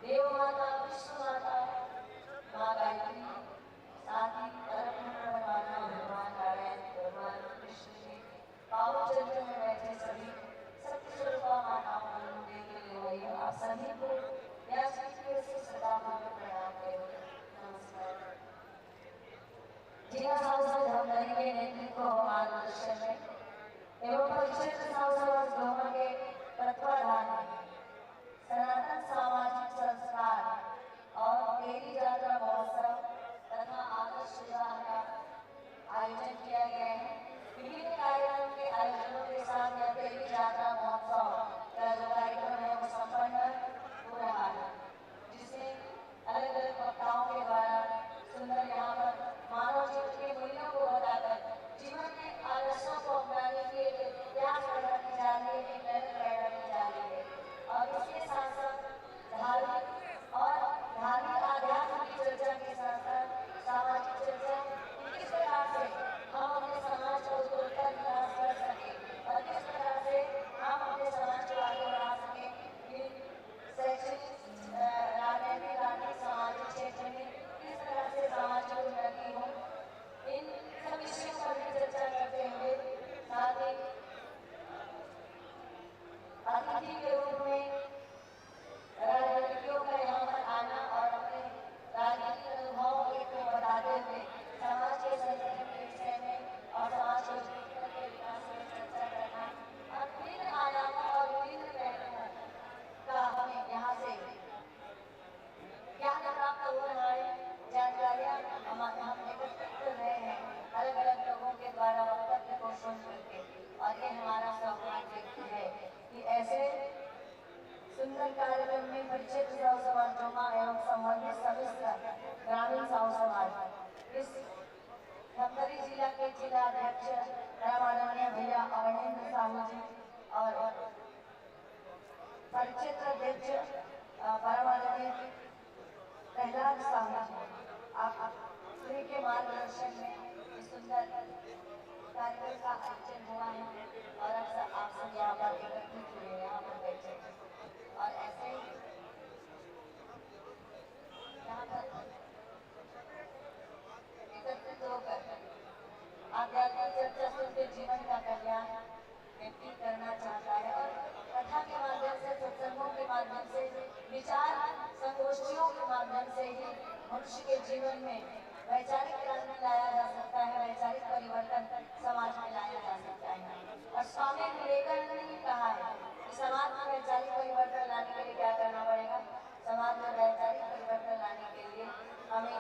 देव माता, विश्व माता, माँ गायत्री, साथ ही भगवान नारायण, भगवान कृष्ण जी, पावन चंद्र में बैठे सभी सत्य स्वरूपा माताओं बहनों देवी देवैया, आप सभी को व्यासपीठ से सदा प्रणाम करें। नमस्कार। जिला सांसद धर्मधरी के नेतृत्व मार्गदर्शन में एवं परिषद समाज दोनों के तत्वाधान में सनातन सामाजिक संस्कार और डेरी यात्रा महोत्सव तथा आदर्श विवाह का आयोजन किया गया है। विभिन्न कार्यक्रम के आयोजनों के साथ यह डेरी यात्रा महोत्सव का जो कार्यक्रम है वो संपन्न हो रहा है, जिसमें अलग अलग वक्ताओं के द्वारा सुंदर यहाँ पर मानव जीवन के मूल्यों को बताकर जीवन में आदर्शों को अपनाने के लिए प्रयास पैदा की जा रही है, प्रेरणा पैदा की जा रही है। और इसके साथ साथ धार्मिक आध्यात्म की चर्चा के साथ साथ सामाजिक चर्चा, किस प्रकार से हम अपने समाज को उत्तरोत्तर विकास कर सके और किस प्रकार से हम अपने समाज को आगे बढ़ा सके, शैक्षणिक, राजनीतिक, आर्थिक, सामाजिक क्षेत्र में किस तरह से सामाजिक उन्नति हो, इन सब विषयों पर भी चर्चा करते हुए साथ ही अतिथि के रूप में राजनीतियों का यहाँ पर आना और अपने राजनीतिक अनुभवों को बताते हुए समाज के संगठन के विषय में और समाज के विकास में चर्चा करना और विभिन्न आयामों और विभिन्न पहलुओं का हमें यहाँ से ज्ञान प्राप्त हो रहा है, जानकारियाँ हम एकत्रित कर रहे हैं अलग अलग लोगों के द्वारा वक्तव्य को सुन करके। और ये हमारा सौभाग्य है कि ऐसे सुंदर कार्यक्रम में परिचित साहु समाज डोमा एवं संबंधित समिति ग्रामीण साहु समाज, इस धमतरी जिला के जिला अध्यक्ष रामानंदीय भैया अवनेंद्र साहू जी और परिचित अध्यक्ष परमानंदीय प्रहलाद साहू जी, आप श्री के मार्गदर्शन में इस सुंदर कार्यक्रम का आयोजन हुआ है और आप सब यहाँ पर एकत्रित हुए, यहाँ पर बैठे और ऐसे ही यहाँ पर एकत्रित होकर आध्यात्मिक चर्चा सुनकर जीवन का कल्याण व्यक्ति करना चाहता है और कथा के माध्यम से, सत्संगों के माध्यम से, विचार संगोष्ठियों के माध्यम से ही मनुष्य के जीवन में वैचारिक क्रांति लाया जा सकता है, वैचारिक परिवर्तन समाज में लाया जा सकता है। और स्वामी विवेकानंद ने कहा है कि समाज में वैचारिक परिवर्तन लाने के लिए क्या करना पड़ेगा। समाज में वैचारिक परिवर्तन लाने के लिए हमें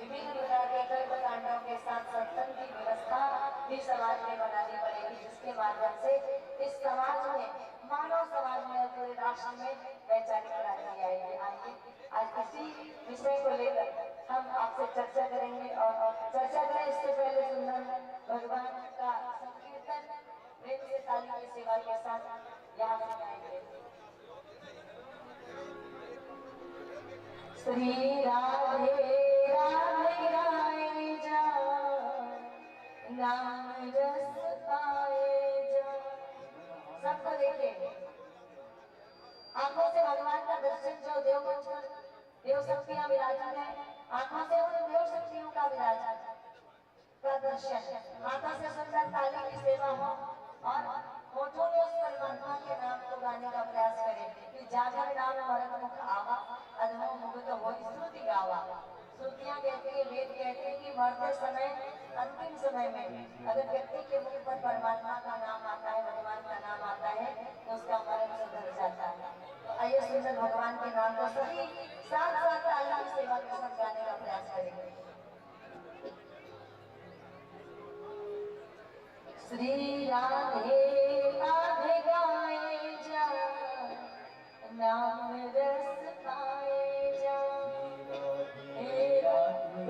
विभिन्न प्रकार के कर्म कांडों के साथ सत्संग की व्यवस्था भी समाज में बनानी पड़ेगी, जिसके माध्यम से इस समाज में, मानव समाज में, पूरे राष्ट्र में वैचारिक क्रांति आएगी। आइए आज इसी विषय को लेकर हम आपसे चर्चा करेंगे और चर्चा करें इससे पहले सुंदर भगवान का संकीर्तन प्रेम से ताली की सेवा के साथ यहाँ से गाएंगे। श्री राधे राधे गाए जा, नाम रस पाए जा। सबको देखिए, आंखों से भगवान का दर्शन, जो देव मंच पर देव शक्तियां विराजित है, आंखों से उन देव शक्तियों का विराजन का दर्शन, हाथों से सुंदर ताली की सेवा हो और होठों में उस परमात्मा के नाम को गाने का प्रयास करें कि जागर नाम मरद मुख आवा, अधमो मुगत हो श्रुति गावा। श्रुतियां कहती है, वेद कहते हैं कि मरते समय, अंतिम समय में अगर व्यक्ति के मुख पर परमात्मा का नाम आता है, भगवान का नाम आता है, तो उसका मरण सुधर जाता है। तो आइए सुंदर भगवान के नाम को सभी साथ साथ ताली की सेवा के साथ गाने का प्रयास करेंगे। श्री राधे राधे गाए जा, नाम रस पाए जा।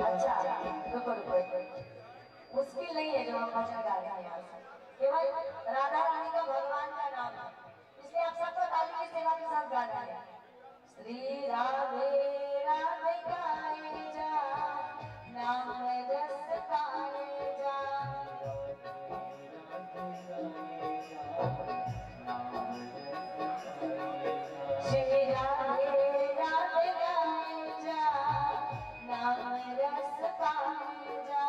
अच्छा रुको रुको, मुश्किल नहीं है जो हम भजन गा रहे हैं, केवल राधा रानी का भगवान का नाम है, इसलिए आप सबको ताली की सेवा के साथ गाना है। श्री राधे राधे गाए जा, नाम रस पाए जा। श्री राधे राधे रस पाए जा,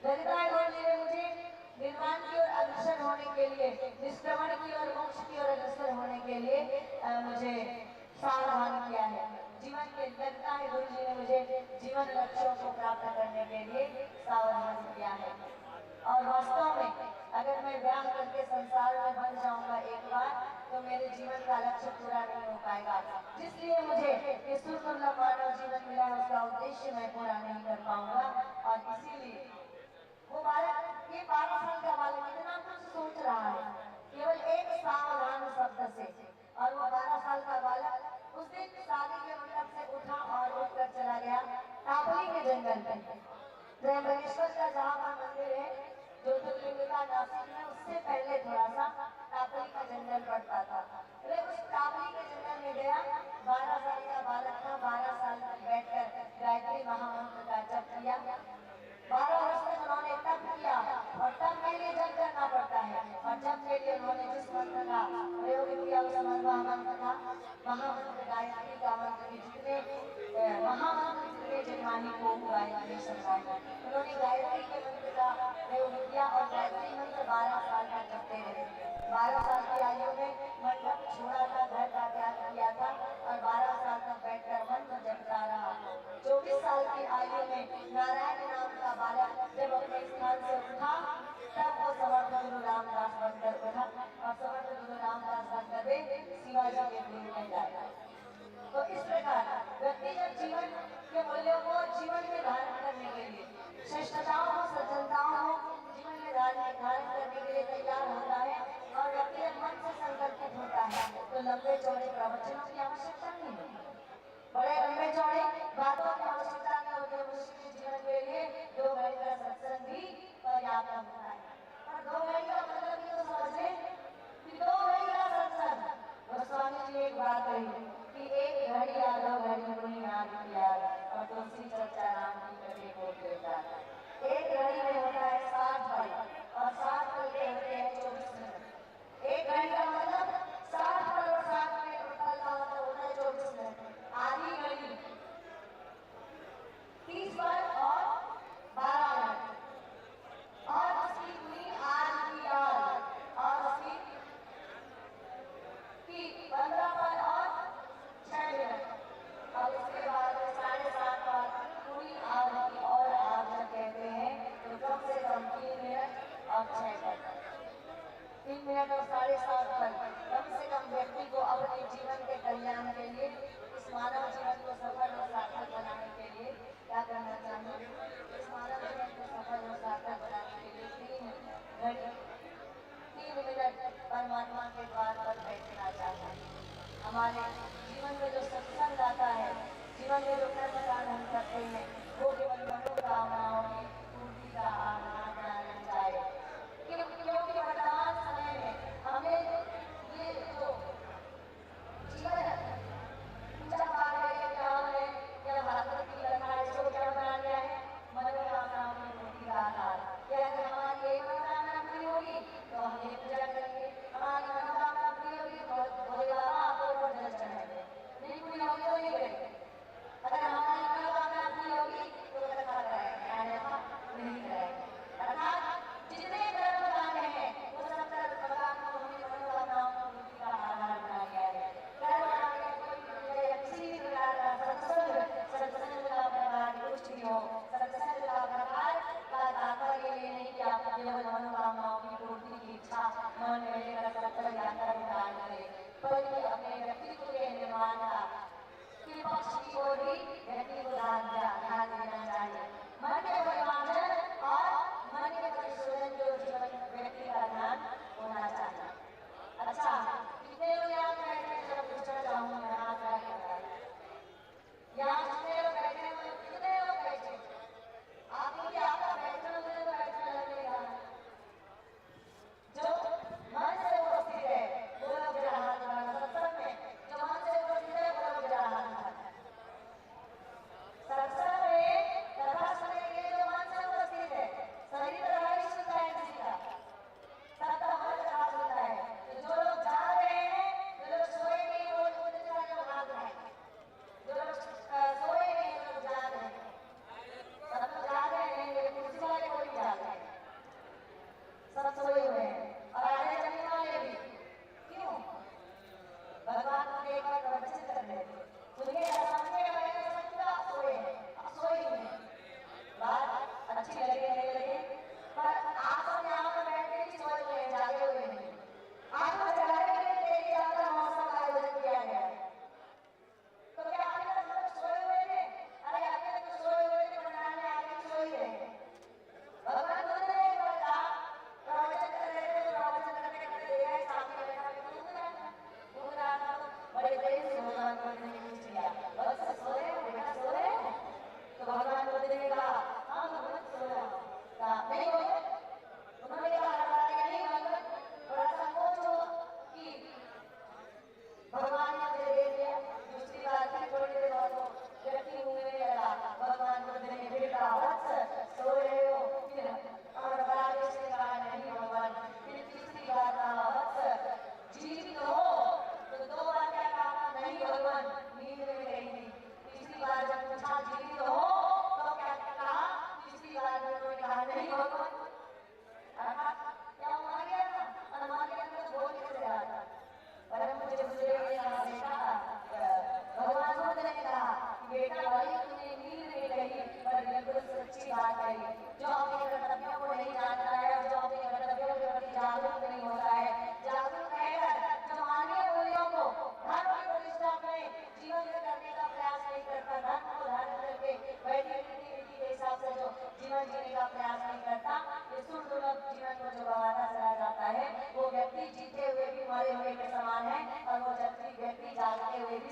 ललिता गुरु जी ने मुझे निर्वाण की ओर अग्रसर होने के लिए, निष्क्रमण की ओर, मोक्ष की ओर अग्रसर होने के लिए मुझे सावधान किया है। जीवन के लगता है गुरु जी ने मुझे जीवन लक्ष्यों को प्राप्त करने के लिए सावधान किया है। और वास्तव में अगर मैं व्याह करके संसार में बन जाऊंगा एक बार, तो मेरे जीवन का लक्ष्य पूरा नहीं हो पाएगा। जिसलिए मुझे ये सुदुर्लभ मानव जीवन मिला है, उसका उद्देश्य मैं पूरा नहीं कर पाऊंगा। और इसीलिए वो बालक, ये 12 साल का बालक इतना कुछ सोच रहा है केवल एक सावधान शब्द से। और वो 12 साल का बालक उस दिन शादी के मंडप से उठा और उठकर चला गया तापली के जंगल में। त्र्यंबकेश्वर का जहाँ पर मंदिर है, ज्योतिर्लिंग का नासिक में, उससे पहले थोड़ा सा तापली का जंगल पड़ता था। वे उस तापली के जंगल में गया। 12 साल का बालक था। 12 साल तक बैठकर गायत्री महामंत्र का जप किया। 12 वर्ष तक उन्होंने तप किया, और तप के लिए जप करना पड़ता है। और जप के लिए उन्होंने जिस मंत्र का प्रयोग किया उस मंत्र था महामंत्र, गायत्री का मंत्र। जितने महामंत्र जितने जन्मानी को गायत्री समझाया, उन्होंने गायत्री के मंत्र का प्रयोग किया और गायत्री मंत्र 12 साल तक जपते रहे। 12 साल की आयु में मंडप छोड़ा था, घर का त्याग किया था, और 12 साल तक बैठकर मंत्र जपता रहा। 24 साल की आयु में नारायण नाम का बालक जब अपने स्थान से उठा, तब वो समर्थ गुरु रामदास बनकर उठा, और समर्थ गुरु रामदास बनकर वे शिवाजी के गुरु में जाए। तो इस प्रकार व्यक्ति जब जीवन के मूल्यों को जीवन में धारण करने के लिए, श्रेष्ठताओं को, सज्जनताओं को जीवन में धारण करने के लिए तैयार होता है, और व्यक्ति जब मन से संकल्पित होता है, तो लंबे चौड़े प्रवचनों की आवश्यकता नहीं होती। बड़े लंबे चौड़े बातों की आवश्यकता नहीं होती। मनुष्य के जीवन के लिए 2 घड़ी का सत्संग भी पर्याप्त होता है। और 2 घड़ी का मतलब ये तो समझ लें कि 2 घड़ी का सत्संग, गोस्वामी जी एक बात कही कि 1 घड़ी या 2 घड़ी कोई नाम किया, और तुलसी चर्चा राम की कभी को देता। 1 घड़ी में होता है 60 पल, और 60 पल के होते हैं 24 मिनट। 1 घड़ी का मतलब 60 पल, और 60 मिनट पल का मतलब होता है 24 मिनट। आधी घड़ी 30 पल और 12 मिनट, और उसकी पूरी आधी याद, और उसकी 15 पल और 6 मिनट, और उसके बाद 7.5 पल पूरी आधी, और आप जब कहते हैं तो कम से कम 3 मिनट और 6 पल, 3 मिनट और 7.5 पल कम से कम व्यक्ति को अपने जीवन के कल्याण के लिए, इस मानव जीवन को सफल और सार्थक बनाने के लिए क्या करना चाहिए? इस मानव जीवन को सफल और सार्थक बनाने के लिए 3 मिनट परमात्मा के द्वार पर बैठना चाहिए। हमारे जीवन में जो सत्संग आता है, जीवन में जो कर्म कांड हम करते हैं, वो केवल मनोकामनाओं की पूर्ति का आधार बन जाए। क्योंकि वर्तमान समय में हमें ये जो जीवन पूजा पाठ है, ज्ञान है, या भागवत की कथा है, इसको क्या बना लिया है? मनोकामनाओं की पूर्ति का आधार। क्या अगर हमारी एक मनोकामना पूरी होगी तो हम ये पूजा करेंगे, हमारी मनोकामना पूरी होगी तो भोले बाबा आपको जल चढ़ाएंगे।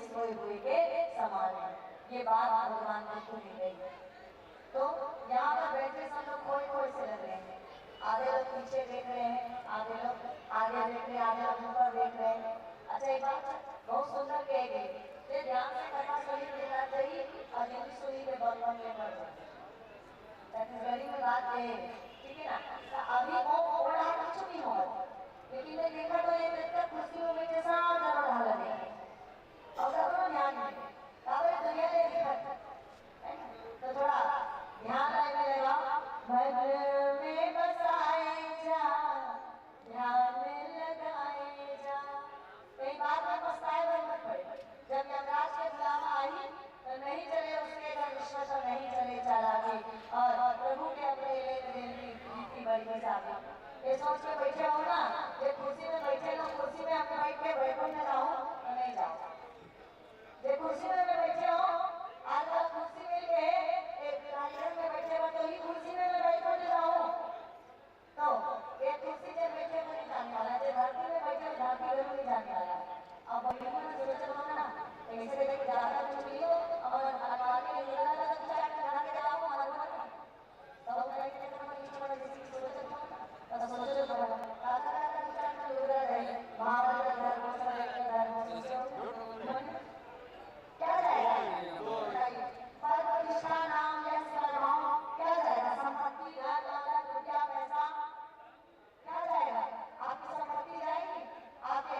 सोए हुए के समान है। ये बात भगवान को भूली गई। तो यहाँ पर बैठे सब लोग खोए खोए से लग रहे हैं। आधे लोग पीछे देख रहे हैं, आधे लोग आगे देख रहे हैं, आधे लोग ऊपर देख रहे हैं। अच्छा एक बात बहुत सुंदर कह गई, ये ध्यान से कथा सुनी देना चाहिए और हिंदी सुनी के बल बन ले कर छत्तीसगढ़ी में बात है, ठीक है ना। अभी वो बड़ा कुछ नहीं होगा, लेकिन मैं देखा तो ये देखकर खुशी में बैठे सारा जमा ढाल लगे और सबको ध्यान नहीं काबे दुनिया ने देखा तो थोड़ा ध्यान लगेगा। घर में बसाए जा, ध्यान में लगाए जा। कई बार में पछताए हुए मत पड़े। जब यमराज के बुलावा आई तो नहीं चले उसके घर विश्वास नहीं चले चलागे और प्रभु के अपने लेन देन की बड़ी साथी। ये सोच के बैठे हो ना, ये कुर्सी में बैठे लोग कुर्सी में अपने बैठ के बैठो न जाओ तो नहीं जाओ। ये कुर्सी में बैठे हो, आज कल कुर्सी मिल के एक राजघर में बैठे हो तो ही कुर्सी में बैठो न जाओ। तो ये कुर्सी से बैठे को नहीं जाने वाला, जो धरती में बैठे धरती को नहीं जाने वाला। अब बैठे ना सोचो ना, ऐसे देख ज्यादा कुछ मिलो और अलमारी में निकला लगा तो चाट बना के जाओ मालूम है। तो हम नहीं देखते हम इस तरह से सोचो तो सोचो तो काका का चाट में लग रहा है महाभारत का घर को सब एक घर में सोचो क्या जाएगा पर प्रतिष्ठा नाम यश प्रभाव क्या जाएगा, संपत्ति घर दौलत रुपया पैसा क्या जाएगा। आपकी संपत्ति जाएगी, आपके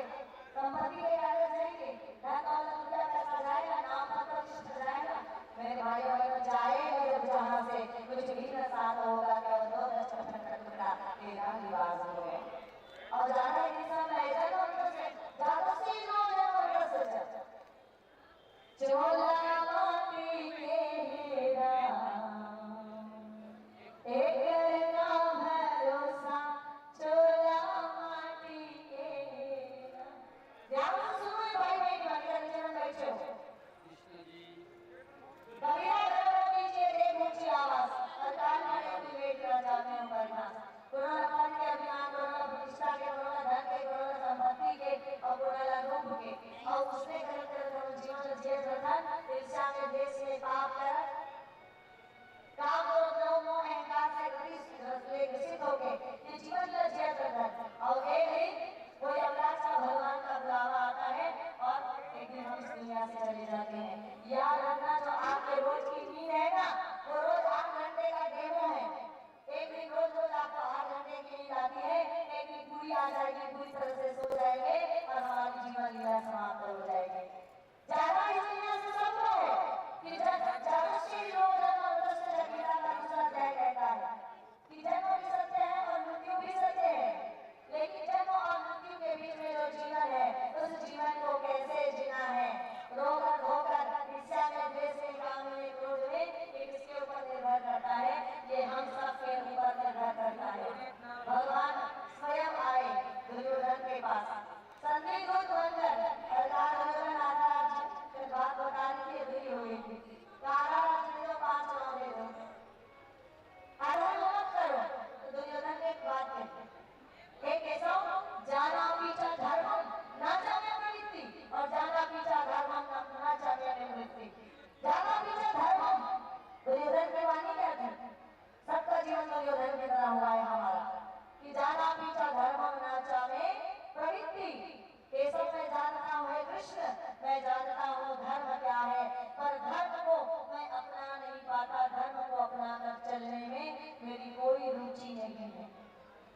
संपत्ति के कागज जाएंगे, धन दौलत रुपया पैसा जाएगा, नाम प्रतिष्ठा जाएगा। मेरे भाई बहनों जाएगा जब जहाँ से कुछ भी न साथ होगा केवल दो दस का टुकड़ा तेरा लिबास होगा। और जाना है सब है ज्यादा से चोला माटी के हेरा एक ना भरोसा चोला माटी के हेरा। ध्यान से सुनो भाई बहन मंदिर में बैठे हो। कबीरा करो नीचे देख ऊंची आवाज अकाल में वेट राजा में बढ़ना। कोरोना काल के अभियान, कोरोना प्रतिष्ठा के, कोरोना धन के, कोरोना संपत्ति के और कोरोना रूप के और उसने कर जीवन जिए प्रधान ईर्ष्या में देश में पाप कर काम और मोह अहंकार से ग्रसित हो गए ये जीवन का जिया प्रधान। और एक दिन कोई अवलाद का भगवान का बुलावा आता है और एक दिन हम इस दुनिया से चले जाते हैं। याद रखना जो आपके रोज की नींद है ना वो रोज 8 घंटे का डेमो है। एक दिन रोज रोज आपको 8 घंटे की नींद आती है, एक दिन पूरी आ जाएगी, पूरी तरह से सो जाएंगे और हमारी जीवन लीला समाप्त हो जाएगी। ज्यादा इस दुनिया से सब है कि ज्यादा से लोग जन्म से जगीरा का दूसरा अध्याय कहता है कि जन्म भी सत्य है और मृत्यु भी सत्य है, लेकिन जन्म और मृत्यु के बीच में जो जीवन है उस जीवन को कैसे जीना है। रोग धोकर ईर्ष्या में द्वेष में काम में क्रोध में ये किसके ऊपर निर्भर करता है, ये हम सब के ऊपर निर्भर करता है। भगवान स्वयं आए दुर्योधन के पास संदिग्ध बनकर बात बताने की अधूरी हुई थी। कारागार में जो 5 नाम दे दो अधर्म मत करो तो दुर्योधन ने एक बात कही, हे केशव जाना पीछा धर्म ना जाने प्रवृत्ति और जाना पीछा धर्म ना जाने निवृत्ति। जाना पीछा धर्म दुर्योधन की वाणी क्या थी, सबका जीवन दुर्योधन की तरह हुआ है हमारा कि जाना पीछा धर्म ना जाने प्रवृत्ति। केशव मैं जानता हूँ कृष्ण, मैं जानता हूँ धर्म क्या है, पर धर्म को मैं अपना नहीं पाता, धर्म को अपना कर चलने में मेरी कोई रुचि नहीं है।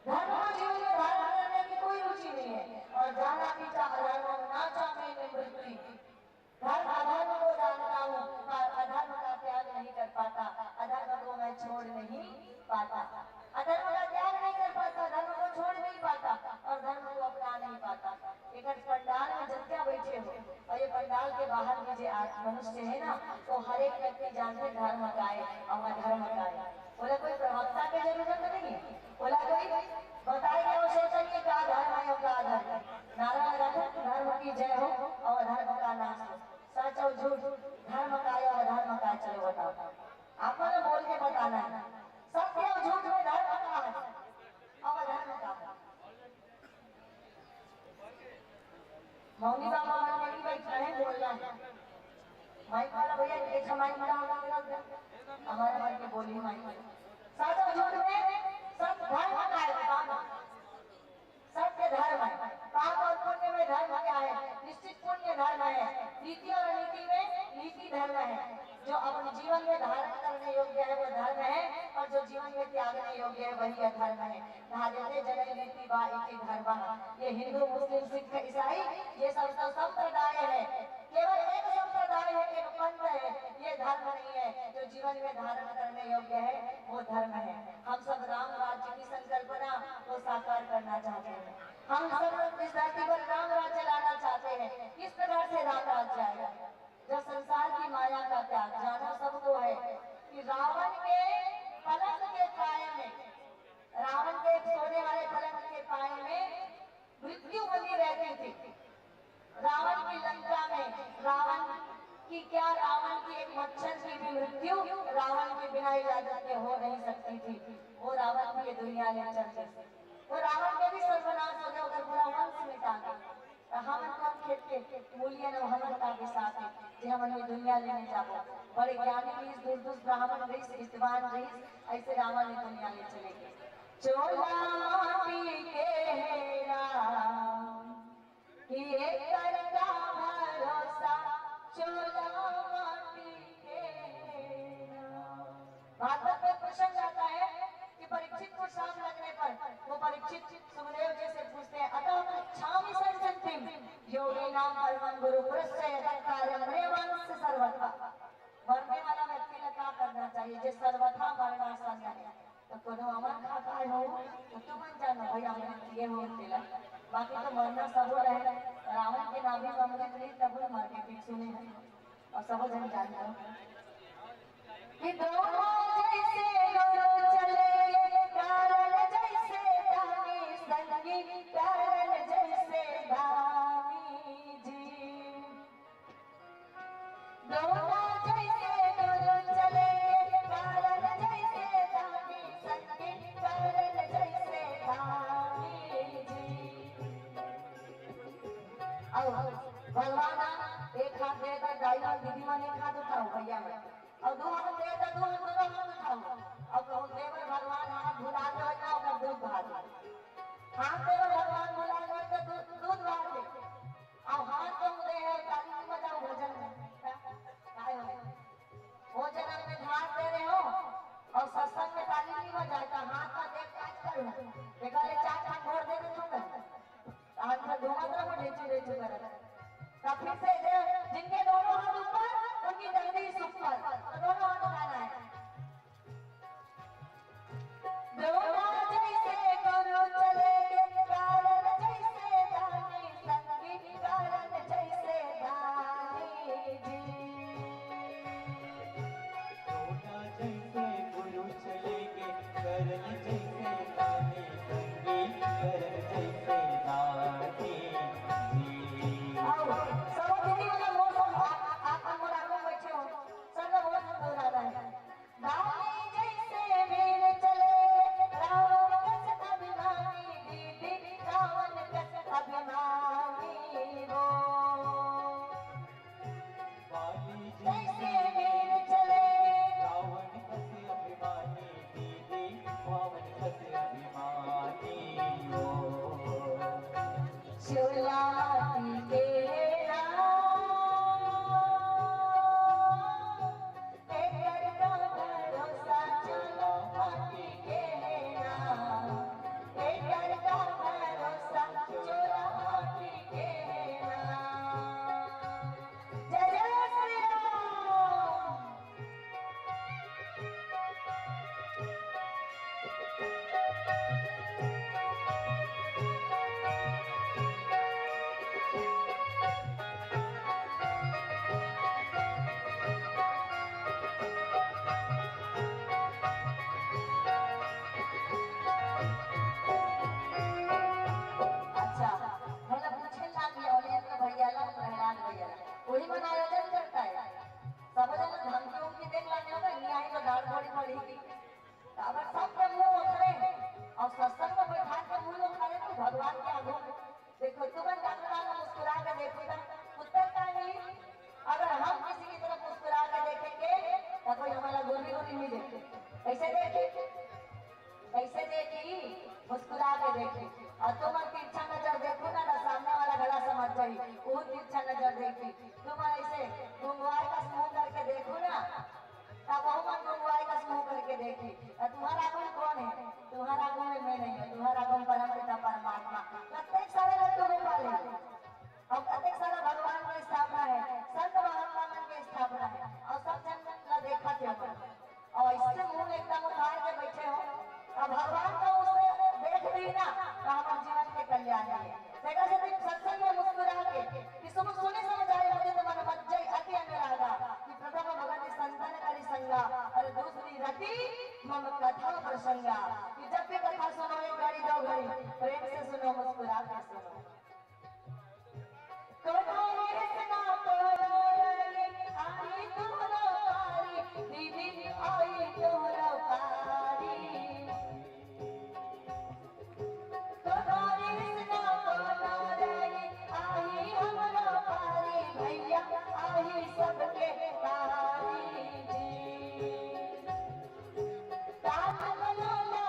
धर्म को जीवन में धारण करने की कोई रुचि नहीं है और जाना पीछा अधर्म ना चाहे निवृत्ति। धर्म अधर्म को जानता हूँ पर अधर्म का त्याग नहीं कर पाता, अधर्म को मैं छोड़ नहीं पाता। अधर्म का त्याग नहीं कर पाता, धर्म को छोड़ नहीं पाता और धर्म को अपना नहीं पाता। एक पंडाल में जनता बैठे हो और ये पंडाल के बाहर में जो मनुष्य है ना तो हर एक व्यक्ति जानते धर्म का है और अधर्म का है। बोला कोई प्रवक्ता की जरूरत नहीं है, बोला कोई बताएगा वो सोचेंगे क्या धर्म है और क्या अधर्म है। नारायण रखो धर्म की जय हो और अधर्म का नाश हो। सच और झूठ धर्म का और अधर्म का चलो बताओ, आपको ना बोल के बताना है। सत्य और झूठ में धर्म का है और अधर्म का है। मौनी बाबा नहीं बैठ रहे बोल रहे हैं माइक वाला भैया एक माइक वाला हमारे मन के बोली माइक सच और झूठ में सब धर्म का है बताना सत्य धर्म है पाप और पुण्य में धर्म क्या है निश्चित पुण्य धर्म है नीति और अनीति में नीति धर्म है जो अपने जीवन में धारण करने योग्य है वो धर्म है और जो जीवन में त्यागने योग्य है वही अधर्म है धार्यते जनय नीति वा इति धर्म ये हिंदू मुस्लिम सिख ईसाई ये सब संप्रदाय है केवल एक संप्रदाय है एक पंथ है ये धर्म नहीं है जो जीवन में धारण करने योग्य है वो धर्म है हम सब राम राज्य की संकल्पना को साकार करना चाहते हैं हम सब इस धरती पर राम राज्य लाना चाहते हैं किस प्रकार से राम राज्य आएगा जब संसार की माया का त्याग जाना सबको है कि रावण के पलंग के पाए में रावण के सोने वाले पलंग के पाए में मृत्यु बनी रहती थी रावण की लंका में रावण की क्या रावण की एक मच्छर की भी मृत्यु रावण के बिना इजाजत के हो नहीं सकती थी वो रावण की ये दुनिया ले चलते थे वो रावण के भी सर्वनाश हो गया अगर पूरा वंश मिटा गया हम खेत के मूल्य न हमन का भी साथ है जे हमन ये दुनिया लेने जाबो बड़े ज्ञानी ऋषि दुर्दुष ब्राह्मण ऋषि विद्वान ऋषि ऐसे रावण ये दुनिया ले चलेंगे चोला माटी के राम कि एक करता भरोसा चोला माटी के राम भागवत में प्रसंग आता है कि परीक्षित को शाम लगने पर वो परीक्षित सुखदेव जी से पूछते हैं अतः पृच्छामि संसन्तिम योगी नाम परमं गुरु प्रश्चय तत्कार्यं रेवंस सर्वथा मरने वाला व्यक्ति ने क्या करना चाहिए जे सर्वथा मरणासन है तो कोनो अमर खाता हो तो तुम जानो भाई हमने ये हो तेला बाकी तो मरना सब रहे रावण के नाभि में अमृत ली तब मर के ठीक सुने और सब जन जानते कि दोनों जैसे गुरु चले कारण जैसे दानी संगी कारण जैसे दानी जी दोनों जैसे गुरु चले कारण जैसे दानी संगी कारण जैसे दानी जी भगवान एक हाथ देकर डायलॉग दीदी मन एक हाथ उठाओ भैया मैं और दो हाथ दे तो दो हाथ उठाओ अब कहूं देवर भगवान हाथ भुला दे ना ओकर दूध भात हाथ देवर भगवान भुला दे तो दूध भात दे अब हाथ तो दे है ताली बजाओ भजन काय हो भोजन में हाथ दे रहे हो और सत्संग में ताली नहीं बजाता हाथ का देख काज करो देखा ले चार हाथ भर दे तो ना हाथ में दोनों तरफ नीचे नीचे कर फिर से जिनके दोनों हाथ ऊपर उनकी जगदीश ऊपर तो दोनों हाथ उठाना है दोनों जैसे गुरु चले कारण जैसे दानी संगी कारण जैसे दानी जी दोनों जैसे गुरु चलेंगे करण जैसे दानी संगी करण जैसे दानी सब दीदी वाला मौसम आप मोड़ा बैठे हो सब मुस्कुरा के देखी और तुम तिरछा नजर देखो ना तो सामने वाला गला समझ जाई वो तिरछा नजर देखी। तुम ऐसे गुंगवाई का मुंह करके देखो ना तब वो मन गुंगवाई का मुंह करके देखी। तुम्हारा गुण कौन है? तुम्हारा गुण मैं नहीं है, तुम्हारा गुण परमपिता परमात्मा। प्रत्येक सारे लोग तुम्हें पाले और प्रत्येक सारा भगवान की स्थापना है, संत महात्मा की स्थापना है और सब जन का देखा थे और इससे मुंह एकदम उतार के बैठे हो और भगवान को उसने देख ली ना तो हमारे जीवन के कल्याण है। देखा से सत्संग में मुस्कुरा के कि सुन सुने समझ आए मुझे तो मन मत जाए अति अनुरागा कि प्रथम भगवती संतन करी संगा और दूसरी रति मम कथा प्रसंगा कि जब भी कथा सुनो एक घड़ी दो घड़ी प्रेम से सुनो मुस्कुरा के सुनो। आई तोहरा पारी दीदी आई तोहरा पारी आई हमरा पारी भैया आई सबके तारी जी ताज बनाना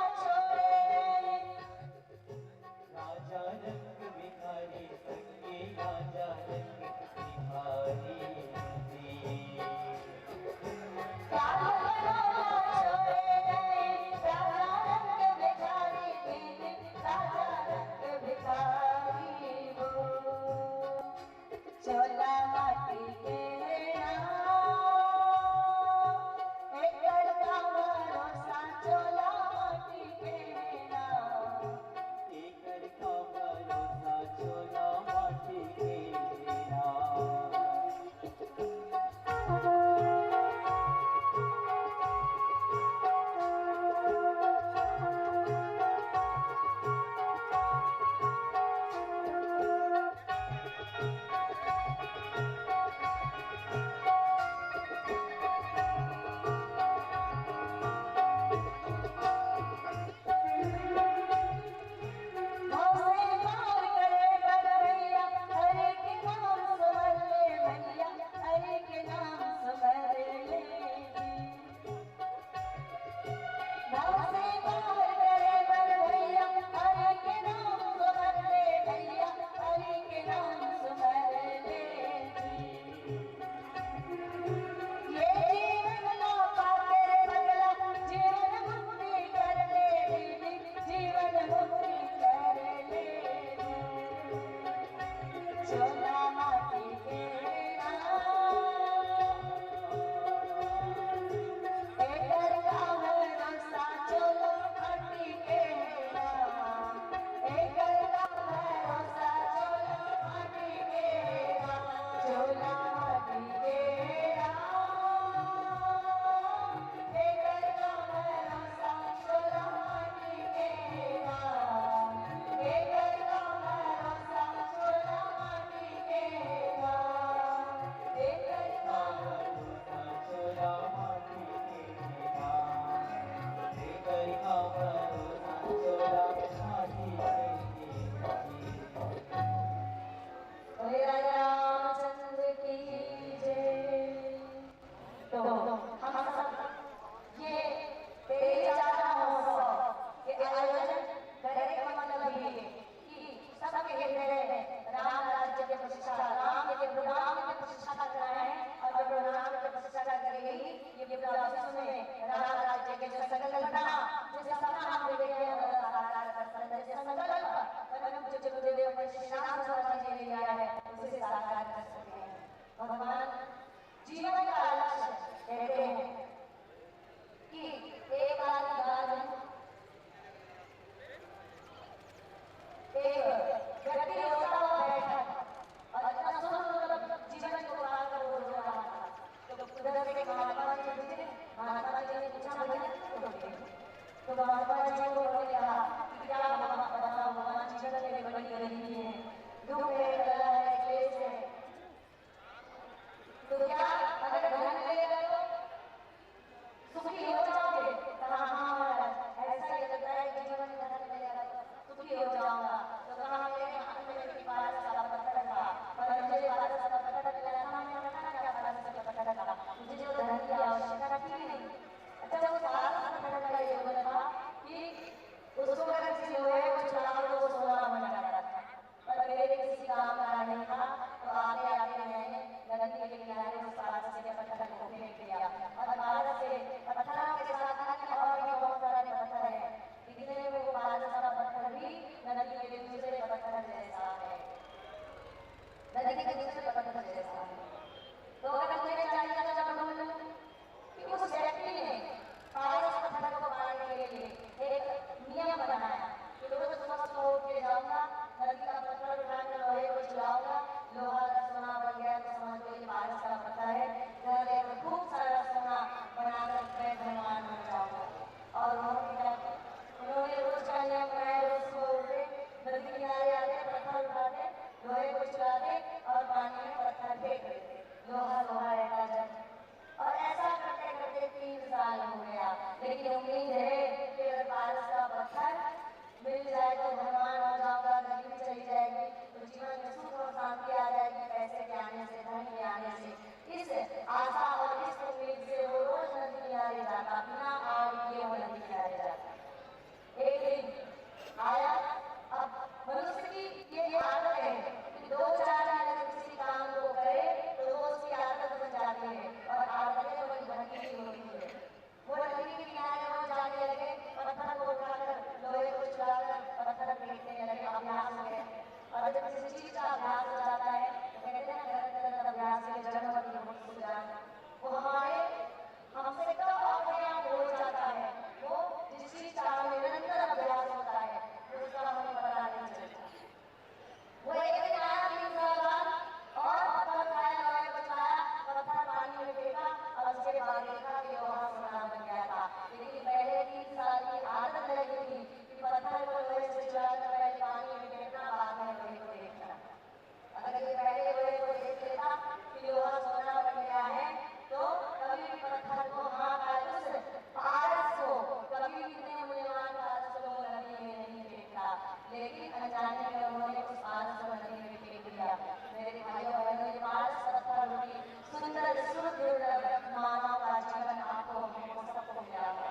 जाने में उन्होंने उस पारस नदी में फेंक दिया। मेरे भाइयों बहनों, ये पारस पत्थर रूपी सुंदर सुदृढ़ मानव का जीवन आपको हमको सबको मिला है।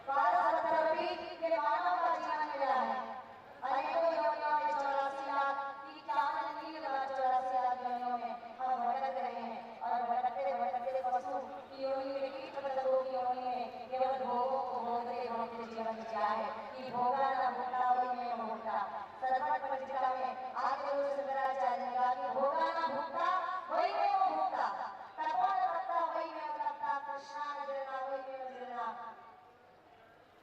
पारस पत्थर रूपी ये मानव का जीवन मिला है। अनेकों योनियों में 84 लाख 84 लाख योनियों में हम भटक रहे हैं और भटकते पशु की योनि में, कीट पतंगों की योनि में केवल भोगों को भोगते जीवन जिया है कि भोगा न भूखा वही में भूखा। सर्वट पट्टिका में आगे शंकराचार्य ने कहा कि भोगा न भूखा वही में भूखा, तपो न तपता वही में तपता, कृष्णा न गिरना वही में गिरना,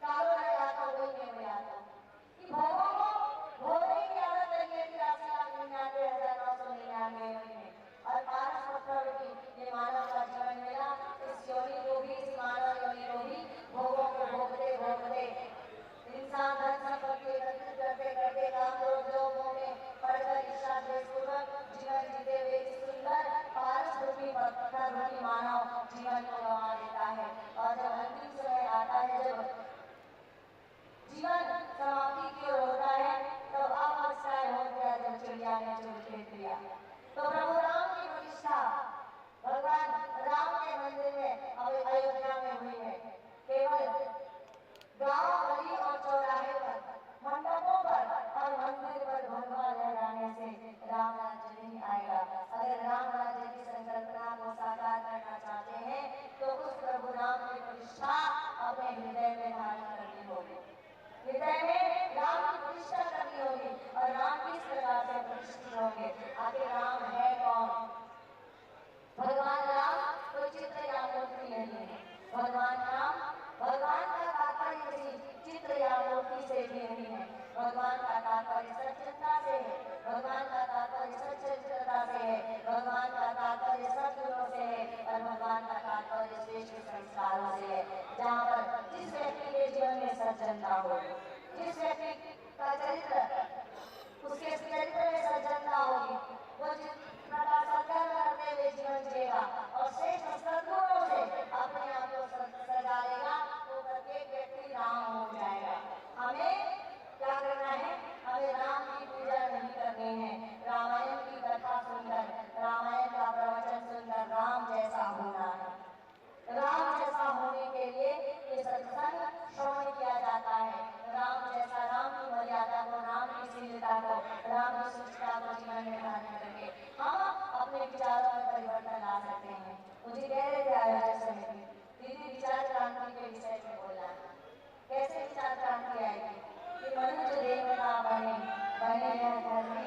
कालो न जाता वही में जाता। कि भोगों को भोगने की आदत लगी है 83,99,999 में। और पारस पत्थर की ये मानव का जीवन मिला। इस योनि को भी, इस मानव योनि को भी भोगों को भोगते इंसान धन संपत्ति एकत्रित करते करते काम लोगों में पड़कर ईर्ष्या द्वेषपूर्वक जीवन जीते हुए इस सुंदर पारस रूपी पत्थर रूपी मानव जीवन को गंवा देता है। और जब अंतिम समय आता है, जब जीवन समाप्ति की ओर होता है, तब अवस्थाएं हो गया जब चिड़िया ने चुन फेंक दिया। तो प्रभु राम की प्रतिष्ठा भगवान राम के मंदिर में अयोध्या में हुई है। केवल गांव गली और चौराहे पर, मंडपों पर और मंदिर पर भगवा लहराने से राम राज्य नहीं आएगा। अगर राम राज्य की संकल्पना को साकार करना चाहते हैं तो उस प्रभु राम की प्रतिष्ठा अपने हृदय में धारण करनी होगी। हृदय में राम की प्रतिष्ठा करनी होगी। और राम किस प्रकार से प्रतिष्ठित होंगे? आखिर राम है कौन? भगवान राम कोई चित्र या मूर्ति नहीं है। भगवान राम, भगवान का तात्पर्य किसी चित्र या मूर्ति से भी नहीं है। भगवान का तात्पर्य सच्चता से है। भगवान का तात्पर्य सच्चरित्रता से है। भगवान का तात्पर्य सद्गुणों से है। और भगवान का तात्पर्य श्रेष्ठ संस्कारों से है। जहाँ पर जिस व्यक्ति के जीवन में सज्जनता हो, जिस व्यक्ति का चरित्र, उसके चरित्र में सज्जनता होगी, वो जिस प्रकार सत्कर्म करते हुए जीवन जिएगा और श्रेष्ठ सद्गुणों से अपने आप को सजा लेगा, वो प्रत्येक व्यक्ति राम हो जाएगा। हमें क्या करना है? हमें राम की पूजा नहीं करनी है। रामायण की कथा सुनकर, रामायण का प्रवचन सुनकर राम जैसा होना है। राम जैसा होने के लिए ये सत्संग श्रवण किया जाता है। राम जैसा, राम की मर्यादा को, राम की शीलता को, राम की शिष्टता को जीवन में धारण करके हम अपने विचारों में परिवर्तन ला सकते हैं। मुझे कह रहे थे आयोजक समिति, दीदी विचार क्रांति के विषय में बोलना। कैसे विचार क्रांति आएगी? कि मनुष्य देवता बने, बने यह धरती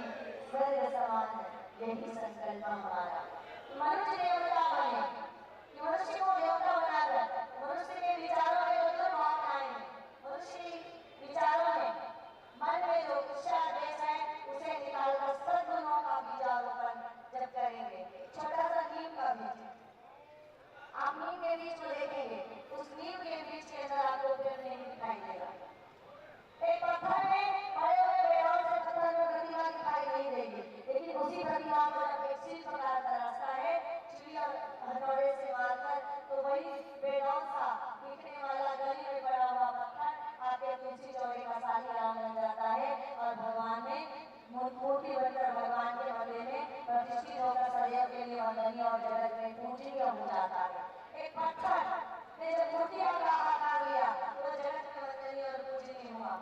स्वर्ग समान, यही संकल्प हमारा। मनुष्य देवता बने, कि मनुष्य को देवता बनाकर मनुष्य के विचारों में जो भावनाएं, मनुष्य के विचारों में, मन में जो ईर्ष्या द्वेष है, उसे निकालकर सद्गुणों का बीजारोपण जब करेंगे। छोटा सा नीम का बीज, आप नीम के बीज को देखेंगे, उस नीम के बीज के अंदर आपको पेड़ नहीं दिखाई देगा। एक पत्थर में पड़े हुए पेड़ों से पत्थर में प्रतिमा दिखाई नहीं देगी, लेकिन उसी प्रतिमा को जब एक शिल्पकार तराशता है चिड़िया हथौड़े से मारकर, तो वही बेडौल सा दिखने वाला गली में पड़ा हुआ पत्थर आके तुलसी चौड़े का शालीग्राम बन जाता है। और भगवान में मूर्ति बनकर भगवान के मंदिर में प्रतिष्ठित होकर सदैव के लिए वंदनीय और जगत में पूजनीय हो जाता है। एक पत्थर ने जब मूर्तियों का आकार लिया तो जगत में वंदनीय और पूजनीय हुआ।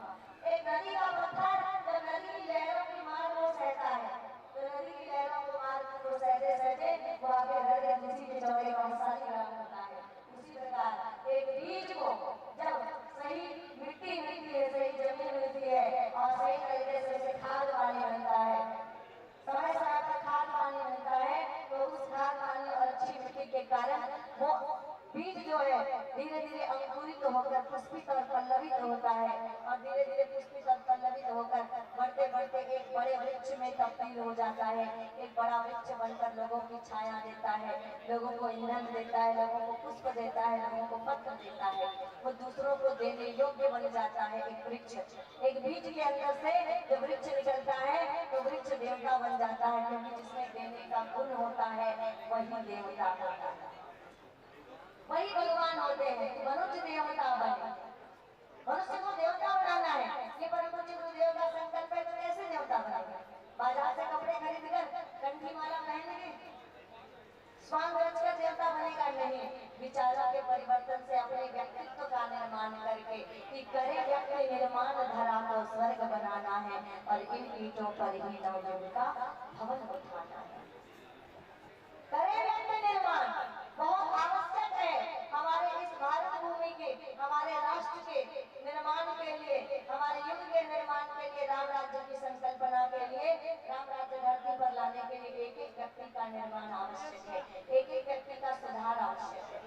एक नदी का पत्थर जब नदी की लहरों की मार को सहता है, तो नदी की लहरों को मार को सहते सहते वो आगे घर के तुलसी के चौड़े का शालीग्राम होता है। उसी प्रकार एक बीज को जब सही मिट्टी मिलती है, सही जमीन मिलती है और सही तरीके से उसे खाद पानी मिलता है, समय समय पर खाद पानी मिलता है, तो उस खाद पानी और अच्छी मिट्टी के कारण वो बीज जो है धीरे धीरे अंकुरित होकर पुष्पित और पल्लवित होता है। और धीरे धीरे पुष्पित और पल्लवित होकर बढ़ते बढ़ते एक बड़े वृक्ष में तब्दील हो जाता है। एक बड़ा वृक्ष बनकर लोगों की छाया देता है, लोगों को ईंधन देता है, लोगों को पुष्प देता है, लोगों को पत्र देता है। वो दूसरों को देने योग्य बन जाता है। एक वृक्ष, एक बीज के अंदर से जब वृक्ष निकलता है तो वृक्ष देवता बन जाता है, क्योंकि जिसमें देने का गुण होता है वही देवता होता है, वही भगवान होते हैं। कि मनुष्य देवता बने, मनुष्य को देवता बनाना है। ये परम पूज्य गुरुदेव का संकल्प है, तो कैसे देवता धरा को स्वर्ग बनाना है और इन ईंटों पर ही नवयुग का भवन उठाना है। करें व्यक्ति निर्माण बहुत आवश्यक है हमारे इस भारत भूमि के, हमारे राष्ट्र के निर्माण के लिए, हमारे युग के निर्माण के लिए, राम राज्य की संकल्पना के लिए, राम राज्य धरती पर लाने के लिए एक एक व्यक्ति का निर्माण आवश्यक है, एक एक व्यक्ति का सुधार आवश्यक है।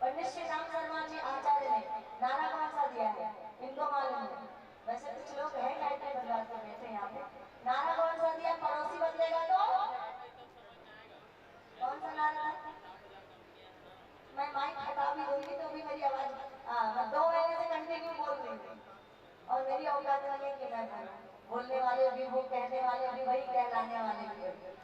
पंडित श्री राम शर्मा जी आचार्य ने नारा कौन सा दिया है इनको मालूम है? वैसे कुछ लोग हैं गायत्री परिवार के बैठे यहाँ पे, नारा कौन सा दिया? पड़ोसी बदलेगा तो कौन सा नारा? मैं माइक हटा भी दूंगी तो भी मेरी आवाज 2 महीने से कंटिन्यू बोल रही हूँ और मेरी औकात नहीं है कि मैं बोलने वाले भी वो, कहने वाले भी वही, कहलाने वाले भी वही।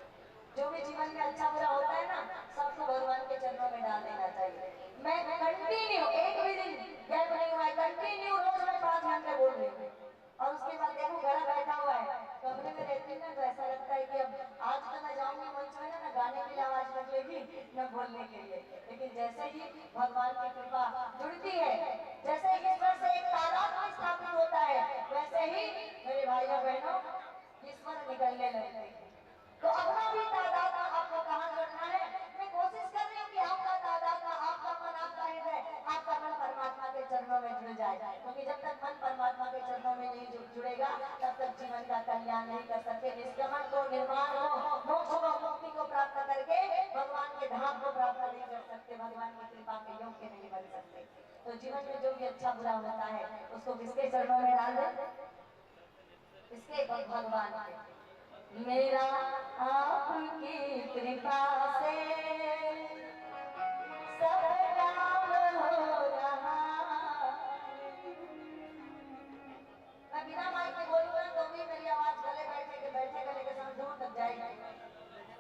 जो भी जीवन में अच्छा बुरा होता है ना, सबको भगवान के चरणों में डाल देना चाहिए। मैं कंटिन्यू एक भी दिन गैप नहीं हुआ है, कंटिन्यू रोज मैं 5 घंटे बोल रही हूँ और उसके बाद देखो घर बैठा हुआ है, कमरे में रहती ना तो ऐसा लगता है कि अब आज तो मैं जाऊंगी मंच में ना गाने के लिए आवाज निकलेगी न बोलने के लिए, लेकिन जैसे ही भगवान की कृपा जुड़ती है, जैसे ही ईश्वर से एक तादाद स्थापित होता है, वैसे ही मेरे भाइयों बहनों ईश्वर निकलने लगते हैं। तो अपना भी तादाद आपको कहाँ जोड़ना है? मैं कोशिश कर रही हूँ कि आपका तादाद, आपका मन, आपका हृदय, आपका मन परमात्मा के चरणों में जुड़ जाए, क्योंकि जब तक मन परमात्मा के चरणों में नहीं जुड़ेगा तब तक जीवन का कल्याण नहीं कर सकते। निष्क्रमण को, निर्माण को, मोक्ष को, मुक्ति को प्राप्त करके भगवान के धाम को प्राप्त नहीं कर सकते, भगवान की कृपा के योग्य नहीं बन सकते। तो जीवन में जो भी अच्छा बुरा होता है उसको किसके चरणों में डाल दे? इसके भगवान के। मेरा आपकी कृपा से सब काम हो रहा। मैं बिना माइक के बोलूंगा तो भी मेरी आवाज गले गले के साथ दूर तक जाएगी।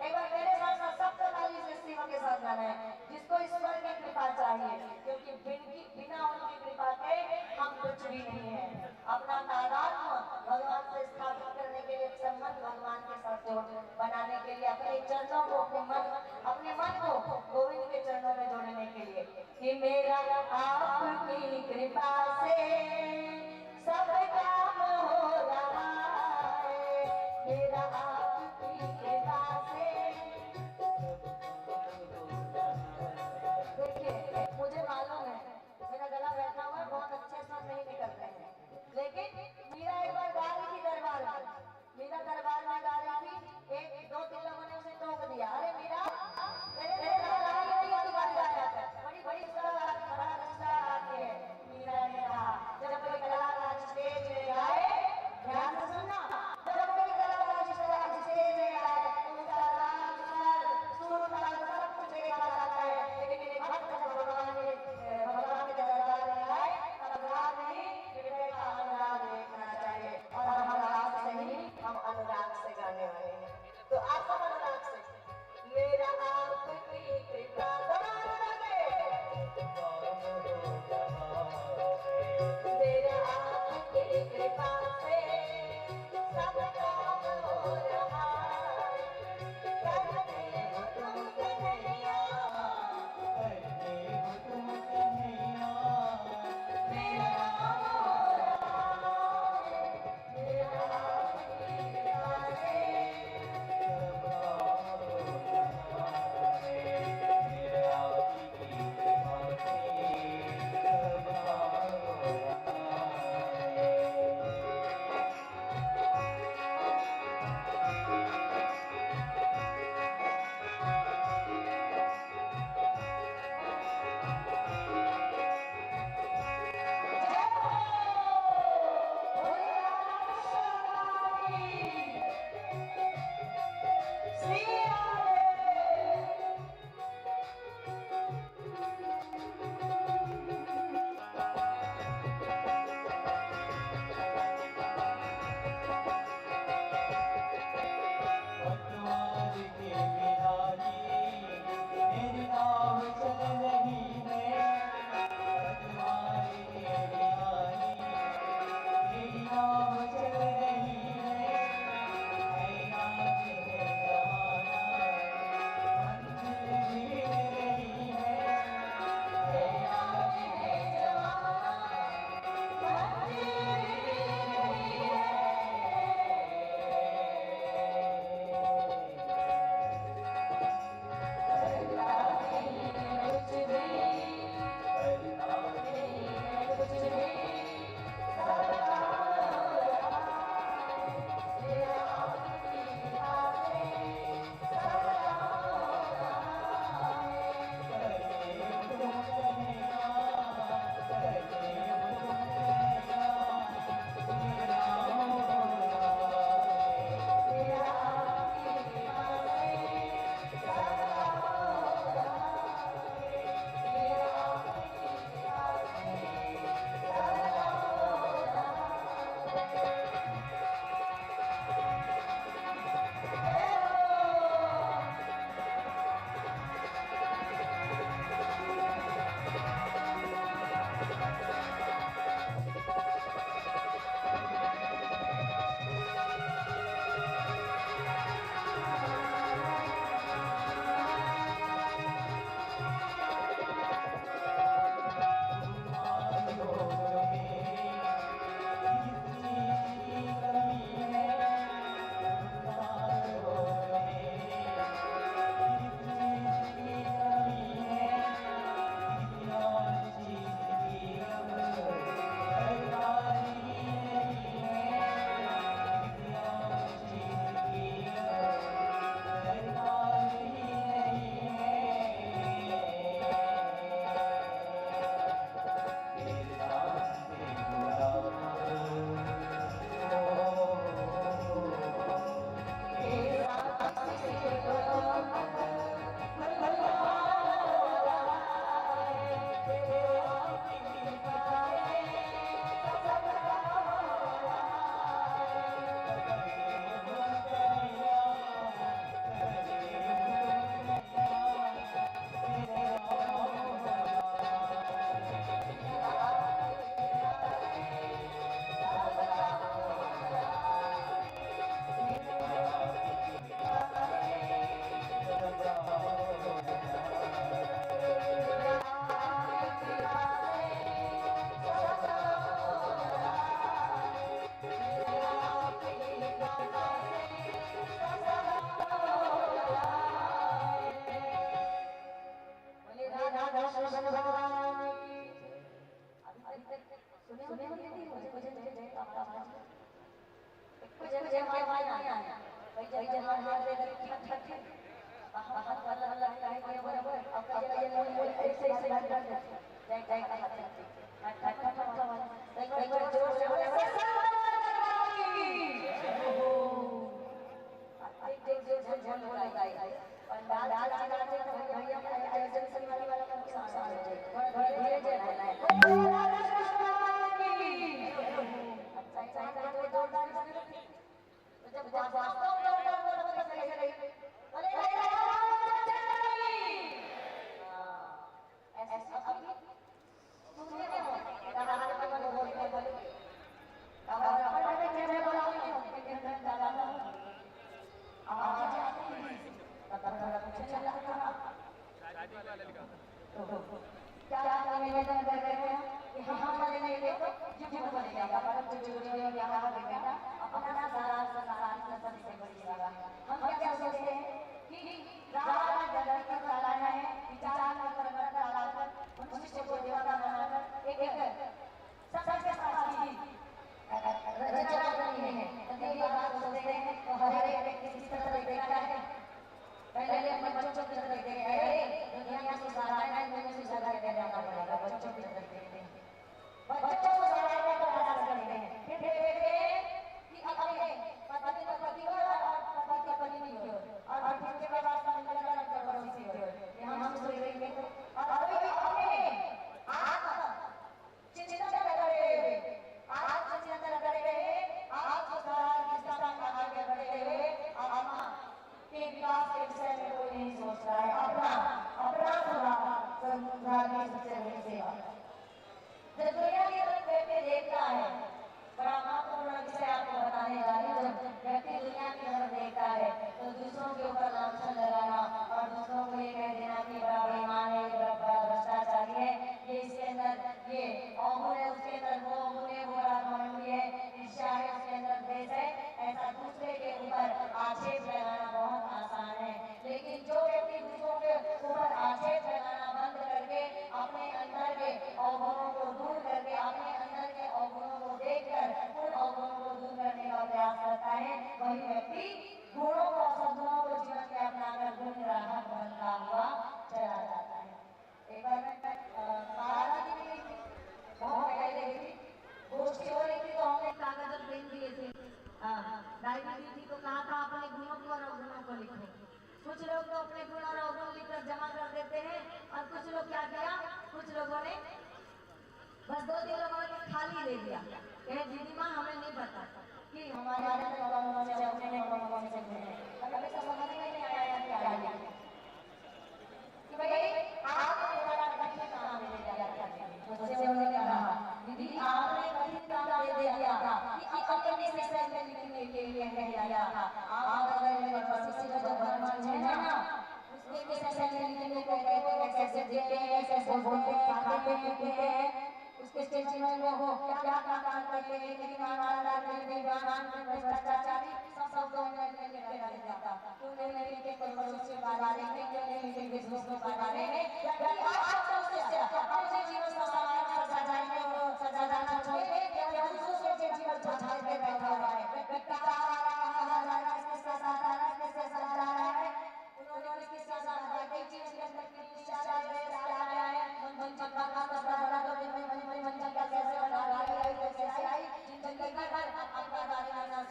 एक बार मेरे साथ साथ सबसे पहले इस शिव के साथ गाना है, जिसको ईश्वर की कृपा चाहिए, क्योंकि बिना उनकी कृपा के हम कुछ भी नहीं है। अपना तादात्म्य भगवान से स्थापित करने के लिए, संबंध भगवान के साथ जोड़ बनाने के लिए, अपने चरणों को, अपने मन को गोविंद के चरणों में जोड़ने के लिए कि मेरा आपकी कृपा से सब काम हो रहा है, मेरा आपकी कृपा से। देखिए मुझे मालूम है मेरा गला बैठा हुआ है, बहुत अच्छे स्वर नहीं निकल रहे हैं, लेकिन मीरा मुझे हमारे नहीं आया भाई जब हाथ दे ठीक ठीक ठीक हाथ वाला है बराबर अब ये ऐसे ऐसे बात कर जय जय का हाथ ठक जोर से बोले झल बोला गाय और डाल चिल्लाते तो भैया ऐसे सलवारी वाला का नुकसान हो जाए थोड़ा धीरे धीरे बोलना है अच्छा अच्छा जोरदार तो जब वास्तव में जोरदार बोला तो कैसे लगे बोले ऐसे अभी सुनने में हो दादा का मन बोल और अपने कैसे बोला के अंदर डाला आवाज आती है तब चला क्या निवेदन कर रहे हैं कि हम बनेंगे तो जीव बनेगा परंतु जो यहाँ बेटा अपना सारा संसार सबसे बड़ी सेवा हम क्या सोचते हैं कि रात जगत का चलाना है विचार में परिवर्तन लाकर मनुष्य को देवता बनाकर एक सबसे साथी रचना करनी है यदि ये बात सोचते हैं तो हर एक व्यक्ति किस तरह देखता है पहले अपने बच्चों की तरफ देखते हैं दुनिया को सराहना है दुनिया से सराहना करना पड़ेगा बच्चों की तरफ देखते हैं बच्चों को सराहना का प्रयास करते हैं फिर देखते हैं कि अपने पति का पति हो और पति का पति नहीं हो और फिर उसके बाद अलग अलग पड़ोसी हो ये हम सोच रहे हैं और अभी अपने आत्मा चिंतन करे आज चिंतन करे आज को सारा किस्सा का आगे बढ़े हुए आत्मा के विकास के विषय में कोई नहीं सोच रहा है अपना संसार की सबसे बड़ी सेवा जब दुनिया की तरफ देखता है बड़ा महत्वपूर्ण विषय आपको बताने जा रही हूँ जब व्यक्ति दुनिया की तरफ देखता है तो दूसरों के ऊपर लांछन लगाना और दूसरों को ये कह देना कि बड़ा बेईमान है बड़ा भ्रष्टाचारी है ये इसके अंदर ये अवगुण है उसके अंदर वो अवगुण है वो बड़ा घमंडी है ईर्ष्या है उसके अंदर द्वेष है ऐसा दूसरे के ऊपर आक्षेप लगाना बहुत आसान है लेकिन जो व्यक्ति दूसरों के ऊपर आक्षेप लगाना बंद करके अपने अंदर के अवगुणों को दूर करके अपने अंदर के अवगुणों को देखकर उन अवगुणों को दूर करने का प्रयास करता है वही व्यक्ति गुणों को सद्गुणों को जीवन में अपनाकर गुण ग्राहक बनता हुआ चला जाता है एक बार मैं पार्वती की बहुत पहले गई थी गोष्ठी हो रही थी तो हमने कागज और पेन दिए थे डायरी दी थी तो कहा था अपने गुणों को और अवगुणों को लिखो कुछ लोग तो अपने गुण और अवगुण लिखकर जमा कर देते हैं और कुछ लोग क्या किया कुछ लोगों ने बस 2-3 लोगों ने खाली ले लिया कहे दीदी माँ हमें नहीं पता कि हमारे से हमें तो समझ में नहीं आया क्या लिया कि भाई आप हमारा कठिन काम ले लिया तो उन्होंने कहा दीदी आपने कठिन काम दे दिया था कि अपने विषय में लिखने के लिए कह दिया था आप अगर मेरे पति से जो वर्तमान है ना उसके विषय में लिखने को कहते हैं कैसे देखते हैं कैसे बोलते हैं खाते पीते हैं उसके जीवन में वो क्या काम करते हैं लेकिन हमारा बेईमान भ्रष्टाचारी सब में लिखे रहता क्यों नहीं लिखे परिवारों के बारे में क्यों नहीं लिखे दोस्तों के बारे में आप अपने जीवन को सजा जाएंगे वो सजा जाना चाहिए या दूसरों के जीवन को छाड़ के बैठा हुआ है किसके साथ आ रहा है किसके साथ जा रहा है उन्होंने किसके साथ बातें की उसके अंदर कितनी सारा देश आ रहा है मंचन का बड़ा तो मंचन का कैसे बना रहा है कैसे आई जिंदगी भर अपने बारे में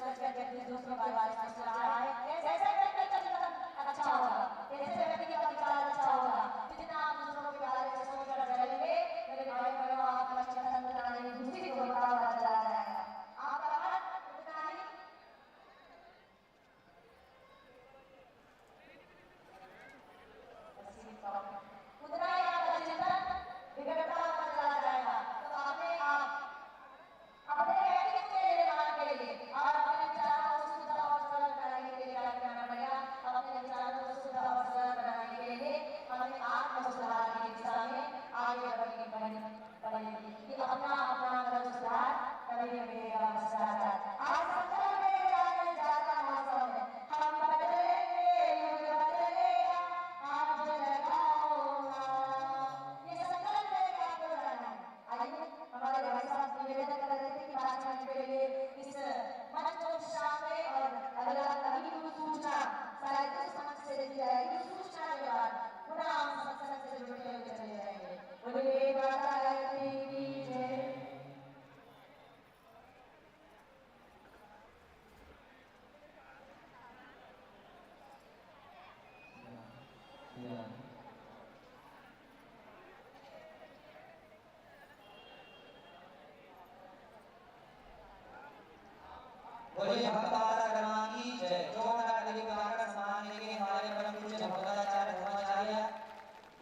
बोलिए भक्त माता कर्मा की जय। जोरदार ताली बजाकर सम्मान देंगे हमारे परम पूज्य भगवताचार्य धर्माचार्य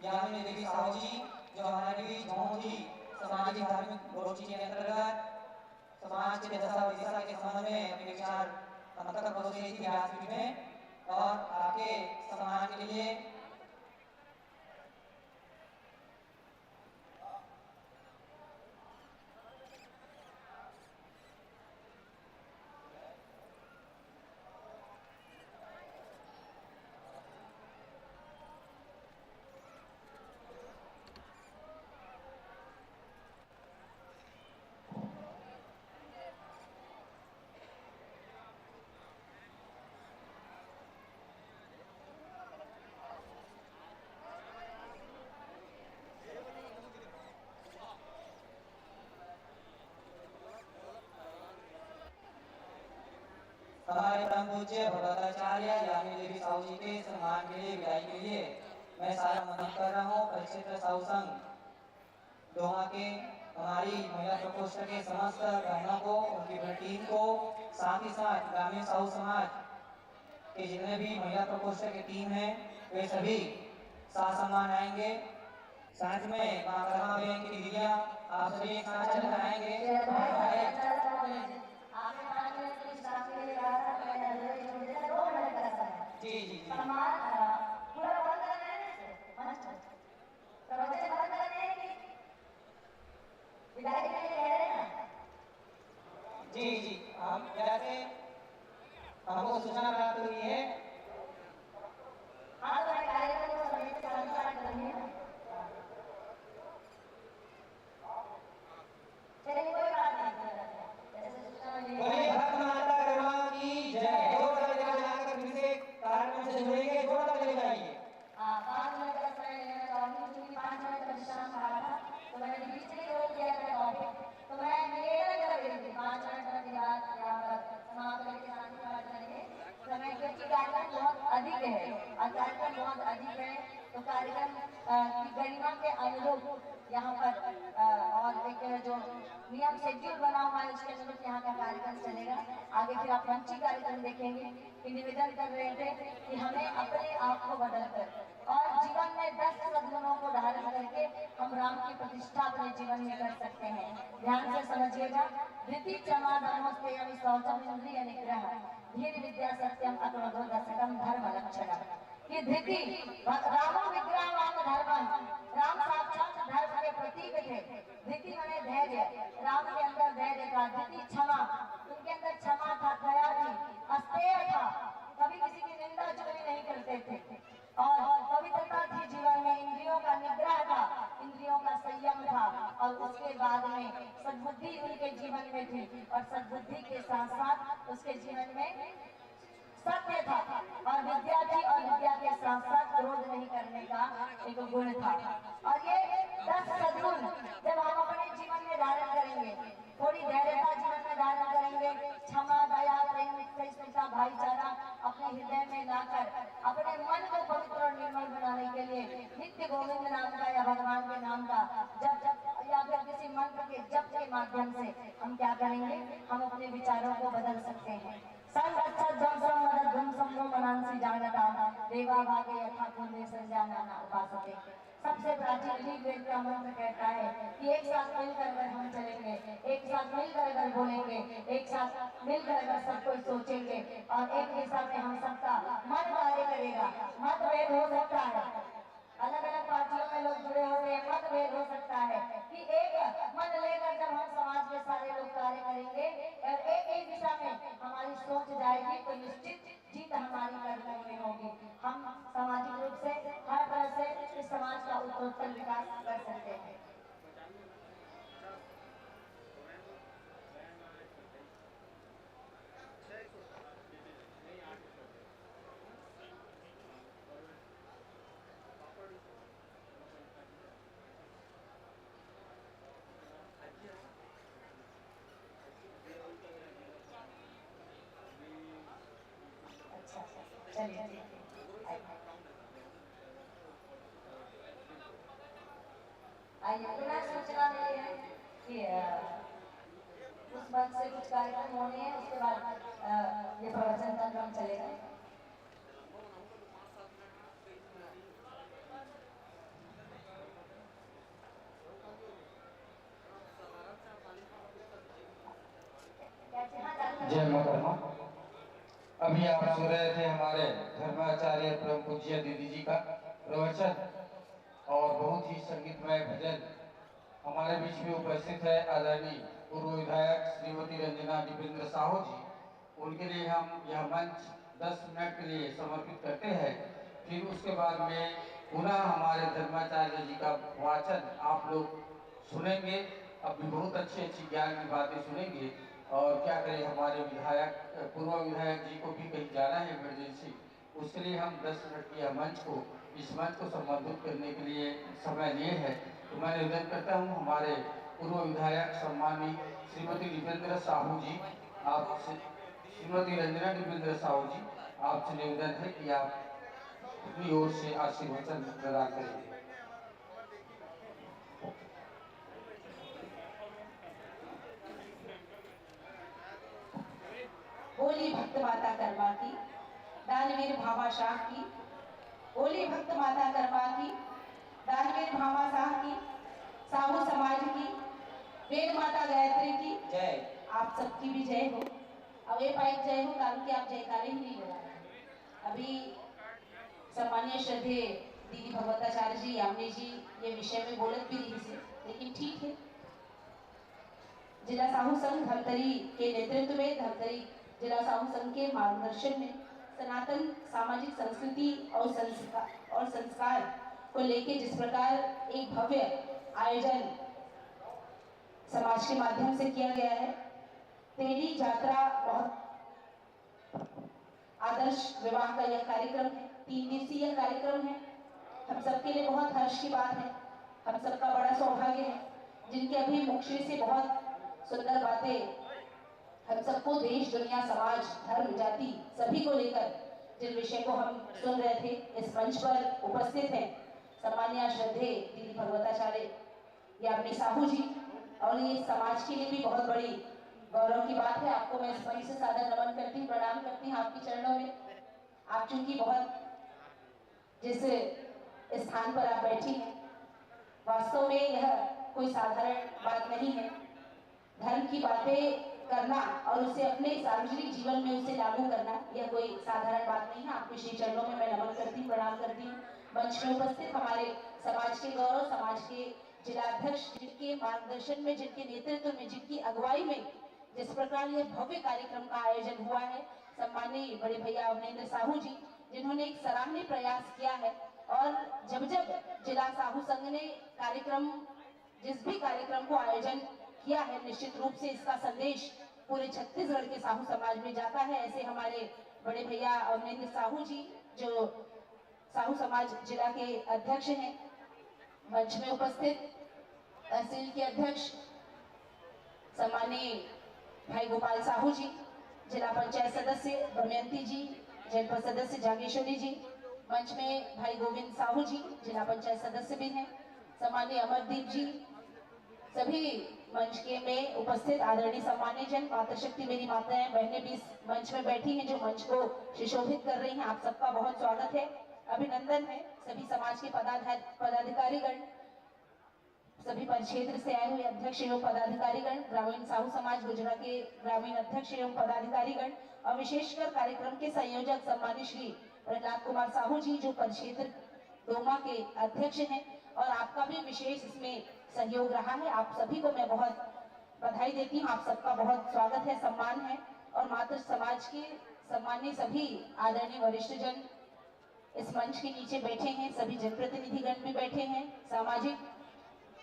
यामिनी देवी साहू जी, जो हमारे बीच बहुत ही सामाजिक धार्मिक गोष्ठी के अंतर्गत समाज के दशा और दिशा के संबंध में अपने विचार हम तक पहुंचे इस व्यासपीठ में और आपके सम्मान के लिए हमारे परम पूज्य भगवताचार्य यामिनी देवी साहू जी के सम्मान के लिए विदाई के लिए मैं सारा मंदिर कर रहा हूँ। परिक्षेत्र साहू संघ दोहा के हमारी महिला प्रकोष्ठ के समस्त बहनों को, उनकी पूरी टीम को, साथ ही साथ ग्रामीण साहू समाज के जितने भी महिला प्रकोष्ठ की टीम है वे सभी साथ सम्मान आएंगे। साथ में मां कर्मा बहन की दीदियां आप सभी एक साथ चल कर आएंगे। जी जी जी जी जी हम जैसे हमको सूचना प्राप्त हुई है। बोलिए भक्त माता कर्मा की जय। जोरदार ताली बजाकर फिर से कार्यक्रम से जुड़ेंगे। जोरदार ताली बजाइए। 5 मिनट का समय लेना चाहूंगी क्योंकि 5 मिनट का विश्राम रहा था, तो मैंने बीच में रोक दिया था टॉपिक, तो मैं निवेदन कर रही थी 5 मिनट के बाद यहाँ पर समाप्त करके शांति पाठ करेंगे समय, क्योंकि कार्यक्रम बहुत अधिक है और कार्यक्रम बहुत अधिक है तो कार्यक्रम की गरिमा के अनुरूप यहाँ पर और एक जो नियम शेड्यूल बना हुआ है उसके अनुरूप यहाँ का कार्यक्रम चलेगा। आगे फिर आप मंची कार्यक्रम देखेंगे कि निवेदन कर रहे थे कि हमें अपने आप को बदलकर और जीवन में 10 सद्गुणों को धारण करके हम राम की प्रतिष्ठा अपने जीवन में कर सकते हैं। ध्यान से समझिएगा। धृति क्षमा धर्मोस्तेयं शौचम इंद्रिय निग्रह धीर विद्या सत्यम अक्रोधो दशकम धर्म लक्षणम। ये धृति रामो विग्रहवान धर्मम, राम साक्षात धर्म के प्रतीक थे। धृति माने धैर्य, राम के अंदर धैर्य था। धृति क्षमा, उनके अंदर क्षमा था, दया थी, अस्तेय था, कभी किसी की निंदा चुगली नहीं करते थे और पवित्रता थी जीवन में। इंद्रियों का निग्रह था, इंद्रियों का संयम था और उसके बाद में सद्बुद्धि उनके जीवन में थी और सद्बुद्धि के साथ साथ उसके जीवन में सत्य था और विद्या थी और विद्या के साथ साथ क्रोध नहीं करने का एक गुण था। और ये 10 सद्गुण जब हम अपने जीवन में धारण करेंगे, थोड़ी धैर्यता जीवन में धारण करेंगे, क्षमा दया प्रेम सहिष्णुता भाईचारा अपने हृदय में लाकर अपने मन को पवित्र और निर्मल बनाने के लिए नित्य गोविंद नाम का या भगवान के नाम का जब या फिर किसी मंत्र के जप के माध्यम से हम क्या करेंगे, हम अपने विचारों को बदल सकते हैं। देवा भागे यथा पूर्वे संजाना उपासते। सबसे प्राचीन ऋग्वेद का मंत्र कहता है कि एक साथ मिलकर अगर हम चलेंगे, एक साथ मिलकर अगर बोलेंगे, एक साथ मिलकर अगर सब कोई सोचेंगे और एक दिशा में हम सबका मन कार्य करेगा। मतभेद हो सकता है, अलग अलग पार्टियों में लोग जुड़े होते हैं, मतभेद हो सकता है कि एक मन लेकर जब हम समाज के सारे लोग कार्य करेंगे और एक ही दिशा में हमारी सोच जाएगी तो निश्चित जीत हमारी करने में होगी। हम सामाजिक रूप से हर तरह से इस समाज का उत्तरोत्तर विकास कर सकते हैं। आइए पुनः सूचना मिली है कि उस मंच से कुछ कार्यक्रम होने हैं, उसके बाद कार्यक्रम चलेगा। जय माता। अभी आप सुन रहे थे हमारे धर्माचार्य परम पूज्य दीदी जी का प्रवचन और बहुत ही संगीतमय भजन। हमारे बीच में उपस्थित है आदरणीय पूर्व विधायक श्रीमती रंजना दीपेंद्र साहू जी। उनके लिए हम यह मंच 10 मिनट के लिए समर्पित करते हैं। फिर उसके बाद में पुनः हमारे धर्माचार्य जी का वाचन आप लोग सुनेंगे। अभी बहुत अच्छी अच्छी ज्ञान की बातें सुनेंगे। और क्या करें, हमारे विधायक पूर्व विधायक जी को भी कहीं जाना है इमरजेंसी, उसके लिए हम 10 मिनट की इस मंच को संबोधित करने के लिए समय लिए हैं। तो मैं निवेदन करता हूँ हमारे पूर्व विधायक सम्मानित श्रीमती दीपेंद्र साहू जी, आपसे श्रीमती रंजना दीपेंद्र साहू जी, आपसे निवेदन है कि आप अपनी ओर से आशीर्वचन प्रदान करेंगे। बोली भक्त माता कर्मा की, दानवीर भामा शाह की। बोली भक्त माता कर्मा की, दानवीर भामा शाह की, साहू समाज की, वेद माता गायत्री की जय। आप सबकी भी जय हो। अब ये पाइप जय हो, कारण कि आप जयकारे ही नहीं लगा रहे। अभी सम्मानीय श्रद्धेय दीदी भगवताचार्य जी, यामिनी जी ये विषय में बोलत भी रही से, लेकिन ठीक है। जिला साहू संघ धमतरी के नेतृत्व में, धमतरी जिला साहू संघ के मार्गदर्शन में सनातन सामाजिक संस्कृति और संस्कार को लेकर जिस प्रकार एक भव्य आयोजन समाज के माध्यम से किया गया है, तेरी यात्रा बहुत आदर्श विवाह का यह कार्यक्रम है। 3 दिवसीय कार्यक्रम है। हम सबके लिए बहुत हर्ष की बात है। हम सबका बड़ा सौभाग्य है, जिनके अभी मुख से बहुत सुंदर बातें हम सबको देश, दुनिया, समाज, धर्म, जाति सभी को लेकर जिन विषय को हम सुन रहे थे, इस मंच पर उपस्थित हैं सम्मानीय श्रद्धेय दीदी भगवताचार्य यामिनी साहू जी। और ये समाज के लिए भी बहुत बड़ी गौरव की बात है। आपको मैं इस मंच से सादर नमन करती हूँ, प्रणाम करती हूँ आपके चरणों में। आप चूंकि बहुत जिस स्थान पर आप बैठी हैं, वास्तव में यह कोई साधारण बात नहीं है। धर्म की बातें करना और उसे अपने सार्वजनिक जीवन में उसे लागू करना, यह कोई साधारण बात नहीं है। आपके श्री चरणों में मैं नमन करती हूँ, प्रणाम करती हूँ। मंच में उपस्थित हमारे समाज के गौरव, समाज के जिलाध्यक्ष, जिनके मार्गदर्शन में, जिनके नेतृत्व में, जिनकी अगुवाई में जिस प्रकार यह भव्य कार्यक्रम का आयोजन हुआ है, सम्मानीय बड़े भैया अवनेंद्र साहू जी, जिन्होंने एक सराहनीय प्रयास किया है। और जब जब जिला साहू संघ ने जिस भी कार्यक्रम को आयोजन किया है, निश्चित रूप से इसका संदेश पूरे छत्तीसगढ़ के साहू समाज में जाता है। ऐसे हमारे बड़े भैया अवनेंद्र साहू जी, जो साहू समाज जिला के अध्यक्ष हैं, मंच में उपस्थित तहसील के अध्यक्ष सम्मानीय भाई गोपाल साहू जी, जिला पंचायत सदस्य दमयंती जी, जनपद सदस्य जागेश्वरी जी, मंच में भाई गोविंद साहू जी, जिला पंचायत सदस्य भी हैं, सम्मानीय अमरदीप जी, सभी मंच के में उपस्थित आदरणीय सम्मानीय जन, माता शक्ति मेरी माताएं बहनें भी इस मंच में बैठी हैं, जो मंच को सुशोभित कर रही हैं। आप सबका बहुत स्वागत है, अभिनंदन है। सभी समाज के पदाधिकारीगण, सभी परिक्षेत्र से आए हुए अध्यक्ष एवं पदाधिकारीगण, ग्रामीण साहू समाज गुजरा के ग्रामीण अध्यक्ष एवं पदाधिकारीगण, और विशेषकर कार्यक्रम के संयोजक सम्मानित श्री प्रहलाद कुमार साहू जी, जो परिक्षेत्र डोमा के अध्यक्ष हैं, और आपका भी विशेष इसमें सहयोग रहा है। आप सभी को मैं बहुत बधाई देती हूँ। आप सबका बहुत स्वागत है, सम्मान है। और मातृ समाज के सम्मानीय सभी आदरणीय वरिष्ठ जन इस मंच के नीचे बैठे हैं, सभी जनप्रतिनिधिगण भी बैठे हैं। सामाजिक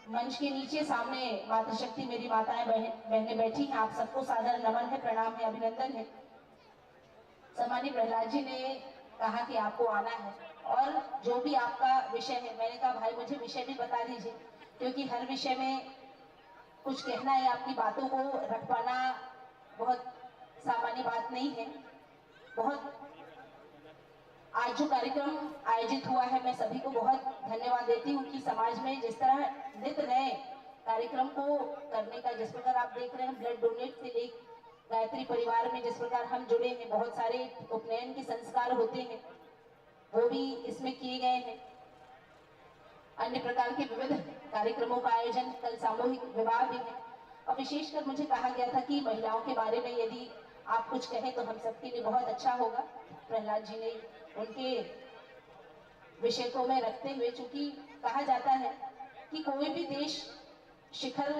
मंच के नीचे सामने माता शक्ति मेरी माताएं बहनें बैठी हैं। आप सबको सादर नमन है, प्रणाम है, अभिनंदन है। सम्मानीय प्रहलाद जी ने कहा कि आपको आना है, और जो भी आपका विषय है, मैंने कहा भाई मुझे विषय भी बता दीजिए, क्योंकि हर विषय में कुछ कहना है, आपकी बातों को रख पाना बहुत सामान्य बात नहीं है। बहुत आज जो कार्यक्रम आयोजित हुआ है, मैं सभी को बहुत धन्यवाद देती हूँ कि समाज में जिस तरह नित्य नए कार्यक्रम को करने का, जिस प्रकार आप देख रहे हैं ब्लड डोनेट से गायत्री परिवार में जिस प्रकार हम जुड़े हैं, बहुत सारे उपनयन के संस्कार होते हैं, वो भी इसमें किए गए हैं। अन्य प्रकार के विविध कार्यक्रमों का आयोजन, कल सामूहिक विवाह भी है। और विशेषकर मुझे कहा गया था कि महिलाओं के बारे में यदि आप कुछ कहें तो हम सबके लिए बहुत अच्छा होगा। प्रहलाद जी ने उनके विषय को में रखते हुए, चूंकि कहा जाता है कि कोई भी देश शिखर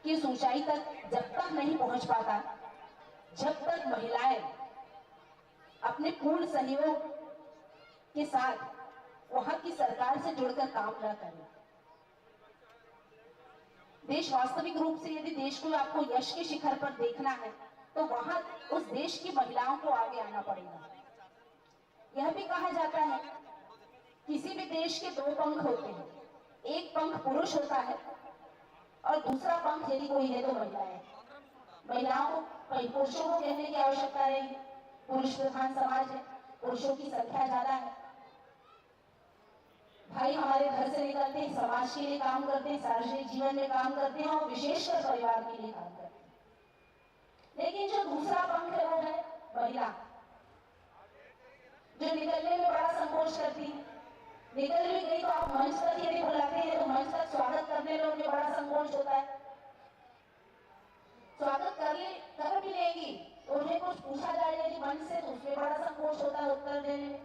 की ऊंचाई तक जब तक नहीं पहुंच पाता जब तक महिलाएं अपने पूर्ण सहयोग के साथ वहां की सरकार से जुड़कर काम न करें। देश वास्तविक रूप से यदि देश को आपको यश के शिखर पर देखना है तो वहां उस देश की महिलाओं को आगे आना पड़ेगा। यह भी कहा जाता है किसी भी देश के दो पंख होते हैं, एक पंख पुरुष होता है और दूसरा पंख यदि कोई है तो महिलाएं। महिलाओं को पुरुषों को कहने की आवश्यकता नहीं है, पुरुष प्रधान समाज है, पुरुषों की संख्या ज्यादा है। भाई हमारे घर से निकलते हैं, समाज के लिए काम करते हैं, सार्वजनिक जीवन में काम करते हैं और विशेषकर परिवार के लिए काम करते हैं। लेकिन जो दूसरा पंख है वो है महिला, जो निकलने में बड़ा संकोच करती है। निकल भी गई तो आप मंच तक यदि बुलाते हैं तो मंच तक स्वागत करने में उन्हें बड़ा संकोच होता है। स्वागत कर भी लेंगी तो उन्हें कुछ पूछा जाए यदि मंच से तो उसमें बड़ा संकोच होता है उत्तर देने में।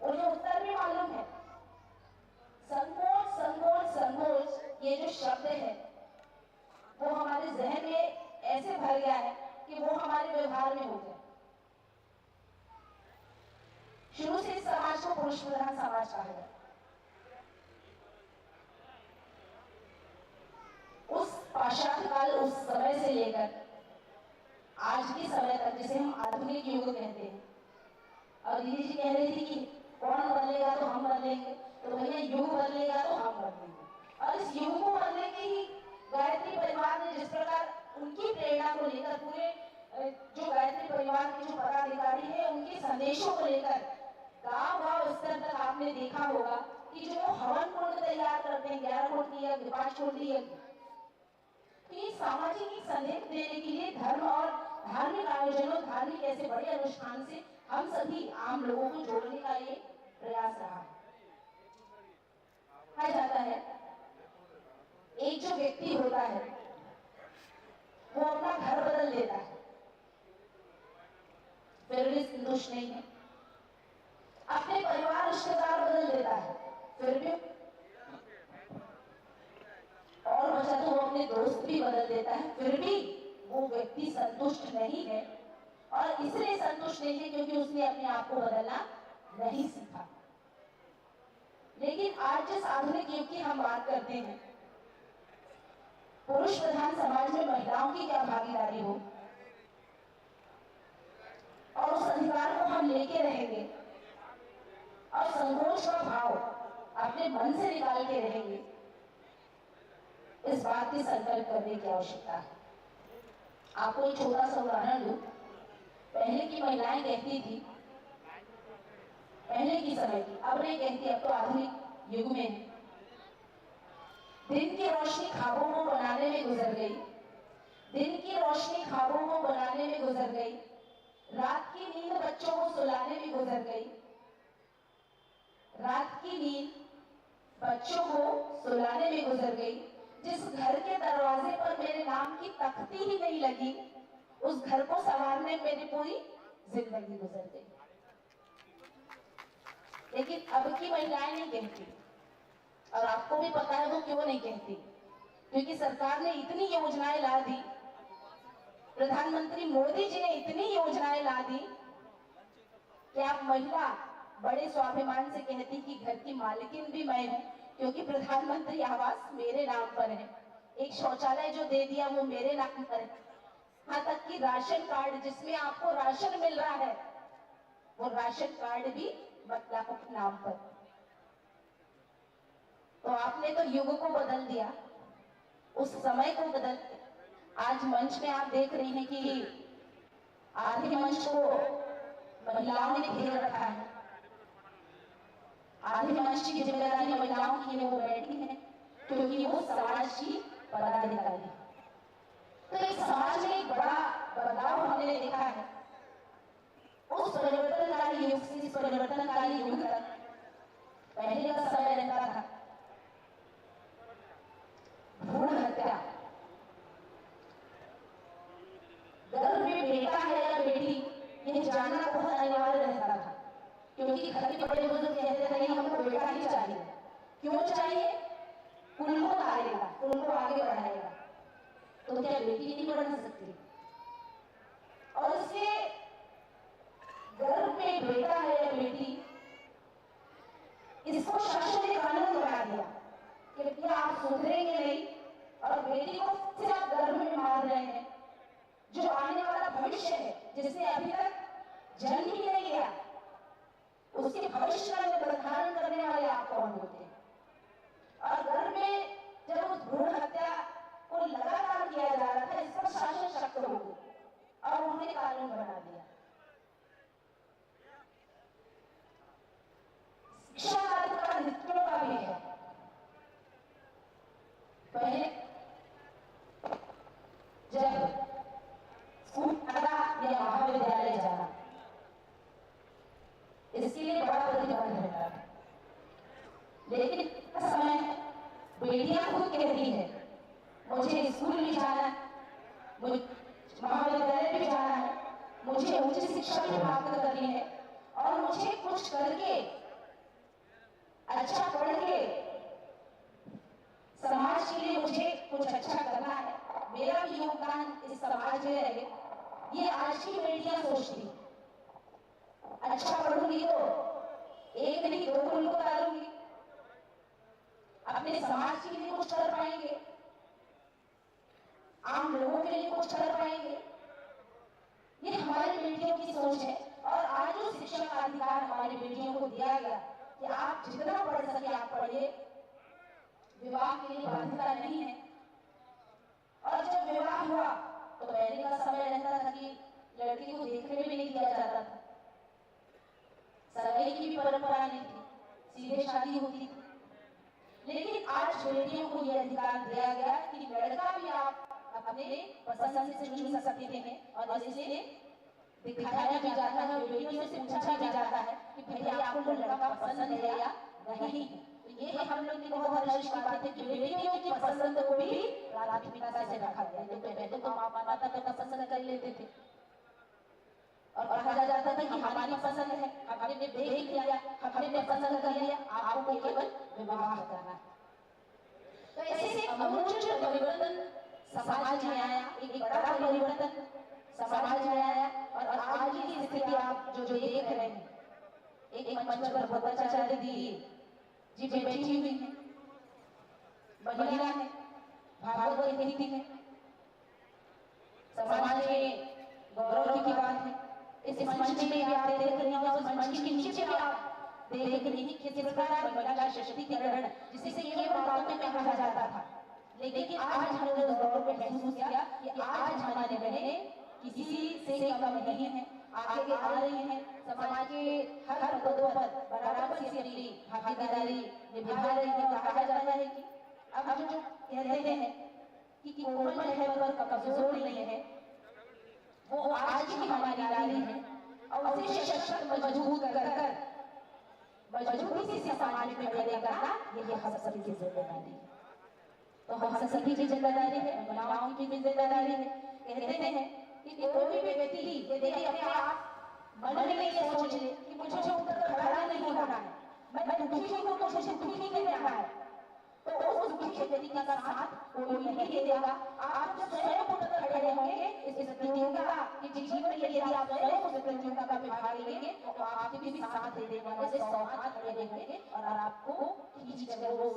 उन्हें उत्तर भी मालूम है। संकोच संकोच संकोच ये जो शब्द है वो हमारे जहन में ऐसे भर गया है कि वो हमारे व्यवहार में हो गया। शुरू से इस समाज को पुरुष प्रधान समाज कहा गया। उस पाषाण काल, उस समय से लेकर आज के समय तक, जिसे हम आधुनिक युग कहते हैं। और दीदी जी कह रही थी कि कौन बदलेगा तो हम बदलेंगे, तो भैया युग बदलेगा तो हम बदलेंगे। और इस युग को बदलने के ही गायत्री परिवार ने जिस प्रकार उनकी प्रेरणा को लेकर, पूरे जो गायत्री परिवार के जो पदाधिकारी है उनके संदेशों को लेकर गांव स्तर तक आपने देखा होगा कि जो हवन कुंड तैयार करते हैं, 11 कुंड की यज्ञ, 5 कुंड की यज्ञ, तो ये सामाजिक एक संदेश देने के लिए धर्म और धार्मिक आयोजनों, धार्मिक ऐसे बड़े अनुष्ठान से हम सभी आम लोगों को जोड़ने का ये प्रयास रहा है। कहा जाता है एक जो व्यक्ति होता है वो अपना घर बदल देता है, फिर भी संतुष्ट नहीं है। अपने परिवार रिश्तेदार बदल देता है, फिर भी, और बचा तो वो अपने दोस्त भी बदल देता है, फिर भी वो व्यक्ति संतुष्ट नहीं है। और इसलिए संतुष्ट नहीं है क्योंकि उसने अपने आप को बदलना नहीं सीखा। लेकिन आज जिस आधुनिक युग की हम बात करते हैं, पुरुष प्रधान समाज में महिलाओं की क्या भागीदारी हो और उस अधिकार को हम लेके रहेंगे और संकोच का भाव अपने मन से निकाल के रहेंगे, इस बात की संकल्प करने की आवश्यकता है। आपको एक छोटा सा उदाहरण दूं। पहले की महिलाएं कहती थी, पहले की समय की, अब नहीं कहती, अब तो आधुनिक युग में है। दिन की रोशनी ख्वाबों को बनाने में गुजर गई, दिन की रोशनी ख्वाबों को बनाने में गुजर गई, रात की नींद बच्चों को सुलाने में गुजर गई, रात की नींद बच्चों को सुलाने में गुजर गई। जिस घर के दरवाजे पर मेरे नाम की तख्ती ही नहीं लगी, उस घर को संवारने में मेरी पूरी जिंदगी गुजर गई। लेकिन अब की महिलाएं नहीं कहती, और आपको भी पता है वो क्यों नहीं कहती, क्योंकि सरकार ने इतनी योजनाएं ला दी, प्रधानमंत्री मोदी जी ने इतनी योजनाएं ला दी कि आप महिला बड़े स्वाभिमान से कहती कि घर की मालिकिन भी मैं हूं, क्योंकि प्रधानमंत्री आवास मेरे नाम पर है, एक शौचालय जो दे दिया वो मेरे नाम पर है, यहाँ तक कि राशन कार्ड जिसमें आपको राशन मिल रहा है वो राशन कार्ड भी महिलाओं के नाम पर। तो आपने तो युग को बदल दिया, उस समय को बदल। आज मंच में आप देख रही हैं कि आधे मंच को महिलाओं ने घेर रखा है, आधे मंच की जिम्मेदारी महिलाओं की है, वो बैठी है क्योंकि वो समाज की पदाधिकारी है। तो एक समाज में एक बड़ा बदलाव हमने देखा है, उस परिवर्तनकारी युग से इस परिवर्तनकारी युग तक पहले का समय रहता था भ्रूण हत्या, गर्भ में बेटा है या बेटी यह जानना बहुत अनिवार्य रहता था, क्योंकि घर के बड़े बुजुर्ग कहते थे नहीं हमको बेटा ही चाहिए। क्यों चाहिए? कुल को तारेगा, कुल को आगे बढ़ाएगा। तो क्या बेटी नहीं बढ़ सकती? और इसके गर्भ में बेटा है या बेटी, इसको शासन ने कानून बना दिया कि क्या आप सुधरेंगे नहीं, और बेटी को सिर्फ आप गर्भ में मार रहे हैं। जो आने वाला भविष्य है, जिसने अभी तक जन्म ही नहीं लिया, उसके भविष्य का निर्धारण करने वाले आप कौन होते हैं? और घर में जब उस भ्रूण हत्या को लगातार किया जा रहा था, इस पर शासन शक्त हो गई और उन्होंने कानून बना दिया। शिक्षा का अधिकार रिश्तों का भी है। पहले जब स्कूल आना या महाविद्यालय जाना, इसके लिए बड़ा प्रतिबंध रहता है, लेकिन इस समय बेटियां खुद कहती है मुझे स्कूल भी जाना है, मुझे महाविद्यालय भी जाना है, मुझे उच्च शिक्षा भी प्राप्त करनी है, और मुझे कुछ करके अच्छा पढ़ के समाज के लिए मुझे कुछ अच्छा करना है, मेरा भी योगदान इस समाज में रहे। ये आज की बेटियां सोचती, अच्छा पढ़ूंगी तो एक नहीं दो कुल को तारूंगी, अपने समाज के लिए कुछ कर पाएंगे, आम लोगों के लिए कुछ कर पाएंगे। ये हमारी बेटियों की सोच है। और आज जो शिक्षा का अधिकार हमारी बेटियों को दिया गया कि आप जितना पढ़ सके आप पढ़िए, विवाह के लिए बाध्यता नहीं है। और जब विवाह हुआ तो पहले का समय रहता था कि लड़की को देखने भी नहीं दिया जाता था, सगाई की भी परंपरा नहीं थी, सीधे शादी होती थी। लेकिन आज बेटियों को यह अधिकार दिया गया कि लड़का भी आप अपने पसंद से चुन सकते हैं, और इसलिए दिखाया भी जाता है और बेटियों से पूछा भी जाता है कि भैया आपको लड़का पसंद है या नहीं। तो ये हम लोग की बहुत हर्ष की बात है कि बेटियों की पसंद को भी प्राथमिकता से रखा गया। तो पहले तो माता पिता पसंद कर लेते थे और कहा जाता था कि हमारी पसंद है, हमने देख लिया, हमने पसंद कर लिया, आपको केवल विवाह करना है। तो ऐसे अमूल्य परिवर्तन समाज में आया, एक बड़ा परिवर्तन समाज में आया। और आज की स्थिति आप जो देख रहे हैं, एक मंच पर भट्टाचार्य जी बैठी हुई है, महिला है, भागवत कहती है, समाज में गौरव की बात है। इस मंच में भी आप देख रही हैं और उस मंच के नीचे भी आप देख रही हैं कि किस प्रकार महिला सशक्तिकरण जिसे केवल बातों में कहा जाता था, लेकिन आज हमने उस दौर में महसूस किया कि आज हमारी बहनें किसी से कम नहीं है, आगे आ रही हैं, समाज के हर पदों पर बराबर से अपनी भागीदारी निभा रही है। और कहा जाता है कि अब जो कहते हैं कि कोमल है पर कमजोर नहीं है, वो आज की हमारी नारी है और उसे सशक्त मजबूत कर मजबूती से समाज में खड़े करना ये हम सभी की जिम्मेदारी है। तो हम सभी की जिम्मेदारी है, महिलाओं की भी जिम्मेदारी है। कहते हैं कि कोई भी व्यक्ति यदि अपने आप मन में ये सोच ले कि मुझे उठकर खड़ा नहीं होना है, मैं दुखी हूँ तो मुझे दुखी नहीं रहना है, तो उस दुखी व्यक्ति का साथ कोई नहीं देगा। आप जब स्वयं उठकर खड़े होंगे इस प्रतियोगिता के जीवन में, यदि आप स्वयं उस प्रतियोगिता में भाग लेंगे तो आपके भी साथ दे देने वाले 100 हाथ खड़े होंगे और आपको खींच कर वो